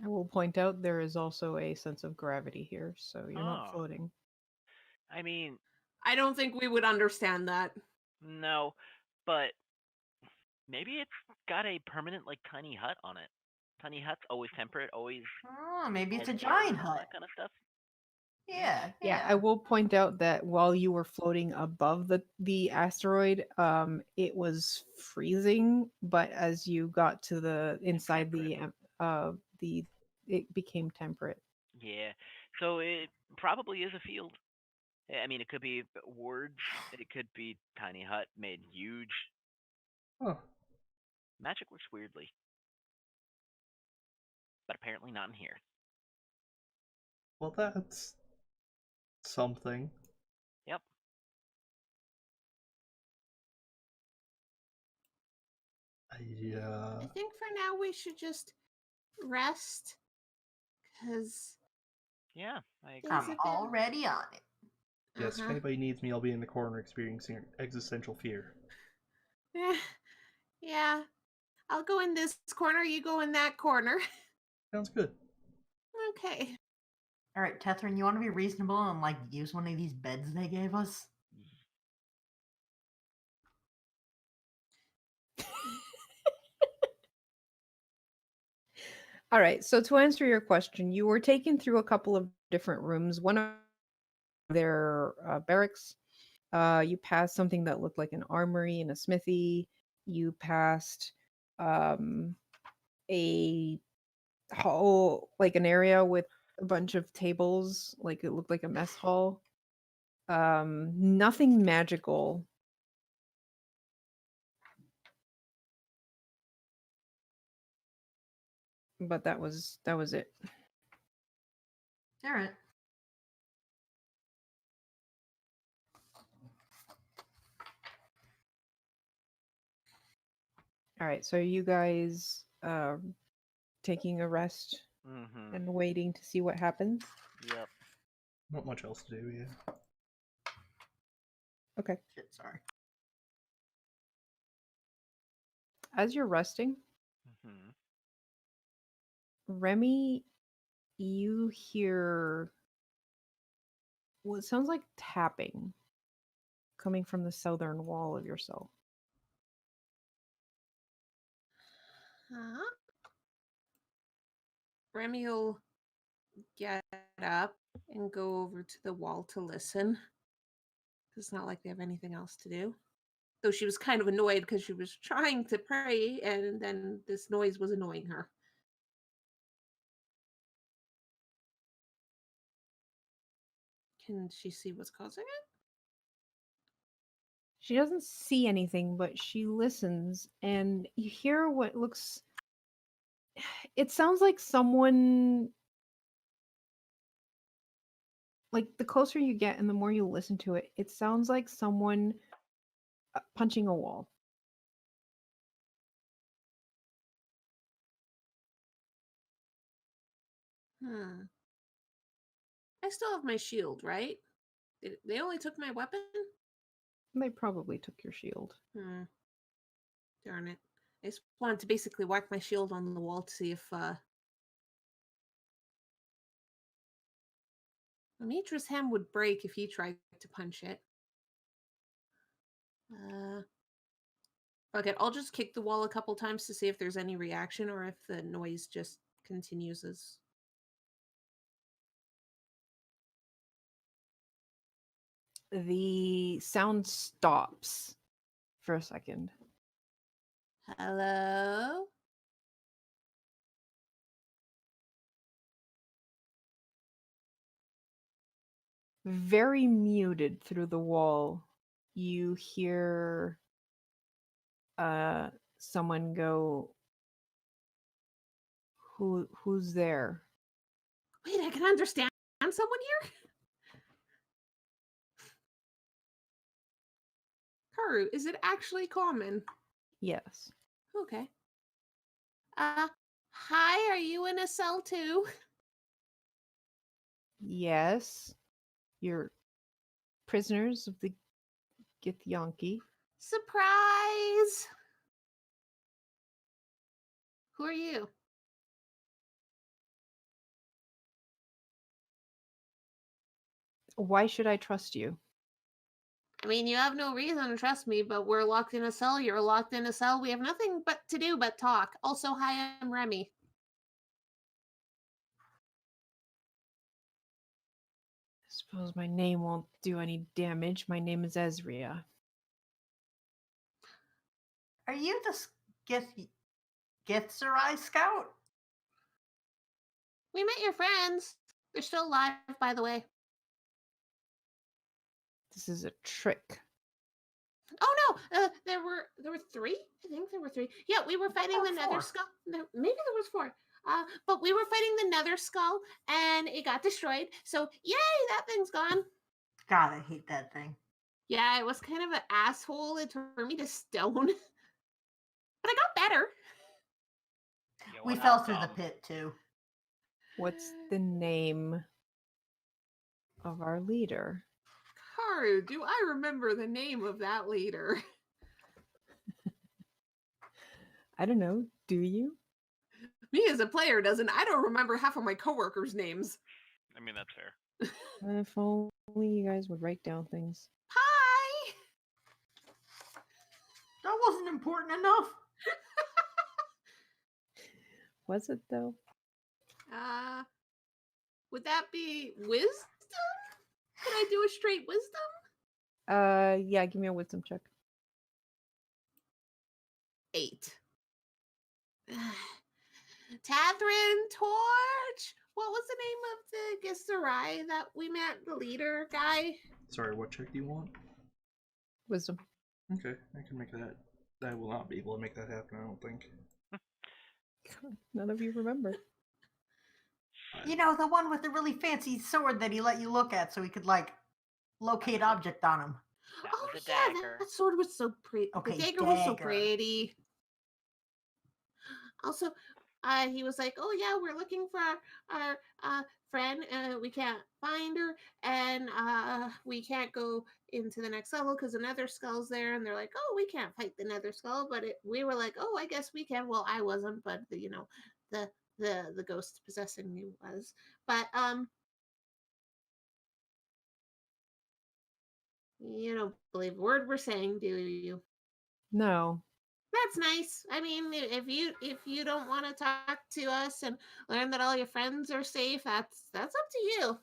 I will point out there is also a sense of gravity here, so you're not Oh. floating. I mean, I don't think we would understand that. no, but maybe it's got a permanent, like, tiny hut on it. Tiny hut's always temperate, always Oh, maybe it's a has air giant and all hut. that kind of stuff. Yeah. I will point out that while you were floating above the asteroid, it was freezing, but as you got to the inside the it became temperate. Yeah, so it probably is a field. I mean, it could be words. It could be tiny hut made huge. Huh. Magic works weirdly, but apparently not in here. Well, that's something. Yep. Yeah. I think for now we should just rest, because Yeah, I agree. Things I'm have been- already on it. Yes, if anybody needs me, I'll be in the corner experiencing existential fear. Yeah. I'll go in this corner, you go in that corner. Sounds good. Okay. All right, Tethrin, you want to be reasonable and like use one of these beds they gave us? All right, so to answer your question, you were taken through a couple of different rooms. One of their barracks. You passed something that looked like an armory and a smithy. You passed a hall, like an area with a bunch of tables, like it looked like a mess hall. Nothing magical. But that was it. All right. All right, so you guys taking a rest Mm-hmm. and waiting to see what happens. Yep. Not much else to do, yeah. Okay. Shit, sorry. As you're resting, Hmm. Remy, you hear what sounds like tapping coming from the southern wall of your cell. Huh? Remy will get up and go over to the wall to listen. It's not like they have anything else to do. Though she was kind of annoyed because she was trying to pray and then this noise was annoying her. Can she see what's causing it? She doesn't see anything, but she listens, and you hear what looks. It sounds like someone. Like, the closer you get and the more you listen to it, it sounds like someone punching a wall. I still have my shield, right? They only took my weapon? They probably took your shield. Darn it. I just wanted to basically whack my shield on the wall to see if Amitra's hand would break if he tried to punch it. Okay, I'll just kick the wall a couple times to see if there's any reaction or if the noise just continues as... The sound stops for a second. Hello? Very muted through the wall, you hear someone go, who's there? Wait, I can understand someone here? Karu, is it actually common? Yes. Okay. Hi, are you in a cell too? Yes. You're prisoners of the Githyanki. Surprise! Who are you? Why should I trust you? I mean, you have no reason to trust me, but we're locked in a cell. You're locked in a cell. We have nothing but to do but talk. Also, hi, I'm Remy. I suppose my name won't do any damage. My name is Ezria. Are you the Githzerai scout? We met your friends. They're still alive, by the way. This is a trick. Oh no, there were 3. I think there were 3. Yeah, we were fighting the Netherskull. Maybe there was 4. But we were fighting the Netherskull, and it got destroyed. So yay, that thing's gone. God, I hate that thing. Yeah, it was kind of an asshole. It turned me to stone, but I got better. Yeah, We well, fell how through the come? pit too. What's the name of our leader? Karu, do I remember the name of that leader? I don't know. Do you? Me as a player doesn't. I don't remember half of my coworkers' names. I mean, that's fair. If only you guys would write down things. Hi! That wasn't important enough. Was it though? Would that be wisdom? Could I do a straight wisdom? Yeah, give me a wisdom check. 8. Tathryn Torch! What was the name of the Githzerai that we met? The leader guy? Sorry, what check do you want? Wisdom. Okay, I can make that. I will not be able to make that happen, I don't think. None of you remember. You know, the one with the really fancy sword that he let you look at so he could, like, locate object on him. That Oh was a yeah, dagger. that sword was so pretty. Okay, the dagger was so dagger. pretty. Also, he was like, "Oh yeah, we're looking for our friend. We can't find her, and we can't go into the next level because the Netherskull's there." And they're like, "Oh, we can't fight the Netherskull," but we were like, "Oh, I guess we can." Well, I wasn't, but the the ghost possessing me was. But you don't believe a word we're saying, do you? No. That's nice. I mean, if you don't want to talk to us and learn that all your friends are safe, that's up to you.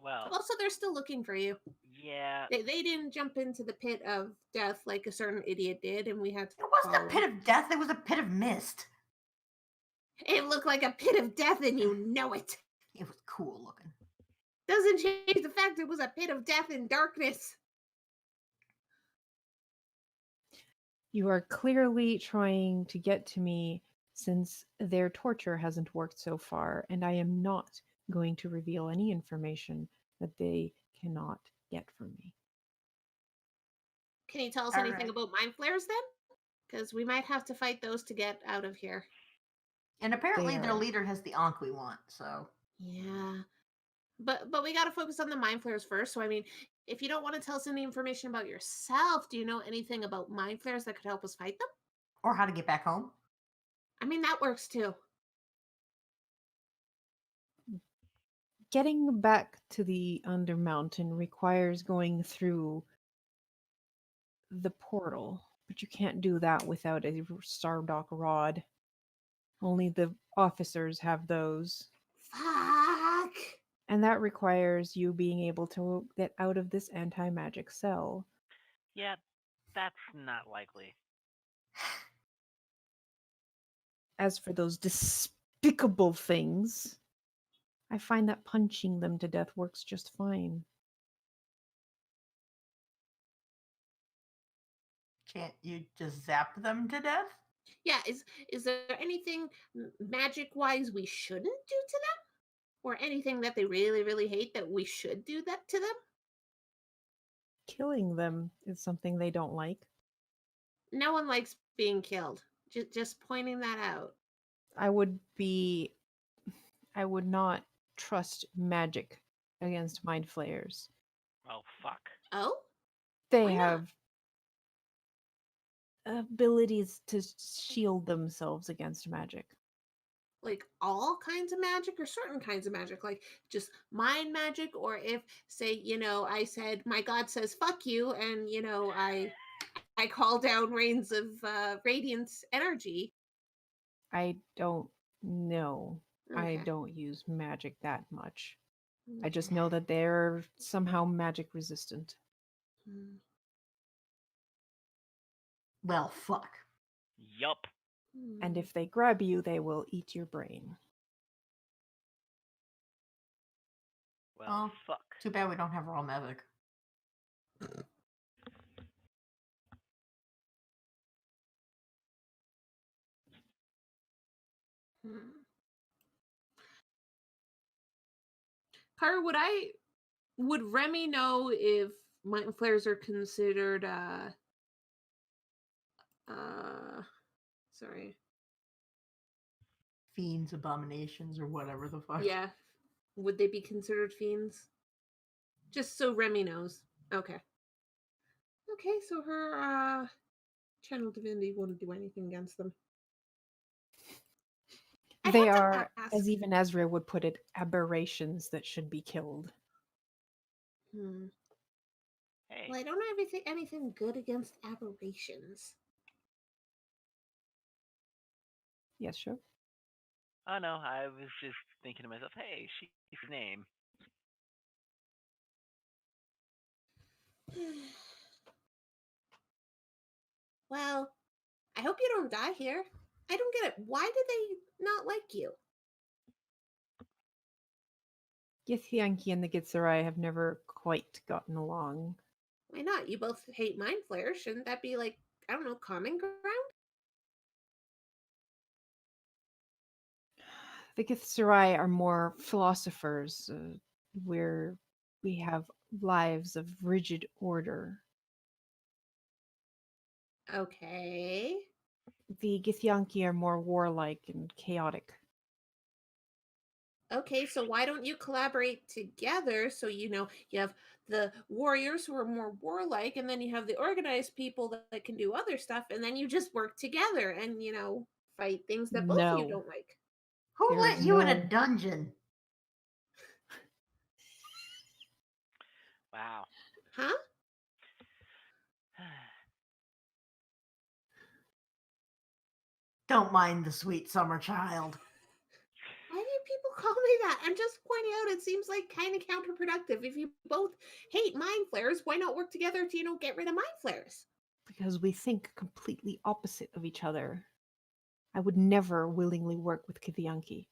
Well, Also, they're still looking for you. yeah. They didn't jump into the pit of death like a certain idiot did, and we had to It wasn't follow a pit him. of death, it was a pit of mist. It looked like a pit of death, and you know it. It was cool looking. Doesn't change the fact it was a pit of death and darkness. You are clearly trying to get to me since their torture hasn't worked so far, and I am not going to reveal any information that they cannot get from me. Can you tell us All anything right. about mind flares then? Because we might have to fight those to get out of here. And apparently their are- leader has the Ankh we want, so. Yeah. But we got to focus on the mind flares first. So I mean, if you don't want to tell us any information about yourself, do you know anything about mind flares that could help us fight them? Or how to get back home. I mean, that works too. Getting back to the Undermountain requires going through the portal, but you can't do that without a Stardock rod. Only the officers have those. Fuck. And that requires you being able to get out of this anti-magic cell. Yeah, that's not likely. As for those despicable things, I find that punching them to death works just fine. Can't you just zap them to death? Yeah, is there anything magic wise we shouldn't do to them? Or anything that they really, really hate that we should do that to them? Killing them is something they don't like. No one likes being killed. Just pointing that out. I would not trust magic against mind flayers. Well, fuck. Oh? They Why not? have abilities to shield themselves against magic. Like all kinds of magic or certain kinds of magic, like just mind magic, or if say I said my god says fuck you, and I call down rains of radiant energy. I don't know. I Okay. don't use magic that much. I just know that they're somehow magic resistant. Mm. Well, fuck. Yup. And if they grab you, they will eat your brain. Well, Oh. fuck. Too bad we don't have raw magic. Kara, would Remy know if mind flares are considered sorry. Fiends, abominations, or whatever the fuck. Yeah. Would they be considered fiends? Just so Remy knows. Okay. Okay, so her channel divinity wouldn't do anything against them. I They had to are, ask. as even Ezra would put it, aberrations that should be killed. Hey. Well, I don't know anything good against aberrations. Yes, sure. Oh no, I was just thinking to myself, hey, she's her name. Well, I hope you don't die here. I don't get it. Why do they not like you? Githyanki and the Gitzerai have never quite gotten along. Why not? You both hate mind flares. Shouldn't that be like, I don't know, common ground? The Githzerai are more philosophers, where we have lives of rigid order. Okay. The Githyanki are more warlike and chaotic. Okay, so why don't you collaborate together? So, you have the warriors who are more warlike, and then you have the organized people that can do other stuff, and then you just work together and, fight things that both of you No. don't like. Who There let is you in a no- dungeon? Wow. Huh? Don't mind the sweet summer child. Why do people call me that? I'm just pointing out it seems like kind of counterproductive. If you both hate mind flares, why not work together to, get rid of mind flares? Because we think completely opposite of each other. I would never willingly work with Kithianki.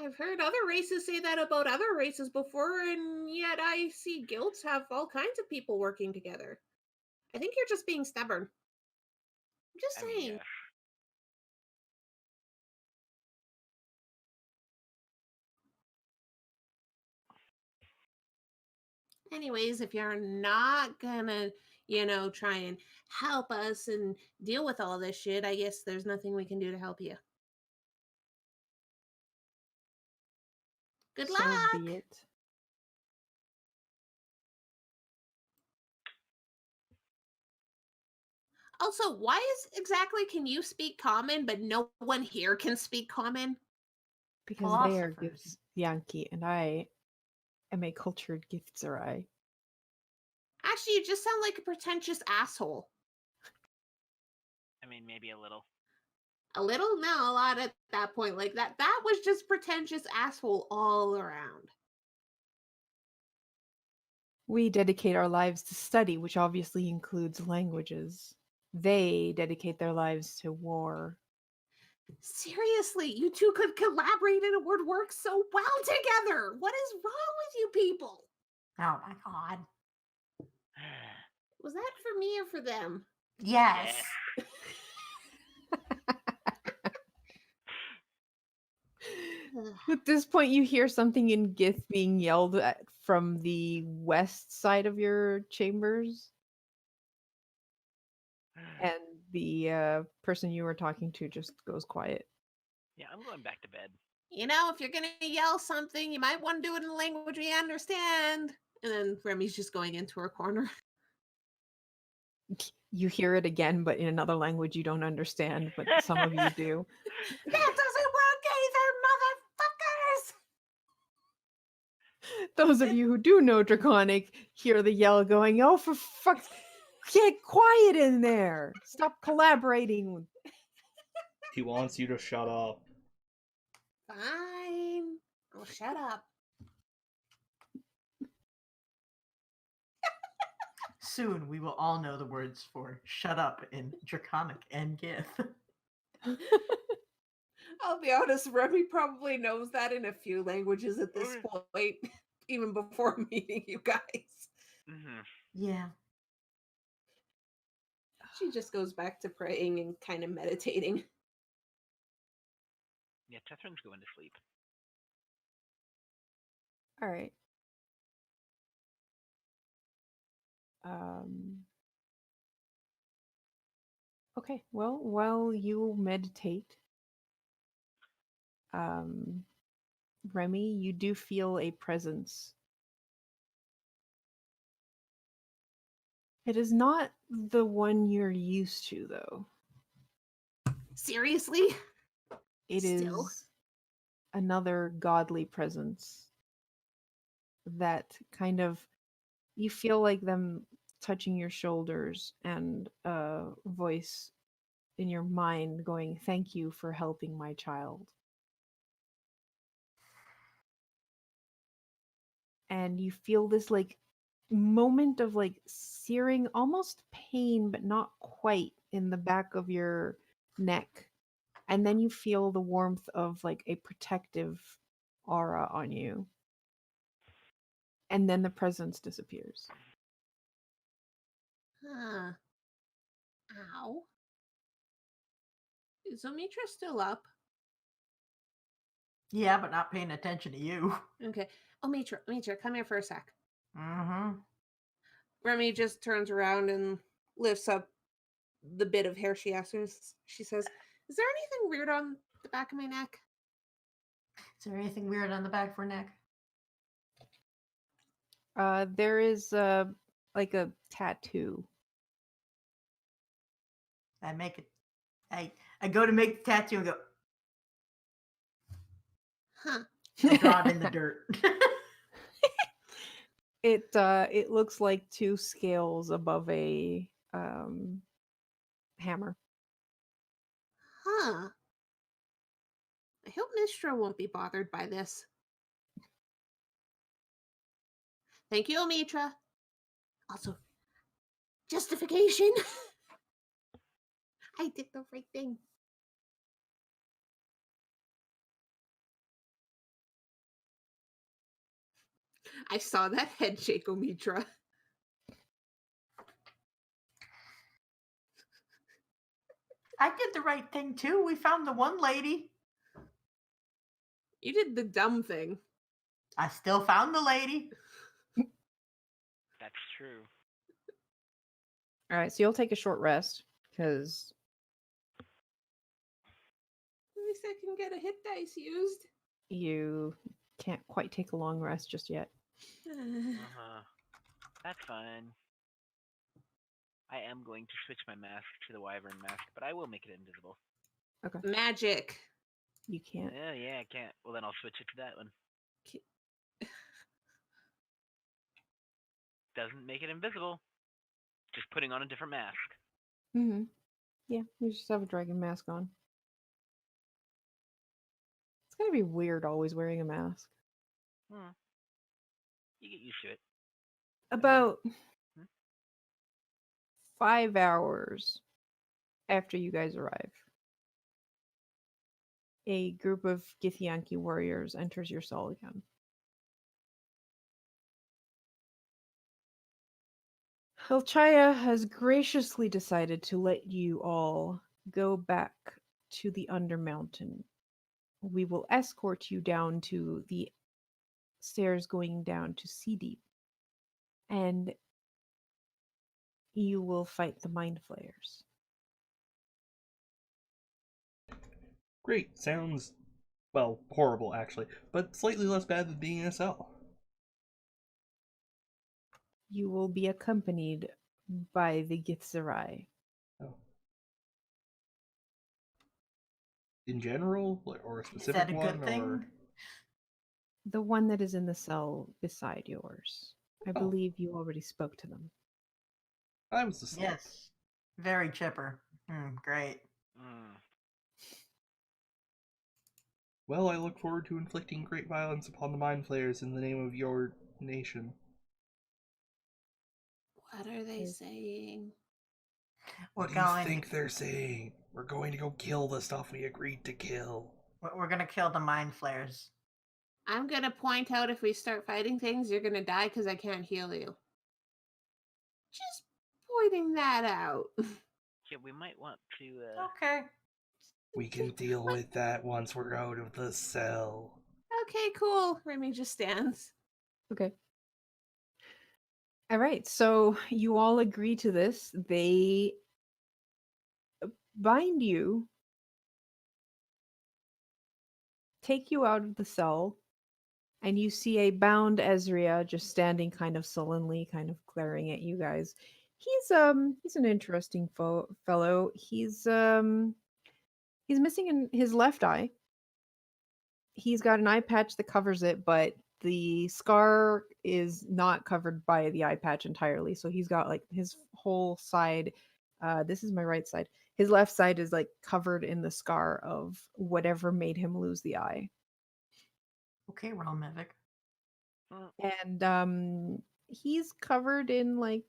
I've heard other races say that about other races before, and yet I see guilds have all kinds of people working together. I think you're just being stubborn. I'm just I mean, saying. yeah. Anyways, if you're not gonna, try and help us and deal with all this shit, I guess there's nothing we can do to help you. Good So luck. be it. Also, why is exactly can you speak common, but no one here can speak common? Because they are Philosophers. Githyanki and I am a cultured Githzerai. Actually, you just sound like a pretentious asshole. I mean, maybe a little. A little? No, a lot at that point. Like that was just pretentious asshole all around. We dedicate our lives to study, which obviously includes languages. They dedicate their lives to war. Seriously, you two could collaborate and it would work so well together. What is wrong with you people? Oh my god. Was that for me or for them? Yes. At this point, you hear something in Gith being yelled at from the west side of your chambers, and the person you were talking to just goes quiet. Yeah, I'm going back to bed. If you're gonna yell something, you might want to do it in a language we understand. And then Remy's just going into her corner. You hear it again, but in another language you don't understand, but some of you do. That doesn't work either, motherfuckers! Those of you who do know Draconic hear the yell going, "Oh, for fuck's get quiet in there! Stop collaborating with." He wants you to shut up. Fine. I'll shut up. Soon we will all know the words for shut up in Draconic and Gith. I'll be honest, Remy probably knows that in a few languages at this point, even before meeting you guys. Mm-hmm. Yeah. She just goes back to praying and kind of meditating. Yeah, Tethrin's going to sleep. All right. Okay, well, while you meditate, Remy, you do feel a presence. It is not the one you're used to, though. Seriously? It Still? is another godly presence that kind of, you feel like them touching your shoulders and a voice in your mind going, "Thank you for helping my child." And you feel this like moment of like searing, almost pain, but not quite, in the back of your neck. And then you feel the warmth of like a protective aura on you. And then the presence disappears. Huh. Ow. Is Omitra still up? Yeah, but not paying attention to you. Okay. Omitra, come here for a sec. Mm-hmm. Remy just turns around and lifts up the bit of hair she asks. She says, "Is there anything weird on the back of my neck. Is there anything weird on the back of her neck? There is like a tattoo. I make it. I go to make the tattoo and go. Huh. I draw it in the dirt. It looks like two scales above a hammer. Huh. I hope Mistra won't be bothered by this. Thank you, Omitra. Also, justification. I did the right thing. I saw that head shake, Omitra. I did the right thing too. We found the one lady. You did the dumb thing. I still found the lady. That's true. All right, so you'll take a short rest because At least I can get a hit dice used. you can't quite take a long rest just yet. Uh-huh. That's fine. I am going to switch my mask to the wyvern mask, but I will make it invisible. Magic. You can't. Yeah, I can't. Well, then I'll switch it to that one. Doesn't make it invisible. Just putting on a different mask. Mm-hmm. Yeah, you just have a dragon mask on. It's gonna be weird always wearing a mask. You get used to it. About Hmm? 5 hours after you guys arrive, a group of Githyanki warriors enters your cell again. Hilchaya has graciously decided to let you all go back to the Undermountain. We will escort you down to the stairs going down to Sea Deep, and you will fight the Mind Flayers. Great. Sounds, well, horrible actually, but slightly less bad than being in a cell. You will be accompanied by the Githzerai. Oh. In general, or a Is specific that a one, good thing? or The one that is in the cell beside yours. I Oh. believe you already spoke to them. I was asleep. Yes. Very chipper. Great. Well, I look forward to inflicting great violence upon the Mind Flayers in the name of your nation. What are they saying? What do you think they're saying? We're going to go kill the stuff we agreed to kill. We're gonna kill the mind flayers. I'm gonna point out if we start fighting things, you're gonna die because I can't heal you. Just pointing that out. Yeah, we might want to. Okay. We can deal with that once we're out of the cell. Okay, cool. Remy just stands. Okay. All right, so you all agree to this. They bind you, take you out of the cell, and you see a bound Ezria just standing kind of sullenly, kind of glaring at you guys. He's an interesting fellow. He's missing his left eye. He's got an eye patch that covers it, but the scar is not covered by the eye patch entirely. So he's got like his whole side. This is my right side. His left side is like covered in the scar of whatever made him lose the eye. Okay, Realmevic. And he's covered in like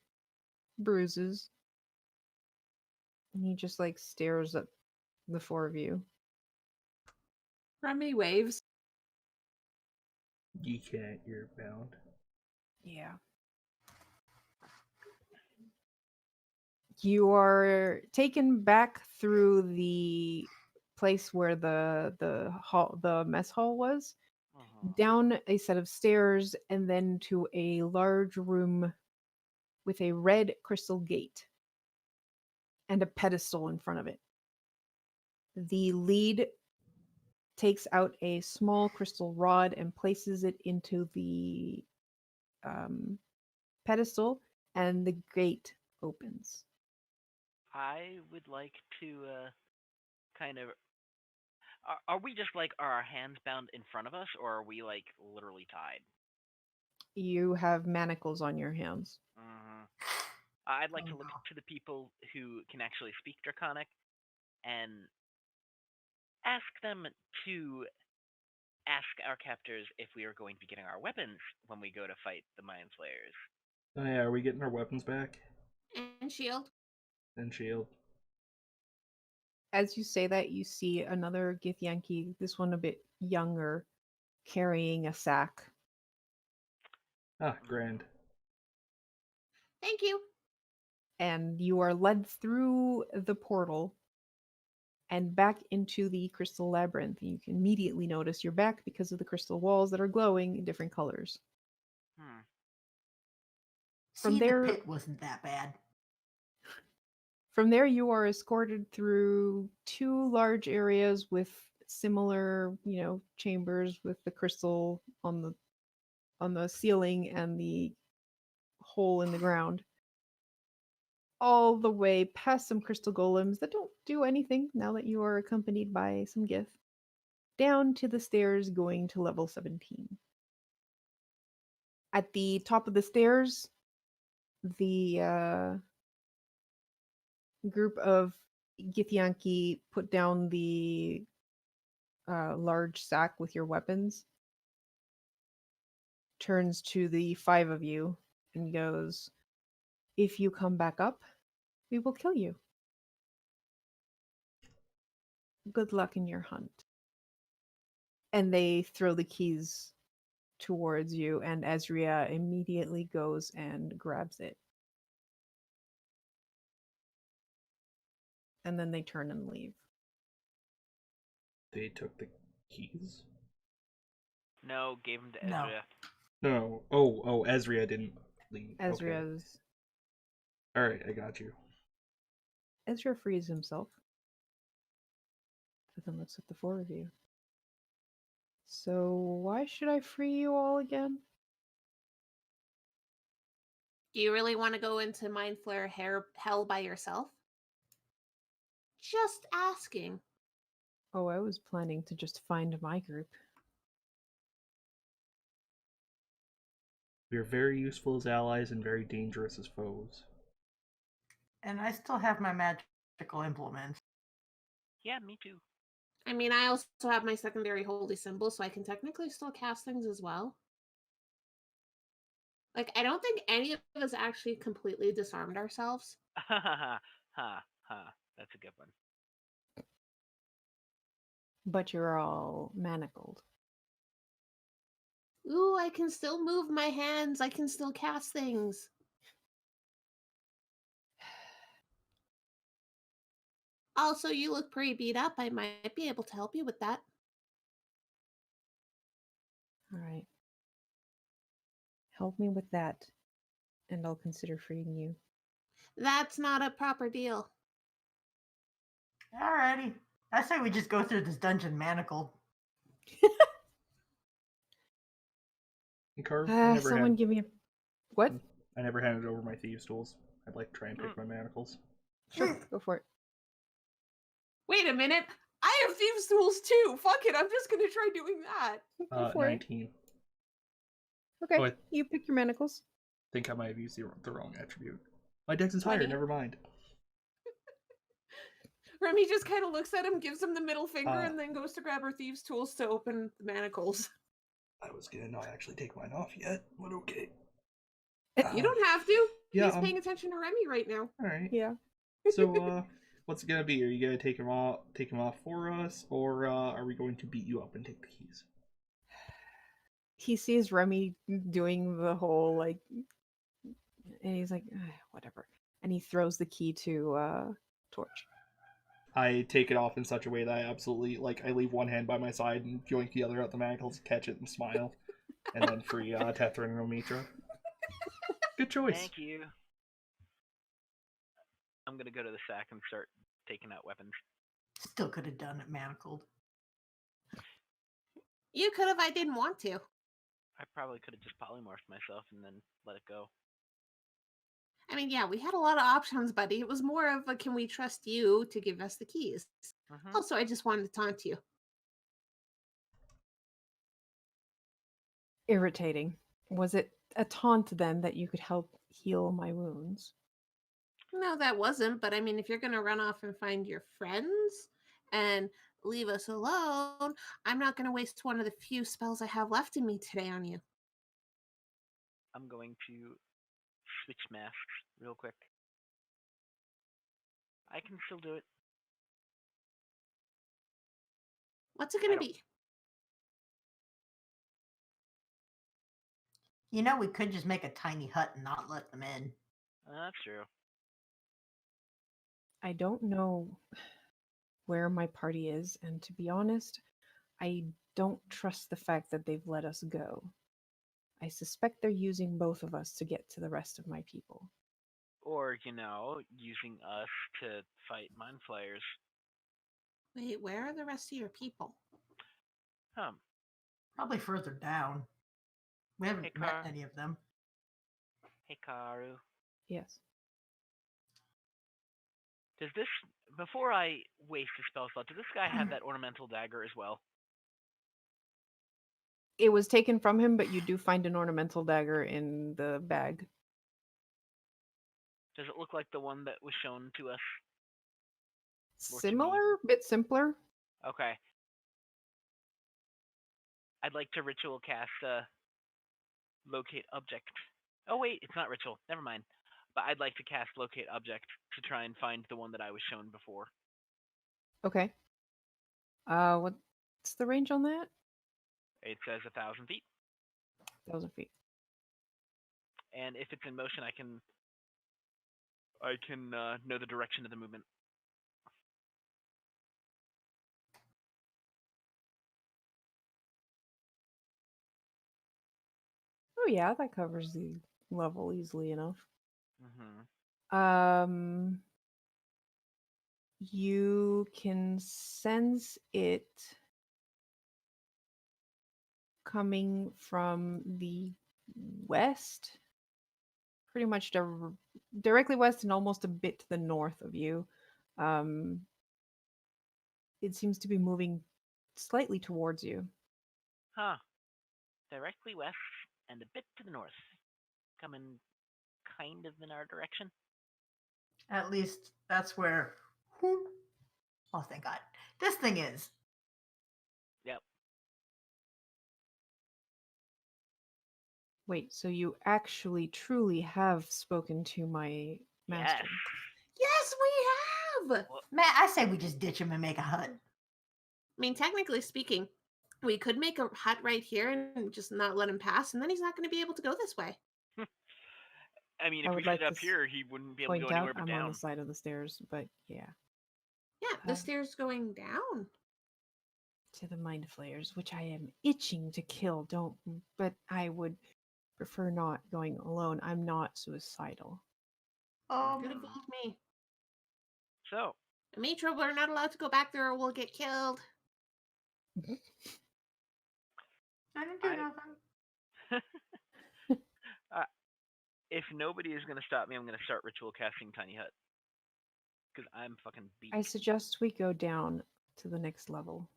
bruises. And he just like stares at the four of you. Remy waves. You can't, you're bound. Yeah. You are taken back through the place where the mess hall was, down a set of stairs, and then to a large room with a red crystal gate and a pedestal in front of it. The lead takes out a small crystal rod and places it into the pedestal, and the gate opens. I would like to kind of. Are we just like, are our hands bound in front of us, or are we like literally tied? You have manacles on your hands. Mm-hmm. I'd like Oh, to look no. to the people who can actually speak Draconic and ask them to ask our captors if we are going to be getting our weapons when we go to fight the Mind Slayers. Oh yeah, are we getting our weapons back? And shield. And shield. As you say that, you see another Githyanki, this one a bit younger, carrying a sack. Ah, grand. Thank you. And you are led through the portal and back into the crystal labyrinth. You can immediately notice you're back because of the crystal walls that are glowing in different colors. Hmm. From See, there- the pit wasn't that bad. From there, you are escorted through two large areas with similar, chambers with the crystal on the ceiling and the hole in the ground. All the way past some crystal golems that don't do anything now that you are accompanied by some gith. Down to the stairs going to level 17. At the top of the stairs, the group of Githyanki put down the large sack with your weapons, turns to the five of you and goes, "If you come back up, we will kill you. Good luck in your hunt." And they throw the keys towards you, and Ezria immediately goes and grabs it. And then they turn and leave. They took the keys? No, gave them to No. Ezra. No. Oh, Ezria didn't leave. Okay. Ezra's Alright, I got you. Ezra frees himself, but then looks at the four of you. So why should I free you all again? Do you really want to go into Mind Flare hell by yourself? Just asking. Oh, I was planning to just find my group. We are very useful as allies and very dangerous as foes. And I still have my magical implements. Yeah, me too. I mean, I also have my secondary holy symbol, so I can technically still cast things as well. Like, I don't think any of us actually completely disarmed ourselves. Ha ha ha. That's a good one. But you're all manacled. Ooh, I can still move my hands. I can still cast things. Also, you look pretty beat up. I might be able to help you with that. All right. Help me with that, and I'll consider freeing you. That's not a proper deal. Alrighty. I say we just go through this dungeon manacled. And Carv, I Someone give me a... What? never handed over my thieves' tools. I'd like to try and pick my manacles. Sure, go for it. Wait a minute. I have thieves' tools too. Fuck it. I'm just going to try doing that. Go for it. 19. Okay, Oh, I you pick your manacles. think I might have used the wrong attribute. My dex is 20. higher, never mind. Remy just kind of looks at him, gives him the middle finger, Uh, and then goes to grab her thieves' tools to open the manacles. I was gonna not actually take mine off yet, but okay. You don't have to. Yeah, He's paying attention to Remy right now. Alright. Yeah. So, what's it gonna be? Are you gonna take him off for us, or are we going to beat you up and take the keys? He sees Remy doing the whole, and he's like, whatever. And he throws the key to Torch. I take it off in such a way that I absolutely, I leave one hand by my side and yoink the other out the manacles, catch it and smile, and then free Tethrin and Omitra. Good choice. Thank you. I'm gonna go to the sack and start taking out weapons. Still could have done it manacled. You could have. I didn't want to. I probably could have just polymorphed myself and then let it go. I mean, yeah, we had a lot of options, buddy. It was more of a can we trust you to give us the keys? Mhm. Also, I just wanted to taunt you. Irritating. Was it a taunt then that you could help heal my wounds? No, that wasn't. But I mean, if you're going to run off and find your friends and leave us alone, I'm not going to waste one of the few spells I have left in me today on you. I'm going to switch masks real quick. I can still do it. What's it going to don't- be? You know, we could just make a tiny hut and not let them in. That's true. I don't know where my party is, and to be honest, I don't trust the fact that they've let us go. I suspect they're using both of us to get to the rest of my people. Or, using us to fight mind flayers. Wait, where are the rest of your people? Probably further down. We haven't Hey, met Car. any of them. Hey, Karu. Yes. Does this, before I waste a spell slot, does this guy have that ornamental dagger as well? It was taken from him, but you do find an ornamental dagger in the bag. Does it look like the one that was shown to us? Or to me? Similar, bit simpler. Okay. I'd like to ritual cast locate object. Oh wait, it's not ritual. Never mind. But I'd like to cast locate object to try and find the one that I was shown before. Okay. What's the range on that? It says 1,000 feet, 1,000 feet. and if it's in motion, I can know the direction of the movement. Oh yeah, that covers the level easily enough. Mm-hmm. You can sense it coming from the west, pretty much directly west and almost a bit to the north of you. It seems to be moving slightly towards you. Huh. Directly west and a bit to the north. Coming kind of in our direction. At least that's where. Oh, thank God. This thing is. Yep. Wait, so you actually truly have spoken to my master? Yes, we have! Well, Man, I say we just ditch him and make a hut. I mean, technically speaking, we could make a hut right here and just not let him pass, and then he's not going to be able to go this way. I mean, I if we would like sit up to here, he wouldn't be able to Point go out anywhere but I'm on down. the side of the stairs, but yeah. Yeah, the stairs going down. To the mind flayers, which I am itching to kill. But I would prefer not going alone. I'm not suicidal. Could have fooled me. So, Mitra, we're not allowed to go back there or we'll get killed. I didn't do I- nothing. if nobody is going to stop me, I'm going to start ritual casting Tiny Hut. Because I'm fucking beat. I suggest we go down to the next level.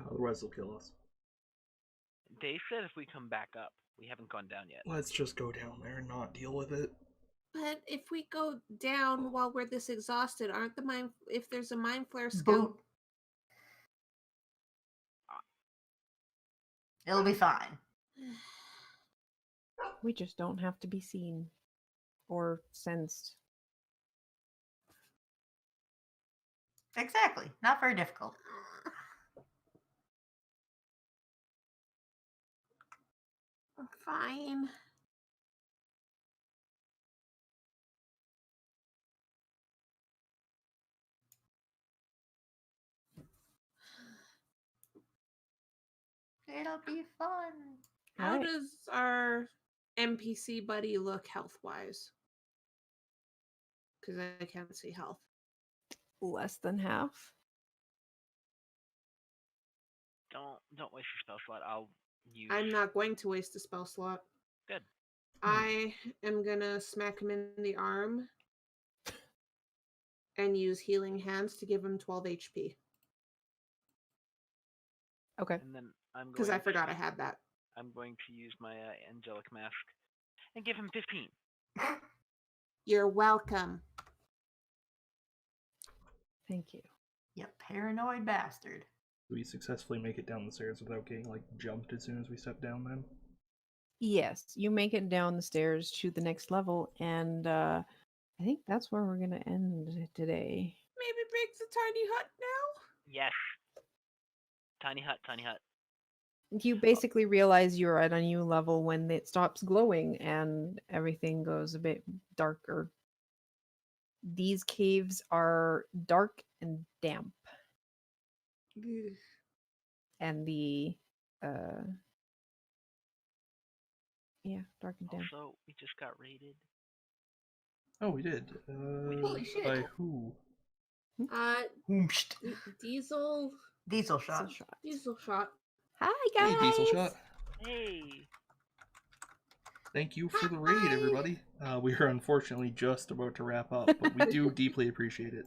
Otherwise, they'll kill us. They said if we come back up, we haven't gone down yet. Let's just go down there and not deal with it. But if we go down while we're this exhausted, aren't the mind? If there's a mind flare scout, Boot. It'll be fine. We just don't have to be seen or sensed. Exactly. Not very difficult. fine. It'll be fun. How Alright. does our NPC buddy look health wise? Because I can't see health. Less than half. Don't waste your spell slot. I'll use. I'm not going to waste a spell slot. Good. I am gonna smack him in the arm and use healing hands to give him 12 HP. Okay. And then I'm Because going. I forgot I had that. I'm going to use my angelic mask and give him 15. You're welcome. Thank you. You paranoid bastard. Do we successfully make it down the stairs without getting like jumped as soon as we step down then? Yes, you make it down the stairs to the next level, and I think that's where we're gonna end today. Maybe break the tiny hut now? Yes. Tiny hut, tiny hut. You basically realize you're at a new level when it stops glowing and everything goes a bit darker. These caves are dark and damp, and the dark and damp. Also, we just got raided. Oh, we did. Holy shit. By who? Whoomst. Diesel Diesel shot. Diesel shot. Hi guys. Hey, Diesel Shot. Hey. Thank you for the raid, everybody. We are unfortunately just about to wrap up, but we do deeply appreciate it.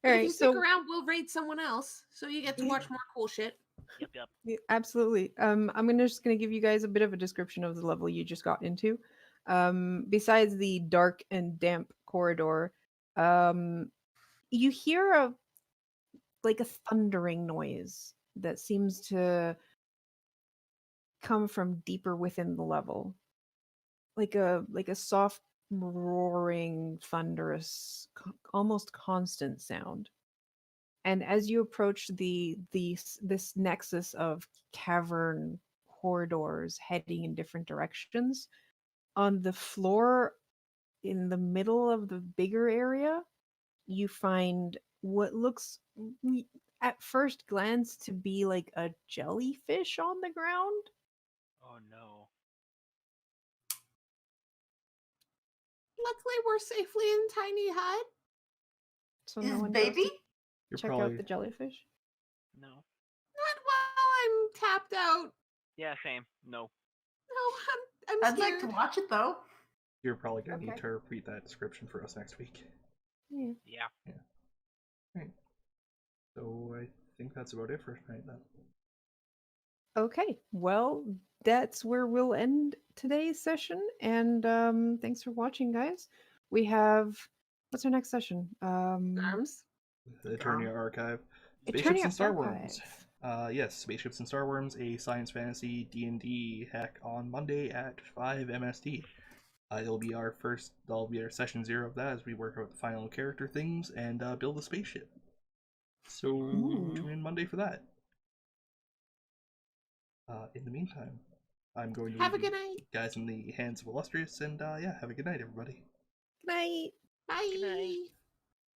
All If right, you so stick around, we'll raid someone else, so you get to watch more cool shit. Yep, yep. yeah, absolutely. I'm just gonna give you guys a bit of a description of the level you just got into. Besides the dark and damp corridor, you hear a thundering noise that seems to come from deeper within the level, like a soft roaring, thunderous, almost constant sound. And as you approach this nexus of cavern corridors heading in different directions, on the floor in the middle of the bigger area, you find what looks at first glance to be like a jellyfish on the ground. Oh no. Luckily, we're safely in Tiny Hut. So Is no one goes baby? to You're check probably out the jellyfish. No. Not while I'm tapped out. Yeah, same. No. No, I'm I'd scared. like to watch it though. you're probably gonna need Okay. to repeat that description for us next week. Yeah. Yeah. Right. So I think that's about it for tonight then. Okay. Well, that's where we'll end today's session. And thanks for watching, guys. We have what's our next session? Arms. The Eternia Archive. Spaceships Eternia and Star Worms. Archive. Yes, Spaceships and Star Worms, a science fantasy D&D hack on Monday at 5 MST. That'll be our session 0 of that as we work out the final character things and build a spaceship. So tune in Monday for that. In the meantime, I'm going to Have a leave good you night. guys in the hands of Illustrious, and have a good night, everybody. Good night. Bye. Good night.